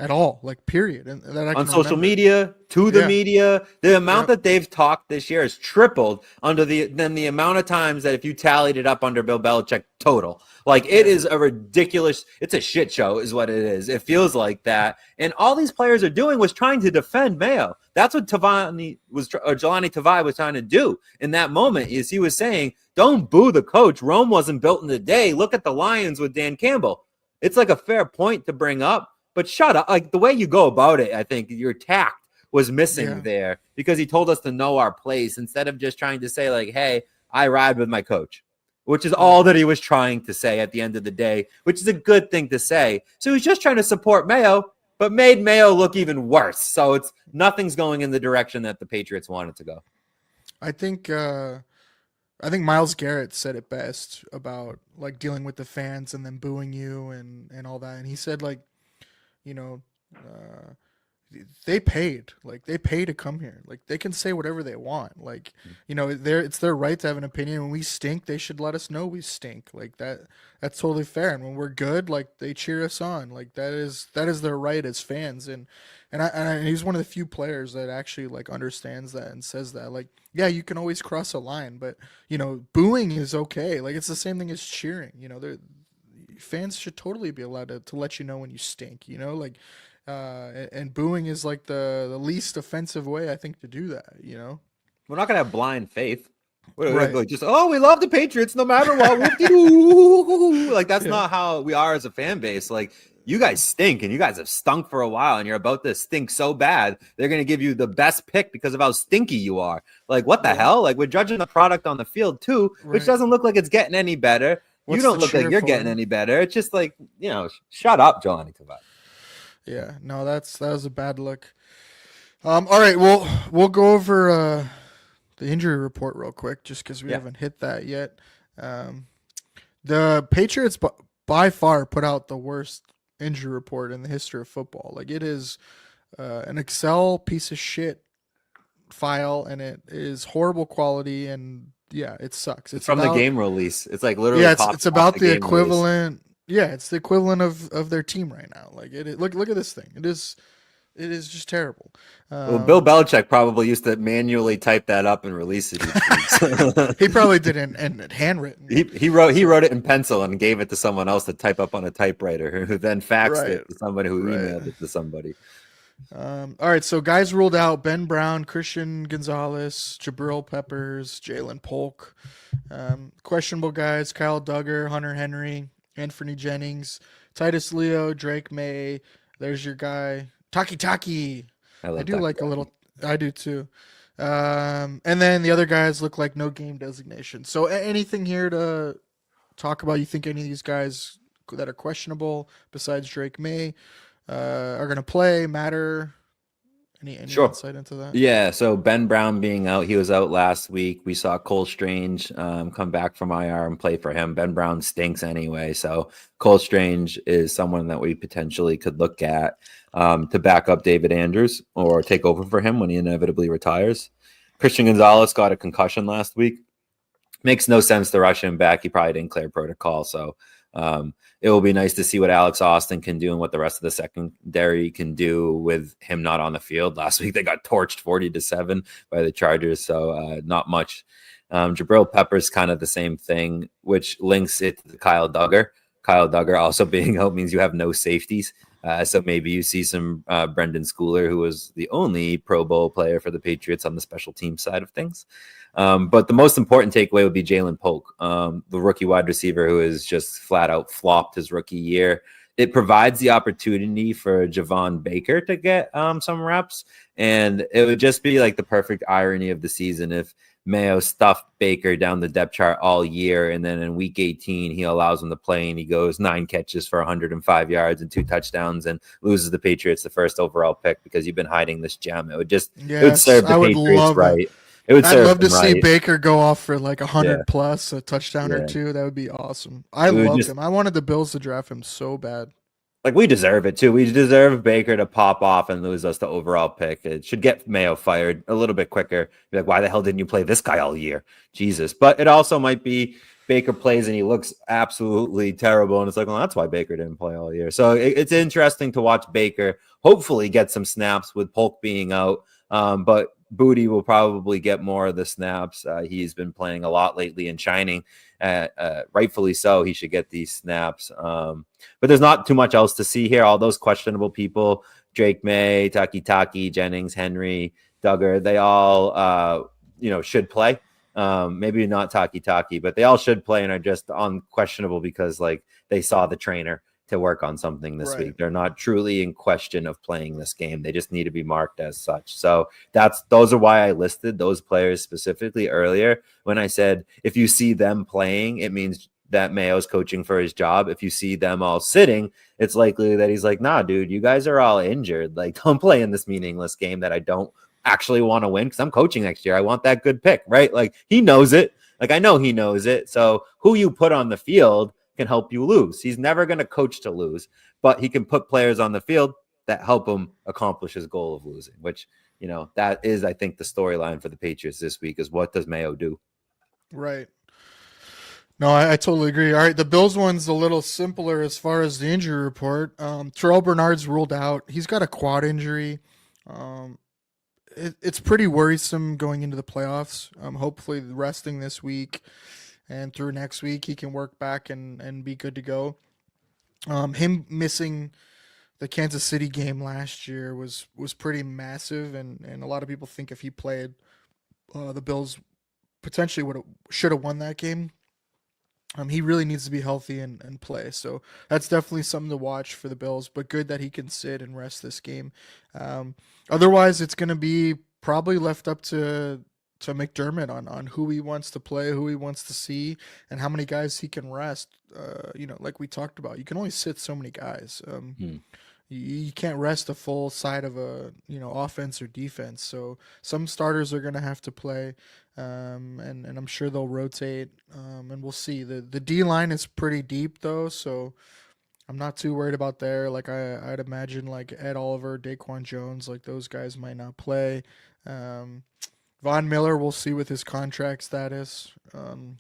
at all, like period. And that I On can social remember. media, to the Yeah. media, the amount Yep. that they've talked this year has tripled than the amount of times that if you tallied it up under Bill Belichick total. Like it is a ridiculous, it's a shit show is what it is. It feels like that. And all these players are doing was trying to defend Mayo. That's what Jelani Tavai was trying to do in that moment. Is he was saying, don't boo the coach. Rome wasn't built in a day. Look at the Lions with Dan Campbell. It's like a fair point to bring up. But shut up. Like the way you go about it, I think your tact was missing there because he told us to know our place instead of just trying to say, like, hey, I ride with my coach, which is all that he was trying to say at the end of the day, which is a good thing to say. So he's just trying to support Mayo, but made Mayo look even worse. So nothing's going in the direction that the Patriots wanted to go. I think Myles Garrett said it best about like dealing with the fans and then booing you and all that. And he said, like, you know, they paid to come here. Like they can say whatever they want. Like, you know, it's their right to have an opinion. When we stink, they should let us know we stink. Like that's totally fair. And when we're good, like they cheer us on. Like that is their right as fans. And he's one of the few players that actually like understands that and says that. Like, yeah, you can always cross a line, but you know, booing is okay. Like it's the same thing as cheering. You know, fans should totally be allowed to let you know when you stink, you know, like, and booing is like the least offensive way I think to do that, you know. We're not gonna have blind faith. We're Right. like just we love the Patriots no matter what. Like that's not how we are as a fan base. Like you guys stink, and you guys have stunk for a while, and you're about to stink so bad they're gonna give you the best pick because of how stinky you are. Like what the hell? Like we're judging the product on the field too, which doesn't look like it's getting any better. What's you don't the look like cheer you're for? getting any better. It's just like, you know, shut up, Jelani Tavai. Yeah, no, that was a bad look. All right, we'll go over the injury report real quick, just because we haven't hit that yet. The Patriots by far put out the worst injury report in the history of football. Like it is an Excel piece of shit file, and it is horrible quality, and yeah, it sucks. It's from about the game release. It's like literally it's about the game equivalent. Release. Yeah, it's the equivalent of their team right now. Like look at this thing. It is just terrible. Well, Bill Belichick probably used to manually type that up and release it. He probably did it in handwritten. He wrote it in pencil and gave it to someone else to type up on a typewriter, who then faxed it to somebody who emailed it to somebody. All right, so guys ruled out: Ben Brown, Christian Gonzalez, Jabril Peppers, Jalen Polk. Questionable guys: Kyle Duggar, Hunter Henry, Anthony Jennings, Titus Leo, Drake May. There's your guy, Taki. I do like a little. I do too. And then the other guys look like no game designation. So anything here to talk about? You think any of these guys that are questionable besides Drake May are going to play matter? Any insight into that? Yeah, so Ben Brown being out, he was out last week. We saw Cole Strange come back from IR and play for him. Ben Brown stinks anyway, so Cole Strange is someone that we potentially could look at to back up David Andrews or take over for him when he inevitably retires. Christian Gonzalez got a concussion last week. Makes no sense to rush him back. He probably didn't clear protocol, so it will be nice to see what Alex Austin can do and what the rest of the secondary can do with him not on the field. Last week they got torched 40-7 by the Chargers, so not much. Jabril Peppers kind of the same thing, which links it to Kyle Duggar. Kyle Duggar also being out means you have no safeties. So maybe you see some Brendan Schooler, who was the only Pro Bowl player for the Patriots on the special team side of things. But the most important takeaway would be Jalen Polk, the rookie wide receiver who has just flat out flopped his rookie year. It provides the opportunity for Javon Baker to get some reps. And it would just be like the perfect irony of the season if Mayo stuffed Baker down the depth chart all year, and then in week 18 he allows him to play and he goes 9 catches for 105 yards and 2 touchdowns and loses the Patriots the first overall pick because you've been hiding this gem. It would just it would serve the Patriots right. It would I'd love to see Baker go off for like 100 plus a touchdown or 2. That would be awesome. I loved him. I wanted the Bills to draft him so bad. like we deserve it too. We deserve Baker to pop off and lose us the overall pick. It should get Mayo fired a little bit quicker. Be like, why the hell didn't you play this guy all year? Jesus. But it also might be Baker plays and he looks absolutely terrible. And it's like, well, that's why Baker didn't play all year. So it's interesting to watch Baker hopefully get some snaps with Polk being out. But Booty will probably get more of the snaps. He's been playing a lot lately and shining. Rightfully so. He should get these snaps. But there's not too much else to see here. All those questionable people, Drake May, Taki, Jennings, Henry, Duggar, they all, should play. Maybe not Taki, but they all should play and are just unquestionable because like they saw the trainer to work on something this week. They're not truly in question of playing this game. They just need to be marked as such. So those are why I listed those players specifically earlier when I said if you see them playing, it means that Mayo's coaching for his job. If you see them all sitting, it's likely that he's like, nah, dude, you guys are all injured. Like, don't play in this meaningless game that I don't actually want to win because I'm coaching next year. I want that good pick, right? Like, he knows it. Like, I know he knows it. So who you put on the field can help you lose. He's never going to coach to lose, but he can put players on the field that help him accomplish his goal of losing, which, that is, I think, the storyline for the Patriots this week is what does Mayo do? Right. No, I totally agree. All right, the Bills one's a little simpler as far as the injury report. Terrell Bernard's ruled out. He's got a quad injury. It's pretty worrisome going into the playoffs. Hopefully resting this week and through next week, he can work back and be good to go. Him missing the Kansas City game last year was pretty massive, and a lot of people think if he played, the Bills potentially should have won that game. He really needs to be healthy and play. So that's definitely something to watch for the Bills, but good that he can sit and rest this game. Otherwise, it's going to be probably left up to McDermott on who he wants to play, who he wants to see, and how many guys he can rest. Like we talked about, you can only sit so many guys. You can't rest a full side of a offense or defense. So some starters are going to have to play, and I'm sure they'll rotate. And we'll see. The D line is pretty deep though, so I'm not too worried about there. Like I'd imagine like Ed Oliver, Daquan Jones, like those guys might not play. Von Miller, we'll see with his contract status.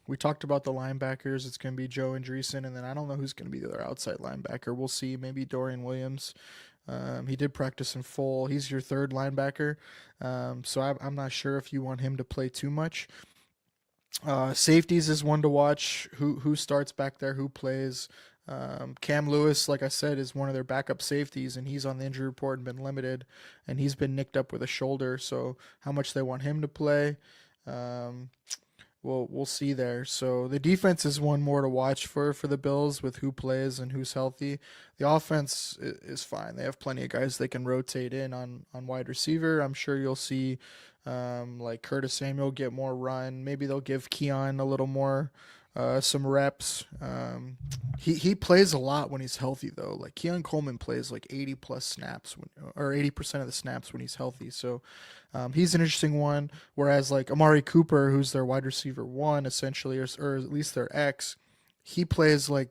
We talked about the linebackers. It's going to be Joe Andreessen, and then I don't know who's going to be their outside linebacker. We'll see. Maybe Dorian Williams. He did practice in full. He's your third linebacker. So I'm not sure if you want him to play too much. Safeties is one to watch. Who starts back there? Who plays? Cam Lewis, like I said, is one of their backup safeties, and he's on the injury report and been limited, and he's been nicked up with a shoulder. So how much they want him to play, we'll see there. So the defense is one more to watch for the Bills with who plays and who's healthy. The offense is fine. They have plenty of guys they can rotate in on wide receiver. I'm sure you'll see like Curtis Samuel get more run. Maybe they'll give Keon a little more. Some reps. He plays a lot when he's healthy though. Like Keon Coleman plays like 80 plus snaps or 80% of the snaps when he's healthy. So he's an interesting one. Whereas like Amari Cooper, who's their wide receiver one essentially, or at least their X, he plays like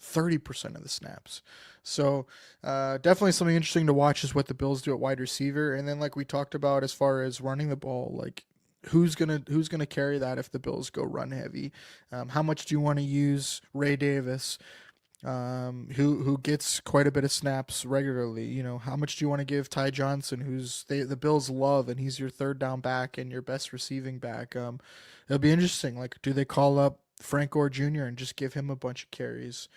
30% of the snaps. So definitely something interesting to watch is what the Bills do at wide receiver. And then like we talked about as far as running the ball, like who's gonna carry that if the Bills go run heavy? How much do you want to use Ray Davis, who gets quite a bit of snaps regularly? How much do you want to give Ty Johnson, who's the Bills love, and he's your third down back and your best receiving back? It'll be interesting. Like, do they call up Frank Gore Jr. and just give him a bunch of carries?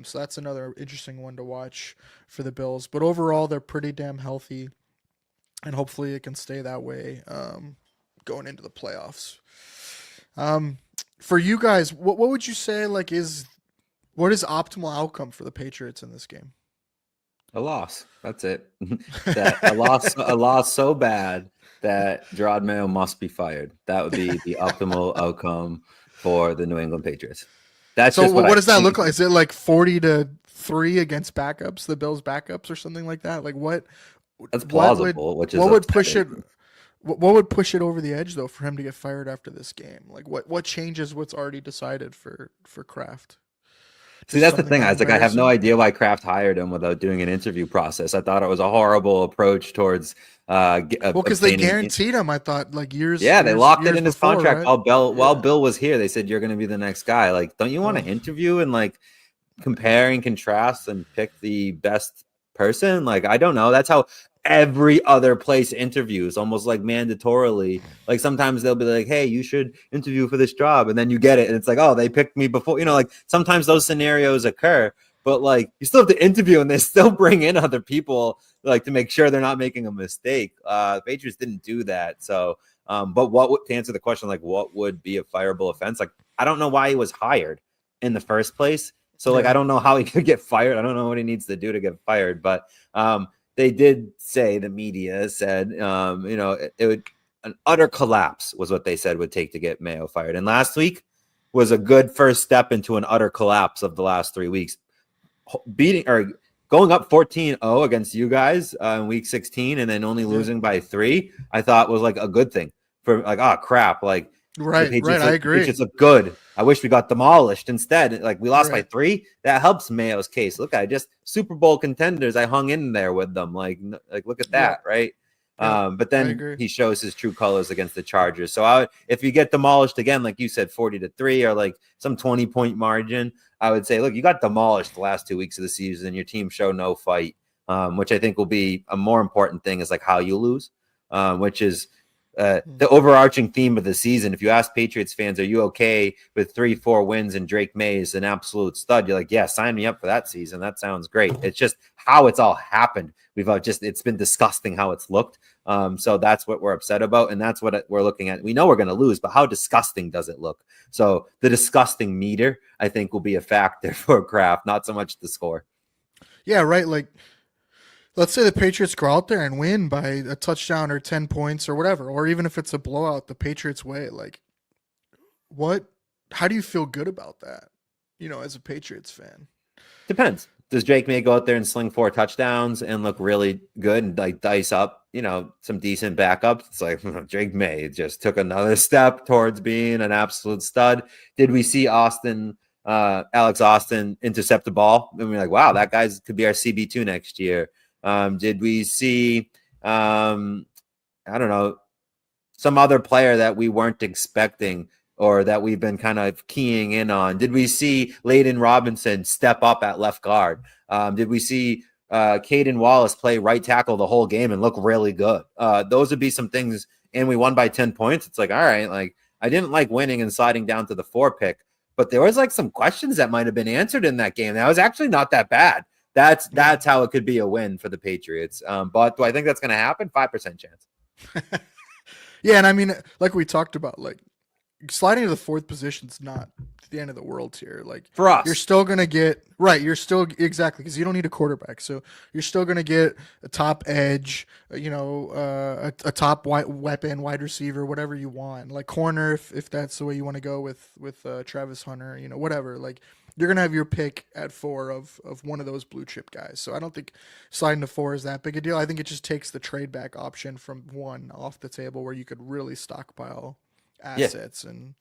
So that's another interesting one to watch for the Bills. But overall, they're pretty damn healthy, and hopefully it can stay that way. Going into the playoffs. For you guys, what would you say what is optimal outcome for the Patriots in this game? A loss. That's it. A loss so bad that Gerard Mayo must be fired. That would be the optimal outcome for the New England Patriots. That's so. What does that look like? Is it like 40-3 against backups, the Bills backups, or something like that? Like what? That's plausible. What would push it? What would push it over the edge, though, for him to get fired after this game? Like, what changes what's already decided for Kraft? See, that's the thing. I was like, I have no idea why Kraft hired him without doing an interview process. I thought it was a horrible approach towards because they guaranteed him. I thought like years. Yeah, they locked it in his before, contract right? while Bill was here. They said you're going to be the next guy. Like, don't you want to interview and like compare and contrast and pick the best person? Like, I don't know. That's how every other place interviews, almost like mandatorily. Like sometimes they'll be like, hey, you should interview for this job, and then you get it, and it's like, oh, they picked me before. Like sometimes those scenarios occur, but like you still have to interview, and they still bring in other people like to make sure they're not making a mistake. The Patriots didn't do that. So but to answer the question, like what would be a fireable offense? Like I don't know why he was hired in the first place. So like I don't know how he could get fired. I don't know what he needs to do to get fired. But they did say, the media said, it would an utter collapse was what they said would take to get Mayo fired. And last week was a good first step into an utter collapse of the last 3 weeks. Going up 14-0 against you guys in week 16 and then only losing by 3, I thought was like a good thing for like, oh crap. Like, right. I agree. Patriots look good. I wish we got demolished instead. Like we lost by 3. That helps Mayo's case. Look, I just Super Bowl contenders. I hung in there with them. Like look at that, right? But then he shows his true colors against the Chargers. So if you get demolished again, like you said, 40-3 or like some 20-point margin, I would say, look, you got demolished the last 2 weeks of the season. Your team showed no fight, which I think will be a more important thing is like how you lose, which is the overarching theme of the season. If you ask Patriots fans, are you okay with 3-4 wins and Drake May is an absolute stud? You're like, yeah, sign me up for that season. That sounds great. It's just how it's all happened. It's been disgusting how it's looked. So that's what we're upset about. And that's what we're looking at. We know we're going to lose, but how disgusting does it look? So the disgusting meter, I think, will be a factor for Kraft, not so much the score. Yeah, right. Like, let's say the Patriots go out there and win by a touchdown or 10 points or whatever, or even if it's a blowout the Patriots way, like how do you feel good about that, as a Patriots fan? Depends. Does Drake May go out there and sling 4 touchdowns and look really good and like dice up, some decent backups? It's like Drake May just took another step towards being an absolute stud. Did we see Alex Austin intercept the ball? And we're like, wow, that guy could be our CB2 next year. Did we see, I don't know, some other player that we weren't expecting or that we've been kind of keying in on? Did we see Layden Robinson step up at left guard? Did we see Caden Wallace play right tackle the whole game and look really good? Those would be some things. And we won by 10 points. It's like, all right, like I didn't like winning and sliding down to the 4 pick, but there was like some questions that might have been answered in that game. That was actually not that bad. That's how it could be a win for the Patriots. But do I think that's going to happen? 5% chance. Yeah, and I mean, like we talked about, like sliding to the 4th position is not the end of the world here. Like for us, you're still going to get exactly, because you don't need a quarterback, so you're still going to get a top edge, a top weapon, wide receiver, whatever you want, like corner if that's the way you want to go with Travis Hunter, whatever. Like you're going to have your pick at 4 of one of those blue chip guys. So I don't think sliding to 4 is that big a deal. I think it just takes the trade back option from 1 off the table where you could really stockpile assets and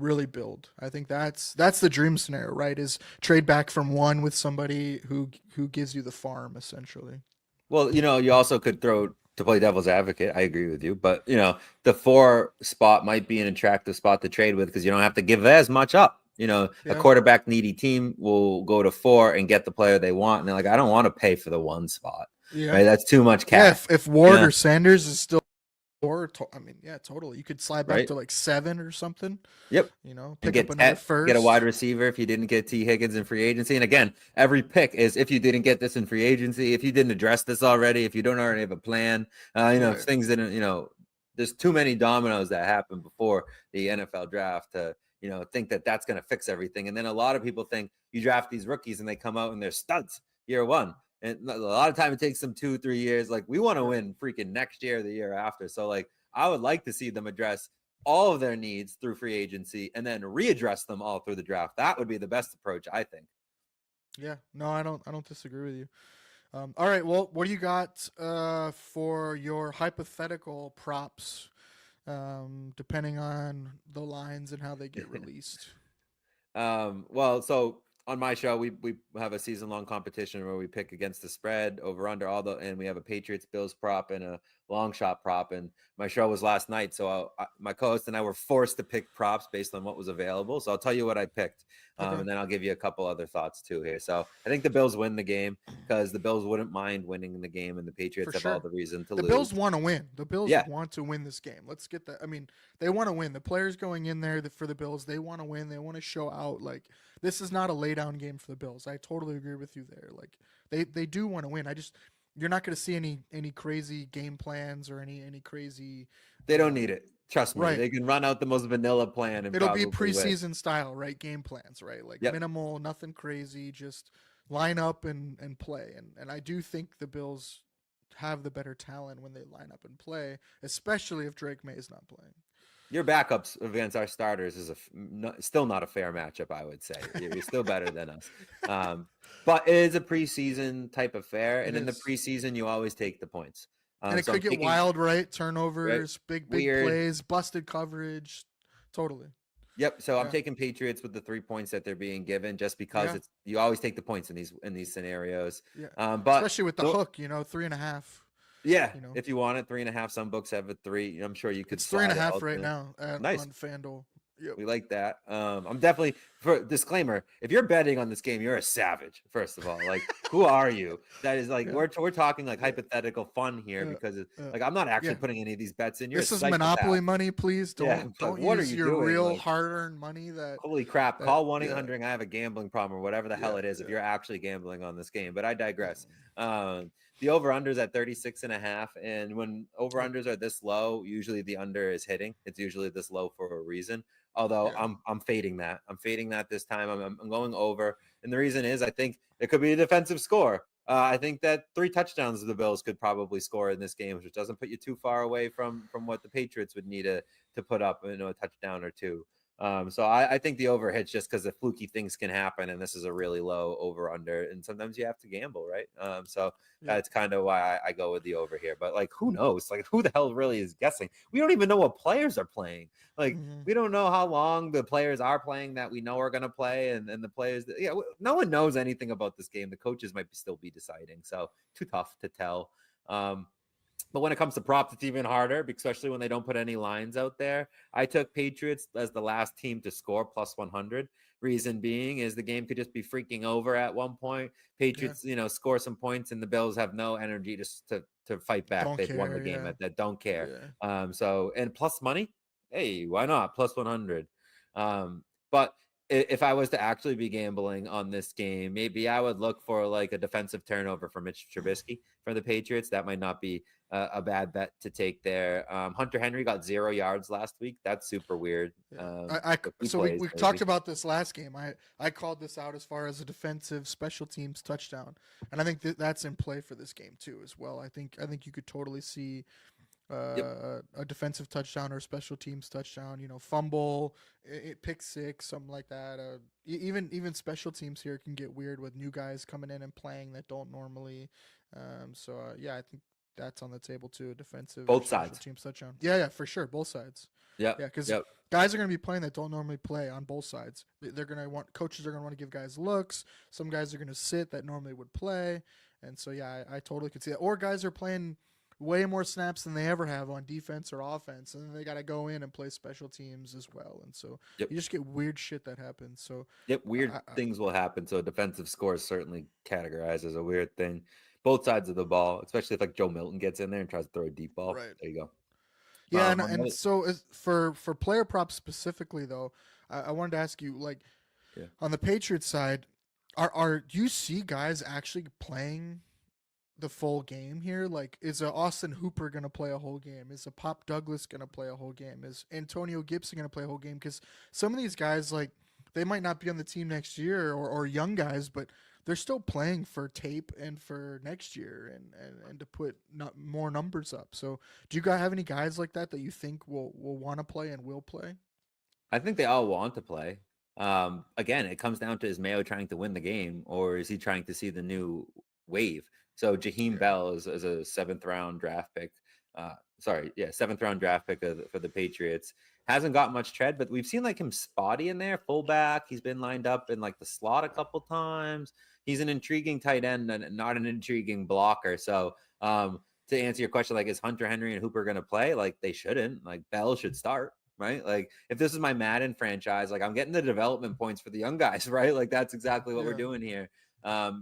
really build. I think that's the dream scenario, right? Is trade back from 1 with somebody who gives you the farm essentially. Well, you also could throw to play devil's advocate. I agree with you, but the 4 spot might be an attractive spot to trade with because you don't have to give as much up. A quarterback needy team will go to 4 and get the player they want. And they're like, I don't want to pay for the 1 spot. Yeah. Right? That's too much cash. Yeah, if Ward or Sanders is still 4, totally. You could slide back to like 7 or something. Yep. Pick up another first. Get a wide receiver if you didn't get T. Higgins in free agency. And again, every pick is if you didn't get this in free agency, if you didn't address this already, if you don't already have a plan, if things didn't, there's too many dominoes that happen before the NFL draft to think that that's going to fix everything. And then a lot of people think you draft these rookies and they come out and they're studs year 1. And a lot of time it takes them 2-3 years. Like we want to win freaking next year, the year after. So like, I would like to see them address all of their needs through free agency and then readdress them all through the draft. That would be the best approach, I think. Yeah, no, I don't disagree with you. All right. Well, what do you got for your hypothetical props? Depending on the lines and how they get released. Well, so on my show, we have a season-long competition where we pick against the spread, over under and we have a Patriots Bills prop and a long shot prop. And my show was last night, so my co-host and I were forced to pick props based on what was available. So I'll tell you what I picked, and then I'll give you a couple other thoughts too here. So I think the Bills win the game because the Bills wouldn't mind winning the game, and the Patriots have all the reason to lose. The Bills want to win. The Bills want to win this game. Let's get that. I mean, they want to win. The players going in there for the Bills, they want to win. They want to show out. Like, this is not a lay down game for the Bills. I totally agree with you there. Like, they do want to win. You're not going to see any crazy game plans or any crazy. They don't need it. Trust me. Right. They can run out the most vanilla plan and it'll be preseason style, right? Game plans, right? Like minimal, nothing crazy, just line up and play. And I do think the Bills have the better talent when they line up and play, especially if Drake May is not playing. Your backups against our starters is still not a fair matchup, I would say. You're still better than us. But it is a preseason type affair. And in the preseason, you always take the points. And it could get wild, right? Turnovers, right? big plays, busted coverage. Totally. Yep. So I'm taking Patriots with the 3 points that they're being given, just because you always take the points in these scenarios. Yeah. But especially with the hook, 3.5. Yeah, if you want it, 3.5. Some books have a 3. I'm sure you could. It's 3.5 right now on FanDuel. Yep. We like that. I'm definitely, for disclaimer, if you're betting on this game, you're a savage. First of all, like, who are you? That is like we're talking like hypothetical fun here because like I'm not actually putting any of these bets in. This is Monopoly money, please. Don't use your real hard-earned money. Holy crap! Call 1-800. I have a gambling problem or whatever the hell it is. If you're actually gambling on this game, but I digress. The over-unders at 36.5, and when over-unders are this low, usually the under is hitting. It's usually this low for a reason. Although I'm fading that. I'm fading that this time. I'm going over, and the reason is I think it could be a defensive score. I think that 3 touchdowns of the Bills could probably score in this game, which doesn't put you too far away from what the Patriots would need to put up, a touchdown or 2. So I think the over hits just because the fluky things can happen, and this is a really low over under, and sometimes you have to gamble, right? So that's kind of why I go with the over here. But like, who knows? Like, who the hell really is guessing? We don't even know what players are playing. Like, we don't know how long the players are playing that we know are going to play, and the players that, no one knows anything about this game. The coaches might still be deciding, so too tough to tell. But when it comes to props, it's even harder, especially when they don't put any lines out there. I took Patriots as the last team to score plus 100. Reason being is the game could just be freaking over at one point. Patriots, score some points, and the Bills have no energy to fight back. They've won the game at that. Don't care. Yeah. So, and plus money, hey, why not? Plus 100. But if I was to actually be gambling on this game, maybe I would look for like a defensive turnover for Mitch Trubisky for the Patriots. That might not be a bad bet to take there. Hunter Henry got 0 yards last week. That's super weird. We talked about this last game. I called this out as far as a defensive special teams touchdown, and I think that's in play for this game too as well. I think you could totally see a defensive touchdown or a special teams touchdown, fumble, pick 6, something like that. Even special teams here can get weird with new guys coming in and playing that don't normally. I think that's on the table too. A defensive both sides teams touchdown. Yeah, for sure, both sides. Because guys are going to be playing that don't normally play on both sides. They're going to want coaches are going to want to give guys looks. Some guys are going to sit that normally would play, and so I totally could see that. Or guys are playing way more snaps than they ever have on defense or offense, and then they got to go in and play special teams as well, and so you just get weird shit that happens. So weird things will happen. So a defensive score is certainly categorized as a weird thing. Both sides of the ball, especially if like Joe Milton gets in there and tries to throw a deep ball. Right. There you go. Yeah, and so for player props specifically though, I wanted to ask you, like, on the Patriots side, do you see guys actually playing the full game here? Like, is a Austin Hooper going to play a whole game? Is a Pop Douglas going to play a whole game? Is Antonio Gibson going to play a whole game? Because some of these guys, like, they might not be on the team next year, or young guys, but they're still playing for tape and for next year and to put more numbers up. So do you guys have any guys like that you think will want to play and will play? I think they all want to play. Again, it comes down to, is Mayo trying to win the game, or is he trying to see the new wave? So Jaheim Bell is a 7th round draft pick. seventh round draft pick for the Patriots. Hasn't got much tread, but we've seen like him spotty in there, fullback. He's been lined up in like the slot a couple times. He's an intriguing tight end and not an intriguing blocker. So to answer your question, like, is Hunter Henry and Hooper going to play? Like, they shouldn't. Like, Bell should start, right? Like, if this is my Madden franchise, like, I'm getting the development points for the young guys, right? Like, that's exactly what we're doing here.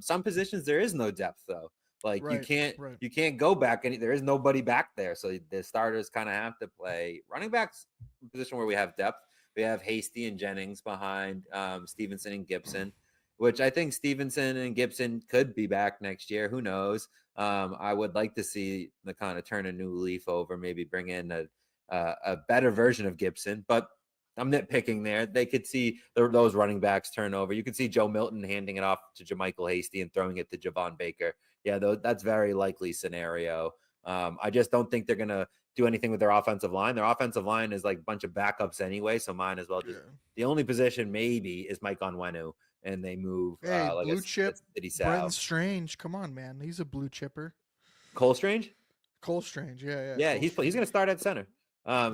Some positions there is no depth though. Like, you can't go back and there is nobody back there. So the starters kind of have to play. Running backs position where we have depth. We have Hasty and Jennings behind Stevenson and Gibson, which I think Stevenson and Gibson could be back next year. Who knows? I would like to see the kind of turn a new leaf over, maybe bring in a better version of Gibson, but I'm nitpicking there. They could see those running backs turn over. You could see Joe Milton handing it off to JaMychal Hasty and throwing it to Javon Baker. Yeah, that's very likely scenario. I just don't think they're going to do anything with their offensive line. Their offensive line is like a bunch of backups anyway, so mine as well. Just the only position maybe is Mike Onwenu, and they move like blue chip. City South. Brenton Strange, come on, man, he's a blue chipper. Cole Strange, yeah. He's going to start at center.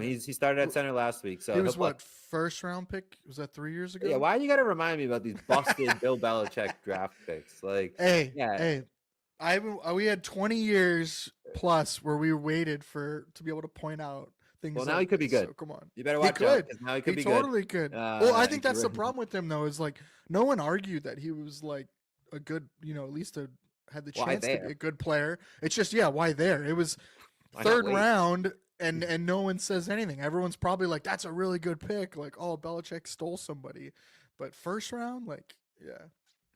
He started at center last week. So he was what, first round pick? Was that 3 years ago? Yeah. Why you got to remind me about these busted Bill Belichick draft picks? Like, hey, we had 20 years plus where we waited to be able to point out things. Well, now he could be good. So come on, you better watch out. Now he could be totally good. Could. Well, I think that's the problem with him though. Is like no one argued that he was like a good, at least had the chance to be a good player. It's just why there? It was third round. And no one says anything. Everyone's probably like, that's a really good pick. Like, oh, Belichick stole somebody. But first round,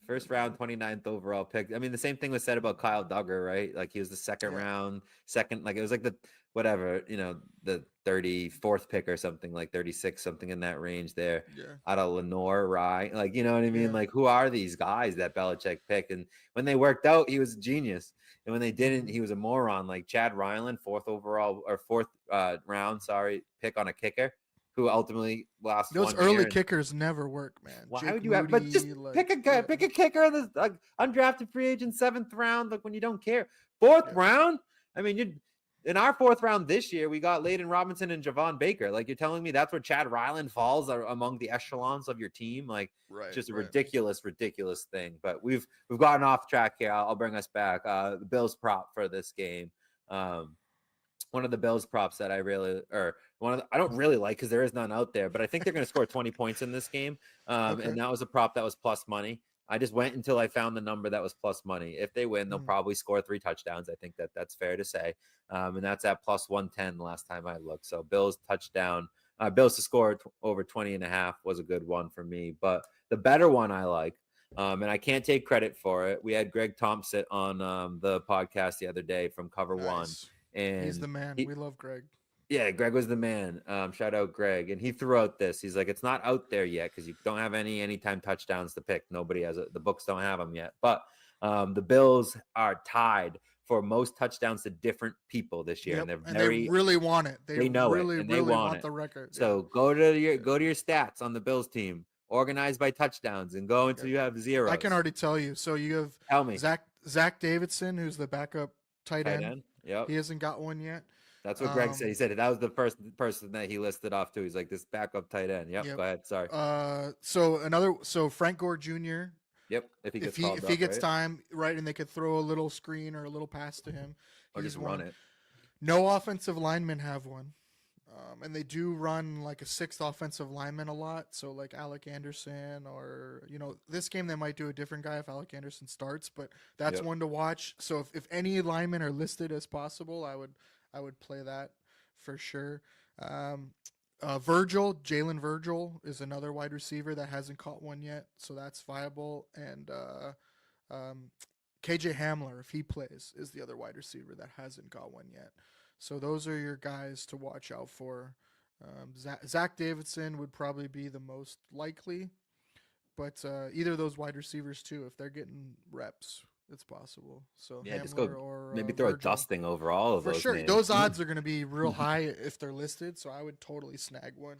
First round, 29th overall pick. I mean, the same thing was said about Kyle Duggar, right? Like, he was the second round, like it was like the 34th pick or something, like 36, something in that range there. Yeah. Out of Lenore, right? Like, you know what I mean? Yeah. Like, who are these guys that Belichick picked? And when they worked out, he was a genius. And when they didn't, he was a moron. Like Chad Ryland, fourth round, pick on a kicker, who ultimately lost. Those early kickers never work, man. Why would you have? But just pick a kicker in this undrafted free agent 7th round. Like when you don't care, 4th round. I mean, in our 4th round this year, we got Layden Robinson and Javon Baker. Like, you're telling me that's where Chad Ryland falls among the echelons of your team? Like, just a ridiculous thing. But we've gotten off track here. I'll bring us back. The Bills prop for this game. One of the Bills props that I don't really like because there is none out there, but I think they're going to score 20 points in this game. And that was a prop that was plus money. I just went until I found the number that was plus money. If they win, they'll probably score 3 touchdowns. I think that's fair to say. And that's at plus 110 last time I looked. So Bills touchdown, Bills to score over 20.5 was a good one for me. But the better one I like, and I can't take credit for it. We had Greg Thompson on the podcast the other day from Cover One. And he's the man. We love Greg. Yeah, Greg was the man. Shout out Greg. And he threw out this. He's like, it's not out there yet because you don't have any anytime touchdowns to pick. Nobody has the books don't have them yet. But the Bills are tied for most touchdowns to different people this year, and they really want it. They know really, it, and really they want the record. So go to your stats on the Bills team, organized by touchdowns, and go until you have 0. I can already tell you. So you have Zach Davidson, who's the backup tight end. Yep. He hasn't got one yet. That's what Greg said. He said that was the first person that he listed off too. He's like, this backup tight end. Yep. Go ahead. Sorry. So Frank Gore Jr. Yep. If he gets time, right, and they could throw a little screen or a little pass to him, or just run it. No offensive linemen have one. And they do run like a 6th offensive lineman a lot. So like Alec Anderson, or this game they might do a different guy if Alec Anderson starts, but that's one to watch. So if any linemen are listed as possible, I would play that for sure. Jalen Virgil is another wide receiver that hasn't caught one yet, so that's viable. And KJ Hamler, if he plays, is the other wide receiver that hasn't got one yet. So those are your guys to watch out for. Zach Davidson would probably be the most likely, but either of those wide receivers too, if they're getting reps, it's possible. So yeah, Hamler just go or maybe throw Virgil. A dusting over all of for those. Sure, names. those odds are going to be real high if they're listed. So I would totally snag one.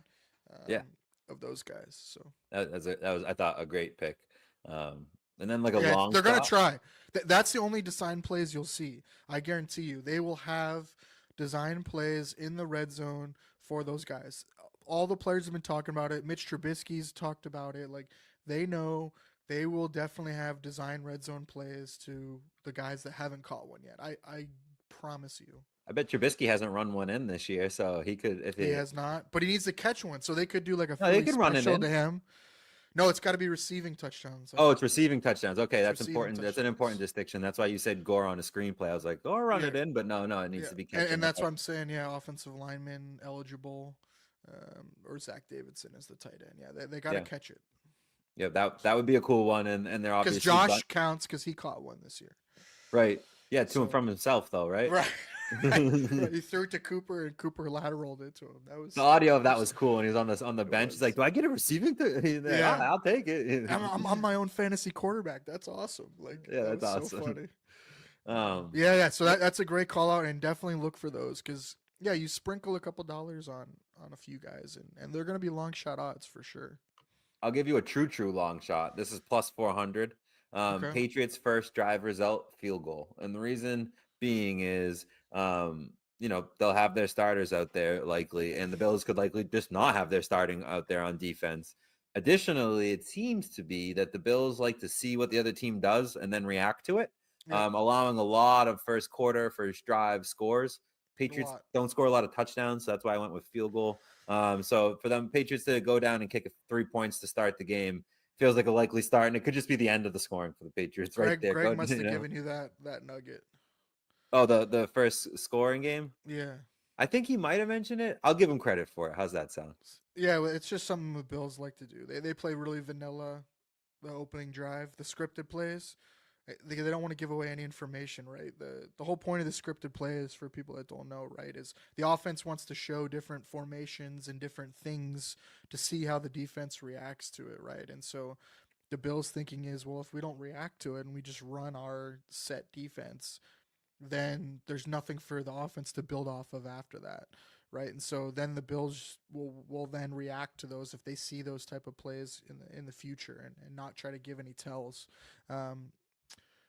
Of those guys. So that was I thought a great pick. And then like a long. They're going to try. That's the only design plays you'll see. I guarantee you, they will have design plays in the red zone for those guys. All the players have been talking about it. Mitch Trubisky's talked about it. Like, they know they will definitely have design red zone plays to the guys that haven't caught one yet. I promise you. I bet Trubisky hasn't run one in this year, so he could. If He has not, but he needs to catch one. So they could do like a No, they Philly could run it special in. to him. No, it's got to be receiving touchdowns. Oh, it's receiving touchdowns. Okay, that's receiving important. That's an important touchdowns. distinction. That's why you said Gore on a screenplay. I was like, Gore run it Yeah. in, but no, it needs Yeah, to be catching. and that's what I'm saying. Yeah, offensive lineman eligible, or Zach Davidson is the tight end. Yeah, they got to Yeah. catch it Yeah, that would be a cool one, and they're because obviously Josh counts because he caught one this year. right. Yeah, to So- and from himself though, right? Right. Right. He threw it to Cooper, and Cooper lateraled it to him. That was The audio of that was cool, and he's on the bench. He's was. like, "Do I get a receiving?" He's like, Yeah. I'll take it. I'm my own fantasy quarterback. That's awesome. Like, Yeah, that that's was so awesome. funny. Yeah. So that's a great call out, and definitely look for those because you sprinkle a couple dollars on a few guys, and they're gonna be long shot odds for sure. I'll give you a true long shot. This is plus 400. Okay. Patriots first drive result field goal, and the reason being is, they'll have their starters out there likely, and the Bills could likely just not have their starting out there on defense. Additionally, it seems to be that the Bills like to see what the other team does and then react to it, allowing a lot of first quarter, first drive scores. Patriots don't score a lot of touchdowns, so that's why I went with field goal. So for them, Patriots to go down and kick 3 points to start the game feels like a likely start, and it could just be the end of the scoring for the Patriots right there. Greg must have given you that nugget. Oh, the first scoring game? Yeah. I think he might have mentioned it. I'll give him credit for it. How's that sound? Yeah, well, it's just something the Bills like to do. They play really vanilla, the opening drive, the scripted plays. They don't want to give away any information, right? The whole point of the scripted play is for people that don't know, right? Is the offense wants to show different formations and different things to see how the defense reacts to it, right? And so the Bills' thinking is, well, if we don't react to it and we just run our set defense, then there's nothing for the offense to build off of after that, right? And so then the Bills will then react to those if they see those type of plays in the future and not try to give any tells.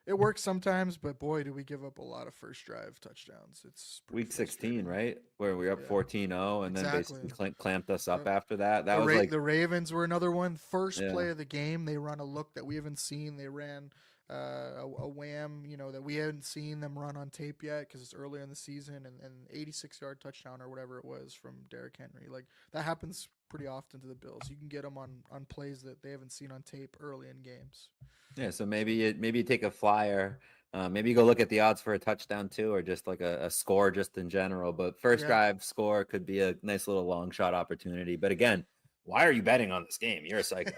It works sometimes, but boy, do we give up a lot of first drive touchdowns. It's Week 16, right? Where we were up 14-0 and then Exactly. basically clamped us up after that. That was like the Ravens were another one. First play of the game, they run a look that we haven't seen. They ran a wham, that we hadn't seen them run on tape yet because it's earlier in the season, and 86-yard touchdown or whatever it was from Derrick Henry. Like, that happens pretty often to the Bills. You can get them on plays that they haven't seen on tape early in games. Yeah, so maybe you take a flyer. Maybe you go look at the odds for a touchdown too, or just like a score just in general. But first drive score could be a nice little long shot opportunity. But again, why are you betting on this game? You're a psycho.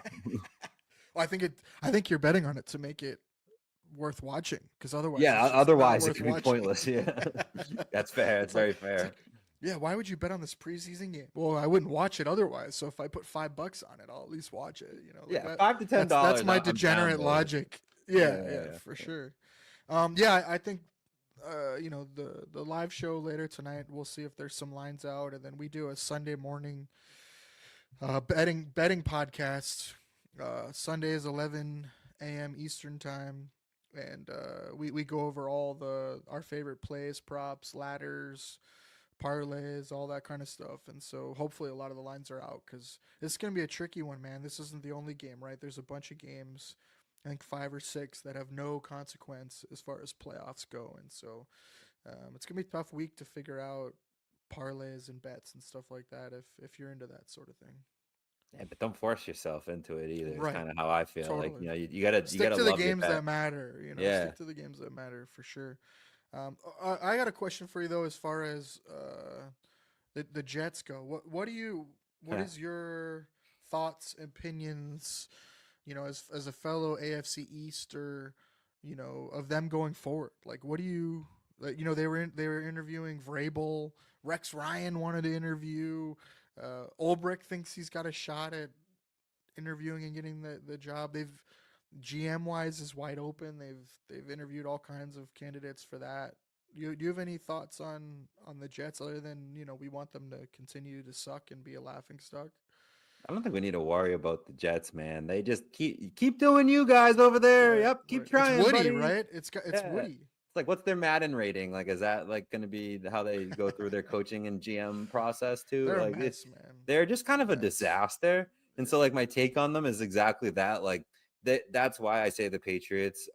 Well, I think you're betting on it to make it worth watching because otherwise, Yeah, it's just otherwise not it could worth be pointless. Yeah, that's fair. It's very fair. Yeah, why would you bet on this preseason game? Well, I wouldn't watch it other,wise. So if I put $5 on it, I'll at least watch it. Yeah, $5 to $10. That's my I'm degenerate down, logic. Yeah, for sure. I think the live show later tonight. We'll see if there's some lines out, and then we do a Sunday morning betting podcast. Sunday is 11 a.m. Eastern time, and we go over all our favorite plays, props, ladders, parlays, all that kind of stuff. And so hopefully a lot of the lines are out because this is going to be a tricky one, man. This isn't the only game, right? There's a bunch of games, I think 5 or 6, that have no consequence as far as playoffs go. And so it's going to be a tough week to figure out parlays and bets and stuff like that if you're into that sort of thing. Yeah, but don't force yourself into it either. Right. It's kind of how I feel. Totally. Like, you gotta Stick to the love your games bet. that matter. Yeah. Stick to the games that matter for sure. I got a question for you though, as far as the Jets go. What is your thoughts, opinions? As a fellow AFC Easter, of them going forward. Like, what do you? They were interviewing Vrabel. Rex Ryan wanted to interview. Ulbrich thinks he's got a shot at interviewing and getting the job. They've GM wise is wide open. They've interviewed all kinds of candidates for that. Do you have any thoughts on the Jets other than we want them to continue to suck and be a laughingstock? I don't think we need to worry about the Jets, man. They just keep doing you guys over there. Right, Yep, keep right. trying. It's Woody, buddy. right? It's Woody. It's like, what's their Madden rating? Like, is that like going to be how they go through their coaching and GM process too? They're a Like, mess, man. they're just kind of a Mess. disaster. And so, like, my take on them is exactly that. Like, that's why I say the Patriots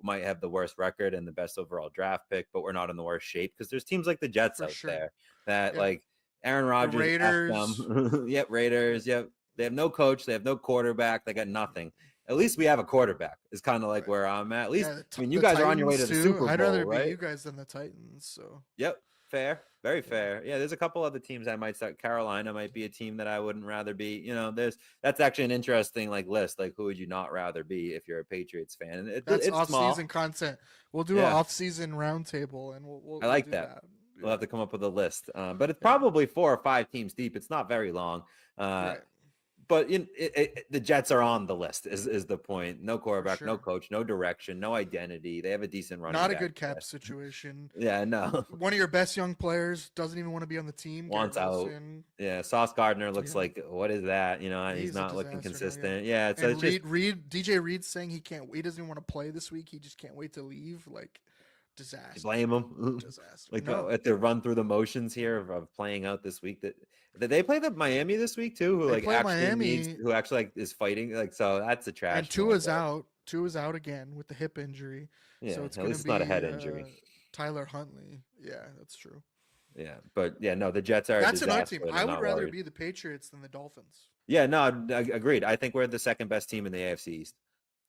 might have the worst record and the best overall draft pick, but we're not in the worst shape because there's teams like the Jets For out sure. there that Yeah. like Aaron Rodgers, Raiders. yep, Raiders, yep. They have no coach, they have no quarterback, they got nothing. At least we have a quarterback. Is kind of like where I'm at. At least, I mean, you guys are on your way to the Super Bowl, I'd rather right? be you guys than the Titans. So yep, fair, very fair. Yeah, there's a couple other teams I might start. Carolina might be a team that I wouldn't rather be. You know, that's actually an interesting like list. Like, who would you not rather be if you're a Patriots fan? And that's it's off-season content. We'll do an off-season roundtable, and we'll I like do that. Yeah. We'll have to come up with a list, but it's probably 4 or 5 teams deep. It's not very long. Right. But the Jets are on the list is the point. No quarterback, sure. no coach, no direction, no identity. They have a decent running Not a back good cap there. situation. Yeah, no. One of your best young players doesn't even want to be on the team. Wants Garrett out. Wilson. Yeah, Sauce Gardner looks like, what is that? You know, he's a not looking disaster now, consistent. Yeah, so and it's just DJ Reed's saying he doesn't even want to play this week. He just can't wait to leave. Like, disaster. blame him. Disaster. Like No. at the run through the motions here of playing out this week. Did they play the Miami this week too? Who They like play actually Miami. who actually like is fighting? Like, so that's a trash. And Tua's out. Tua's out again with the hip injury. Yeah, so it's at going least to it's be not a head injury. Tyler Huntley. Yeah, that's true. Yeah, but yeah, no, the Jets are. That's a another disaster, team. and I I'm would not rather worried. be the Patriots than the Dolphins. Yeah, no, agreed. I think we're the second best team in the AFC East.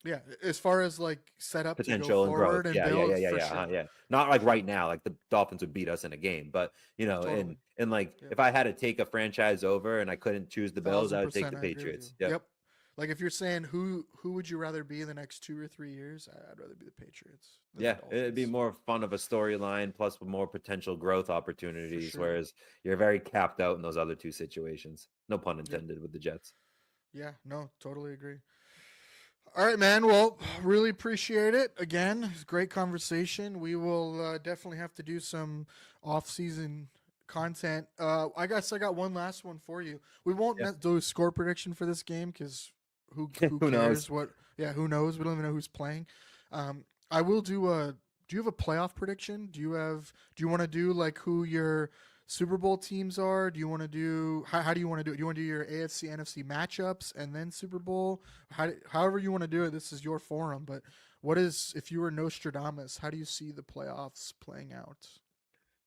Yeah, as far as like set up Potential to go and forward growth. and Yeah, build, yeah. for Uh-huh, sure. yeah. Not like right now, like the Dolphins would beat us in a game, but you know, Totally. and like if I had to take a franchise over and I couldn't choose the Bills, I would take the 1000% I agree with Patriots. you. Yep. Yep. Like if you're saying who would you rather be in the next 2 or 3 years, I'd rather be the Patriots. Than Yeah, the it'd be Dolphins. more fun of a storyline plus with more potential growth opportunities, sure. whereas you're very capped out in those other two situations. No pun intended with the Jets. Yeah, no, totally agree. All right, man. Well, really appreciate it. Again, it's a great conversation. We will definitely have to do some off-season content. I guess I got one last one for you. We won't do a score prediction for this game because who Who cares knows? what? Yeah, who knows? We don't even know who's playing. I will do a. Do you have a playoff prediction? Do you want to do like who your Super Bowl teams are? Do you want to do how do you want to do it? Do you want to do your AFC NFC matchups and then Super Bowl? However you want to do it. This is your forum. But what is if you were Nostradamus? How do you see the playoffs playing out?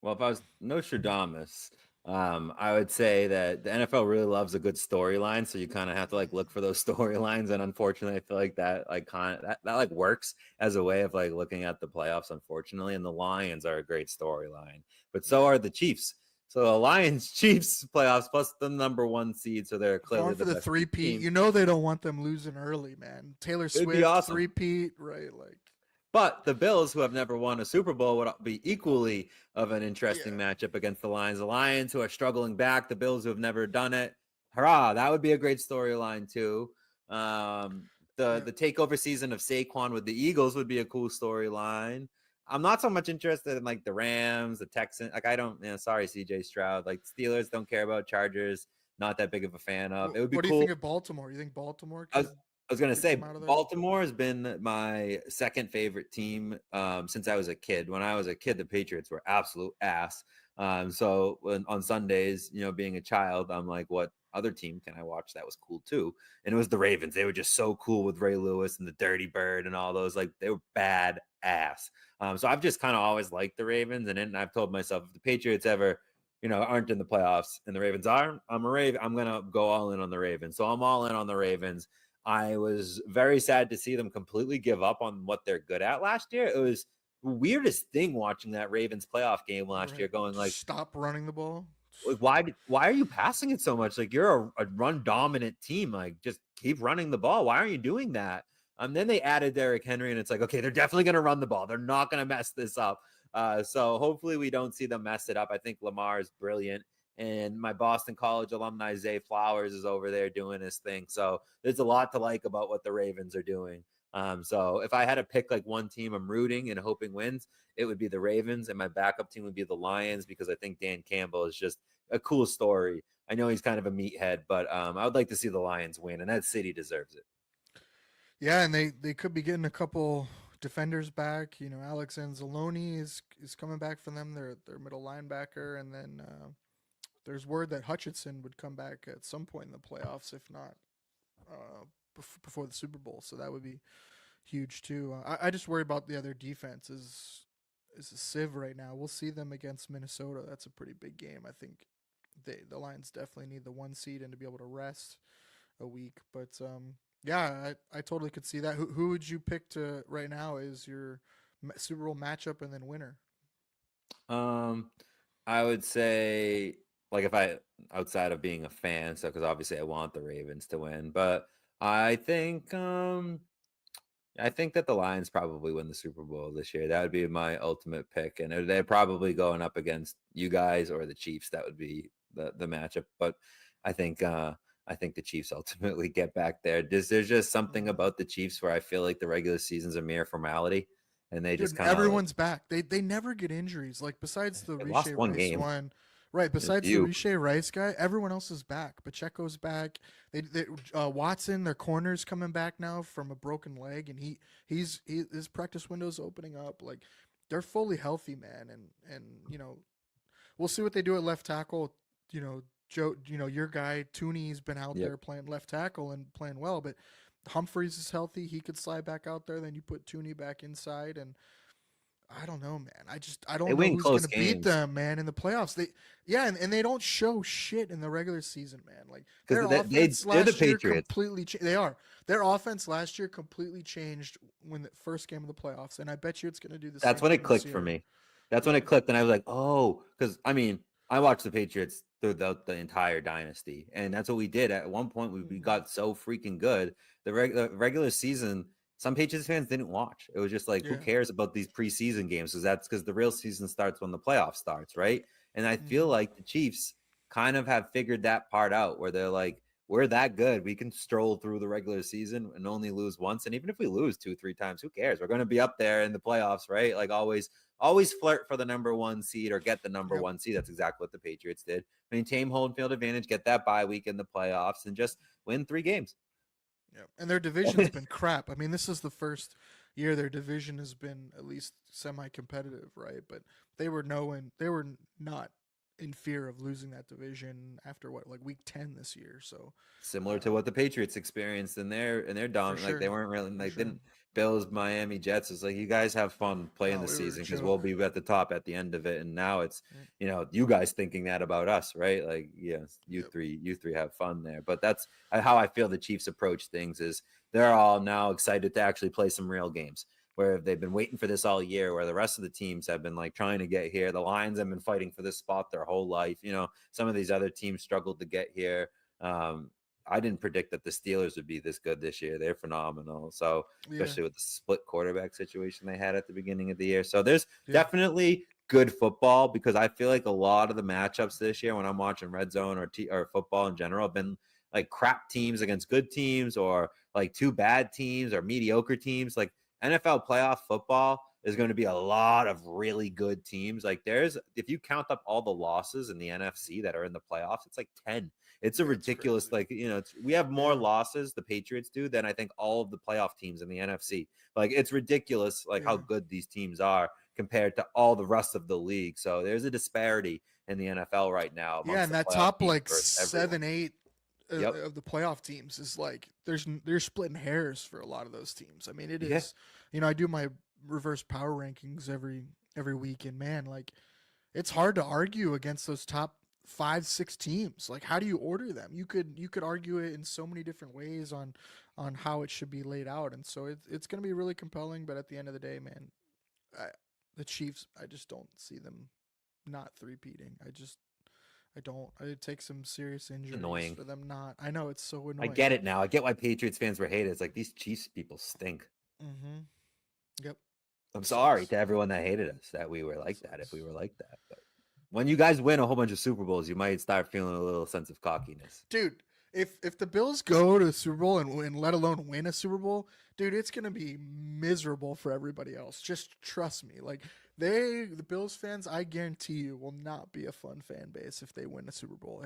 Well, if I was Nostradamus, I would say that the NFL really loves a good storyline, so you kind of have to like look for those storylines. And unfortunately, I feel like that like that like works as a way of like looking at the playoffs. Unfortunately, and the Lions are a great storyline, but so are the Chiefs. So the Lions Chiefs playoffs plus the number 1 seed, so they're clearly Going for the best three-peat. team. You know they don't want them losing early, man. Taylor It'd be Swift awesome. three-peat, right? Like. But the Bills, who have never won a Super Bowl, would be equally of an interesting matchup against the Lions. The Lions, who are struggling back, the Bills, who have never done it. Hurrah! That would be a great storyline too. The takeover season of Saquon with the Eagles would be a cool storyline. I'm not so much interested in like the Rams, the Texans. Like I don't. Sorry, CJ Stroud. Like Steelers don't care about. Chargers, not that big of a fan of. It would be what do cool. you think of Baltimore? You think Baltimore? I was going to say Baltimore has been my second favorite team since I was a kid. When I was a kid, the Patriots were absolute ass. So on Sundays, being a child, I'm like, what other team can I watch that was cool too? And it was the Ravens. They were just so cool with Ray Lewis and the Dirty Bird and all those. Like they were bad ass. So I've just kind of always liked the Ravens. And then I've told myself if the Patriots ever aren't in the playoffs and the Ravens are, I'm going to go all in on the Ravens. So I'm all in on the Ravens. I was very sad to see them completely give up on what they're good at last year. It was the weirdest thing watching that Ravens playoff game last year, going like, stop running the ball. Like, why are you passing it so much? Like you're a run dominant team. Like just keep running the ball. Why aren't you doing that? Then they added Derrick Henry, and it's like, okay, they're definitely going to run the ball. They're not going to mess this up. So hopefully we don't see them mess it up. I think Lamar is brilliant. And my Boston College alumni, Zay Flowers, is over there doing his thing. So there's a lot to like about what the Ravens are doing. So if I had to pick like one team I'm rooting and hoping wins, it would be the Ravens. And my backup team would be the Lions because I think Dan Campbell is just a cool story. I know he's kind of a meathead, but I would like to see the Lions win, and that city deserves it. Yeah, and they could be getting a couple defenders back. You know, Alex Anzalone is coming back for them. Their middle linebacker, and then there's word that Hutchinson would come back at some point in the playoffs, if not uh, before the Super Bowl. So that would be huge too. I just worry about the other defense is a sieve right now. We'll see them against Minnesota. That's a pretty big game. I think the Lions definitely need the 1 seed and to be able to rest a week. But yeah, I totally could see that. Who would you pick to right now is your Super Bowl matchup and then winner? Um, I would say, like, if I outside of being a fan, so because obviously I want the Ravens to win, but I think I think that the Lions probably win the Super Bowl this year. That would be my ultimate pick, and they're probably going up against you guys or the Chiefs. That would be the matchup. But I think I think the Chiefs ultimately get back there. There's just something Mm. about the Chiefs where I feel like the regular season's a mere formality, and they just Dude, kind of like everyone's back. They never get injuries. Like besides the they Riche lost one Rice game one, right? in a Besides the few. Riche Rice guy, everyone else is back. Pacheco's back. They Watson, their corner's coming back now from a broken leg, and his practice window's opening up. Like they're fully healthy, man. And you know we'll see what they do at left tackle. You know Joe, you know your guy Tooney's been out Yep. there playing left tackle and playing well, but Humphreys is healthy. He could slide back out there. Then you put Tooney back inside and I don't know, man. I They don't know win who's close gonna beat games them, man, in the playoffs. And they don't show shit in the regular season, man. Like because their offense they're the last year Patriots. completely they are their offense last year completely changed when the first game of the playoffs, and I bet you it's gonna do the That's same when it thing this clicked for year. me. That's when Yeah. it clicked, and I was like, "Oh," because I mean, I watched the Patriots throughout the entire dynasty, and that's what we did. At one point, we Hmm. got so freaking good. The regular season, some Patriots fans didn't watch. It was just like, who Yeah. cares about these preseason games? Because that's because the real season starts when the playoff starts, right? And I feel Hmm. like the Chiefs kind of have figured that part out, where they're like, we're that good. We can stroll through the regular season and only lose once. And even if we lose 2, 3 times, who cares? We're going to be up there in the playoffs, right? Like always flirt for the number 1 seed or get the number Yep. 1 seed. That's exactly what the Patriots did. Maintain home field advantage, get that bye week in the playoffs, and just win 3 games. Yep. And their division's been crap. I mean, this is the first year their division has been at least semi-competitive, right? But they were not in fear of losing that division after what, like week 10 this year. So, Similar to um, what the Patriots experienced in their for dom, like they sure, weren't really for like sure. didn't Bills, Miami Jets. It's like you guys have fun playing Oh, the we were a season because we'll joke. be at the top at the end of it. And now it's Yep. you guys thinking that about us, right? Like yes, Yep. you three have fun there. But that's how I feel the Chiefs approach things is they're all now excited to actually play some real games. Where they've been waiting for this all year, where the rest of the teams have been like trying to get here. The Lions have been fighting for this spot their whole life. Some of these other teams struggled to get here. Um, I didn't predict that the Steelers would be this good this year. They're phenomenal. So, Yeah. especially with the split quarterback situation they had at the beginning of the year. So, there's Yeah. definitely good football because I feel like a lot of the matchups this year when I'm watching red zone or football in general have been like crap teams against good teams or like two bad teams or mediocre teams. Like NFL playoff football is going to be a lot of really good teams. Like if you count up all the losses in the NFC that are in the playoffs, it's like 10. It's a Yeah, it's ridiculous, crazy. like, we have more Yeah. losses, the Patriots do, than I think all of the playoff teams in the NFC. Like, it's ridiculous, like, how Yeah. good these teams are compared to all the rest of the league. So there's a disparity in the NFL right now Yeah, amongst and the that playoff top teams like versus everyone. 7, 8 Yep. of the playoff teams is like they're splitting hairs for a lot of those teams. I mean, it Yeah. is. I do my reverse power rankings every week, and man, like it's hard to argue against those top 5, 6 teams. Like, how do you order them? You could argue it in so many different ways on how it should be laid out, and so it's going to be really compelling. But at the end of the day, man, I, the Chiefs, I just don't see them not three-peating. I don't. It takes some serious injuries Annoying. for them not. I know it's so I annoying. get it now. I get why Patriots fans were hated. It's like these Chiefs people stink. Mm-hmm. Yep. I'm sorry Sucks. to everyone that hated us that we were like that, if we Sucks. were like that. But when you guys win a whole bunch of Super Bowls, you might start feeling a little sense of cockiness. Dude, if the Bills go to the Super Bowl and let alone win a Super Bowl, dude, it's gonna be miserable for everybody else. Just trust me. Like the Bills fans, I guarantee you, will not be a fun fan base if they win a Super Bowl.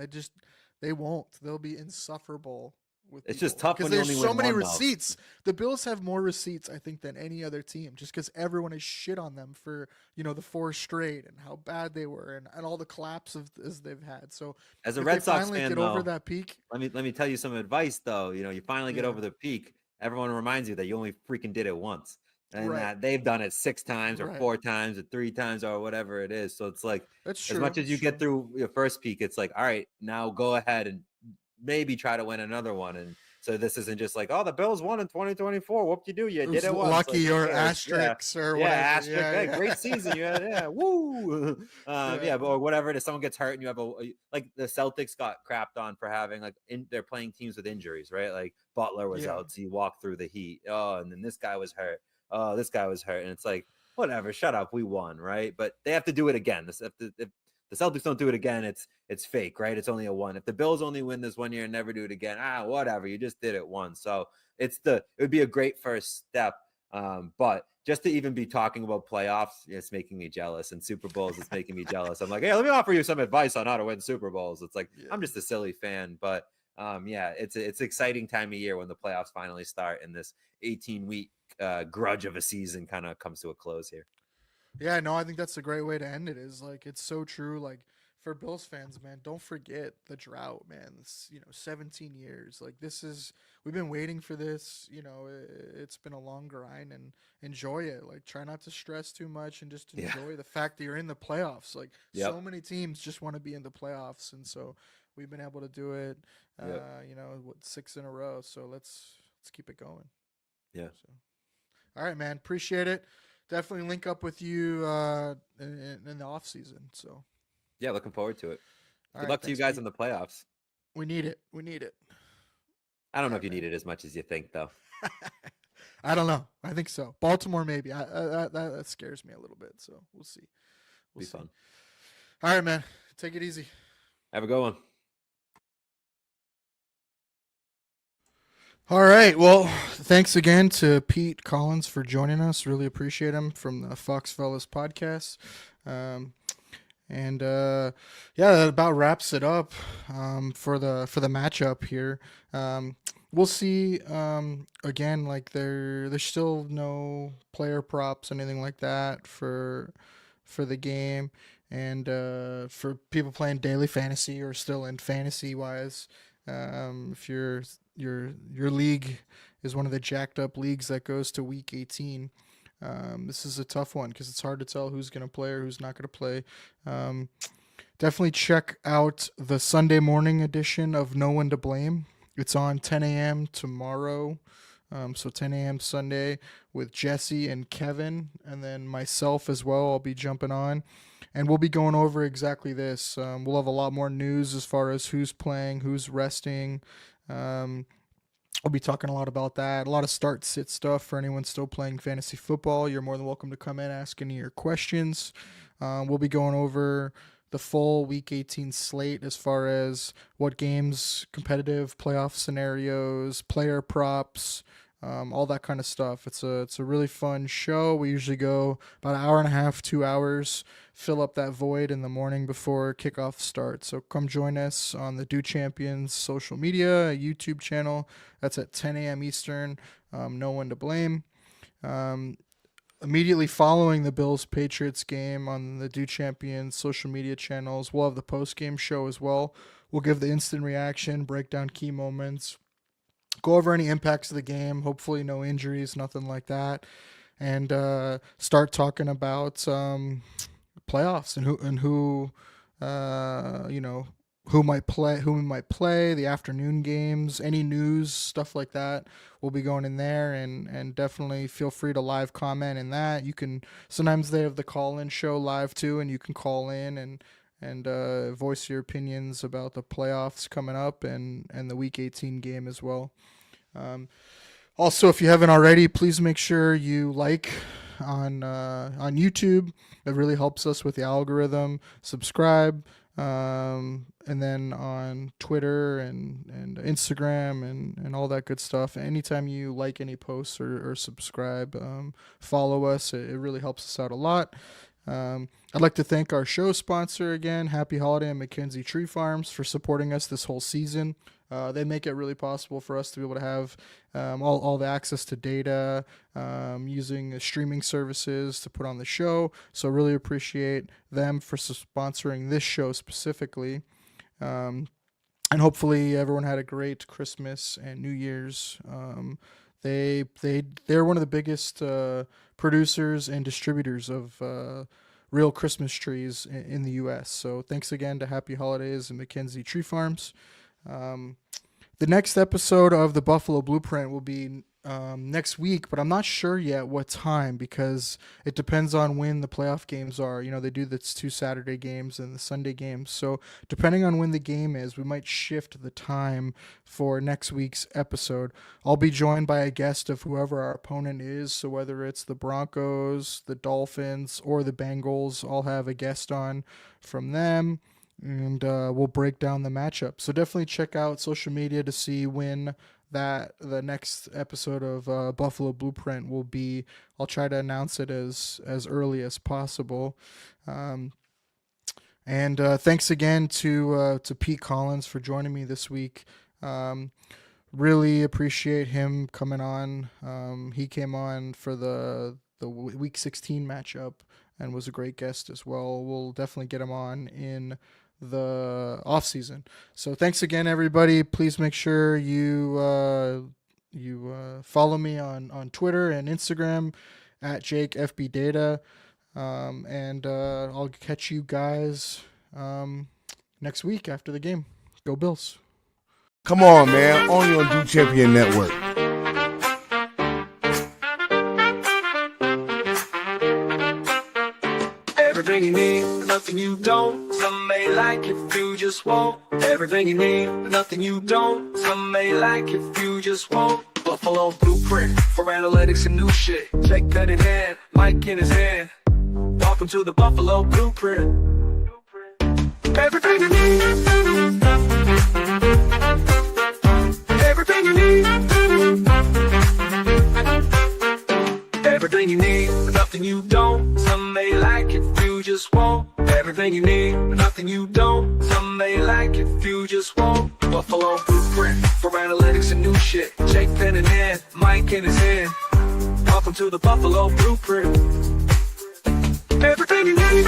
They won't. They'll be insufferable with It's people just tough because when you there's only so win many one, though. receipts. The Bills have more receipts, I think, than any other team, just because everyone has shit on them for the 4 straight and how bad they were and all the collapse as they've had. So As a if they Red Sox finally fan, get over though, that peak, let me tell you some advice, though. You finally get yeah, over the peak. Everyone reminds you that you only freaking did it once, and right, that they've done it 6 times or right. 4 times or 3 times or whatever it is. So it's like, That's as true. much as It's you true. get through your first peak, it's like, all right, now go ahead and maybe try to win another one. And so this isn't just like, oh, the Bills won in 2024. Whoop you do, you It did was it once. Like, lucky who or cares? Yeah. asterisks or Yeah, whatever. asterisk. Yeah, Hey, yeah. great season. You had, yeah, woo. Yeah. But or whatever it is, someone gets hurt and you have like the Celtics got crapped on for having they're playing teams with injuries, right? Like Butler was Yeah. out, so you walk through the heat. Oh, and then this guy was hurt. Oh, this guy was hurt, and it's like, whatever, shut up, we won, right? But they have to do it again. If the Celtics don't do it again, it's fake, right? It's only a one. If the Bills only win this 1 year and never do it again, whatever, you just did it once. So it would be a great first step. But just to even be talking about playoffs, it's making me jealous, and Super Bowls, it's making me jealous. I'm like, hey, let me offer you some advice on how to win Super Bowls. It's like, Yeah. I'm just a silly fan, but yeah, it's an exciting time of year when the playoffs finally start and this 18-week grudge of a season kind of comes to a close here. Yeah, no, I think that's a great way to end it. Is like it's so true. Like for Bills fans, man, don't forget the drought, man. It's 17 years. Like we've been waiting for this. It's been a long grind, and enjoy it. Like try not to stress too much, and just Yeah. enjoy the fact that you're in the playoffs. Like Yep. so many teams just want to be in the playoffs, and so we've been able to do it. Yep. 6 in a row. So let's keep it going. Yeah. So, all right, man. Appreciate it. Definitely link up with you in the off season. So Yeah, looking forward to it. all Good right, luck to you thanks, guys Pete. in the playoffs. We need it. We need it. I don't know All if you right, need man. it as much as you think, though. I don't know. I think so. Baltimore, maybe. That scares me a little bit. So we'll see. Be fun. All right, man. Take it easy. Have a good one. All right. Well, thanks again to Pete Collins for joining us. Really appreciate him from the Fox Fellas podcast. Yeah, that about wraps it up for the matchup here. We'll see. Again, like there's still no player props, anything like that for the game, and for people playing daily fantasy or still in fantasy wise, if your league is one of the jacked up leagues that goes to week 18. This is a tough one because it's hard to tell who's going to play or who's not going to play. Definitely check out the Sunday morning edition of No One to Blame. It's on 10 a.m. tomorrow. So 10 a.m. Sunday with Jesse and Kevin, and then myself as well. I'll be jumping on, and we'll be going over exactly this. We'll have a lot more news as far as who's playing, who's resting. I'll be talking a lot about that. A lot of start-sit stuff for anyone still playing fantasy football. You're more than welcome to come in, ask any of your questions. We'll be going over the full Week 18 slate as far as what games, competitive playoff scenarios, player props, all that kind of stuff. It's a really fun show. We usually go about an hour and a half, 2 hours, fill up that void in the morning before kickoff starts. So come join us on the Do Champions social media, YouTube channel. That's at 10 a.m. Eastern. No One to Blame. Immediately following the Bills-Patriots game on the Do Champions social media channels, we'll have the post-game show as well. We'll give the instant reaction, break down key moments, go over any impacts of the game, hopefully no injuries, nothing like that, and start talking about playoffs and who who we might play, the afternoon games, any news, stuff like that. We'll be going in there, and definitely feel free to live comment in that. You can sometimes they have the call-in show live too, and you can call in and voice your opinions about the playoffs coming up and the Week 18 game as well. Also, if you haven't already, please make sure you like on YouTube. It really helps us with the algorithm. Subscribe, and then on Twitter and Instagram and all that good stuff. Anytime you like any posts or subscribe, follow us. It really helps us out a lot. I'd like to thank our show sponsor again, Happy Holiday and Mackenzie Tree Farms, for supporting us this whole season. They make it really possible for us to be able to have all the access to data, using streaming services to put on the show. So really appreciate them for sponsoring this show specifically. And hopefully everyone had a great Christmas and New Year's. They're one of the biggest producers and distributors of real Christmas trees in the U.S. So thanks again to Happy Holidays and Mackenzie Tree Farms. The next episode of the Buffalo Blueprint will be next week, but I'm not sure yet what time because it depends on when the playoff games are. You know, they do the 2 Saturday games and the Sunday games. So depending on when the game is, we might shift the time for next week's episode. I'll be joined by a guest of whoever our opponent is. So whether it's the Broncos, the Dolphins, or the Bengals, I'll have a guest on from them. And we'll break down the matchup. So definitely check out social media to see when the next episode of Buffalo Blueprint will be. I'll try to announce it as early as possible. And thanks again to Pete Collins for joining me this week. Really appreciate him coming on. He came on for the Week 16 matchup and was a great guest as well. We'll definitely get him on in the off season. So thanks again, everybody. Please make sure you follow me on Twitter and Instagram at JakeFBData. And I'll catch you guys next week after the game. Go Bills. Come on, man. Only on Do Champion Network. Everything you need, nothing you don't. Some may like it, few just won't. Everything you need, nothing you don't. Some may like it, few just won't. Buffalo Blueprint for analytics and new shit. Check pen in hand, mic in his hand. Welcome to the Buffalo Blueprint. Everything you need. Everything you need. Everything you need, nothing you don't. Some may like it, few just won't. Everything you need, nothing you don't. Some may like it, few just won't. Buffalo Blueprint for analytics and new shit. Jake pen in hand, mic in his hand. Welcome to the Buffalo Blueprint. Everything you need.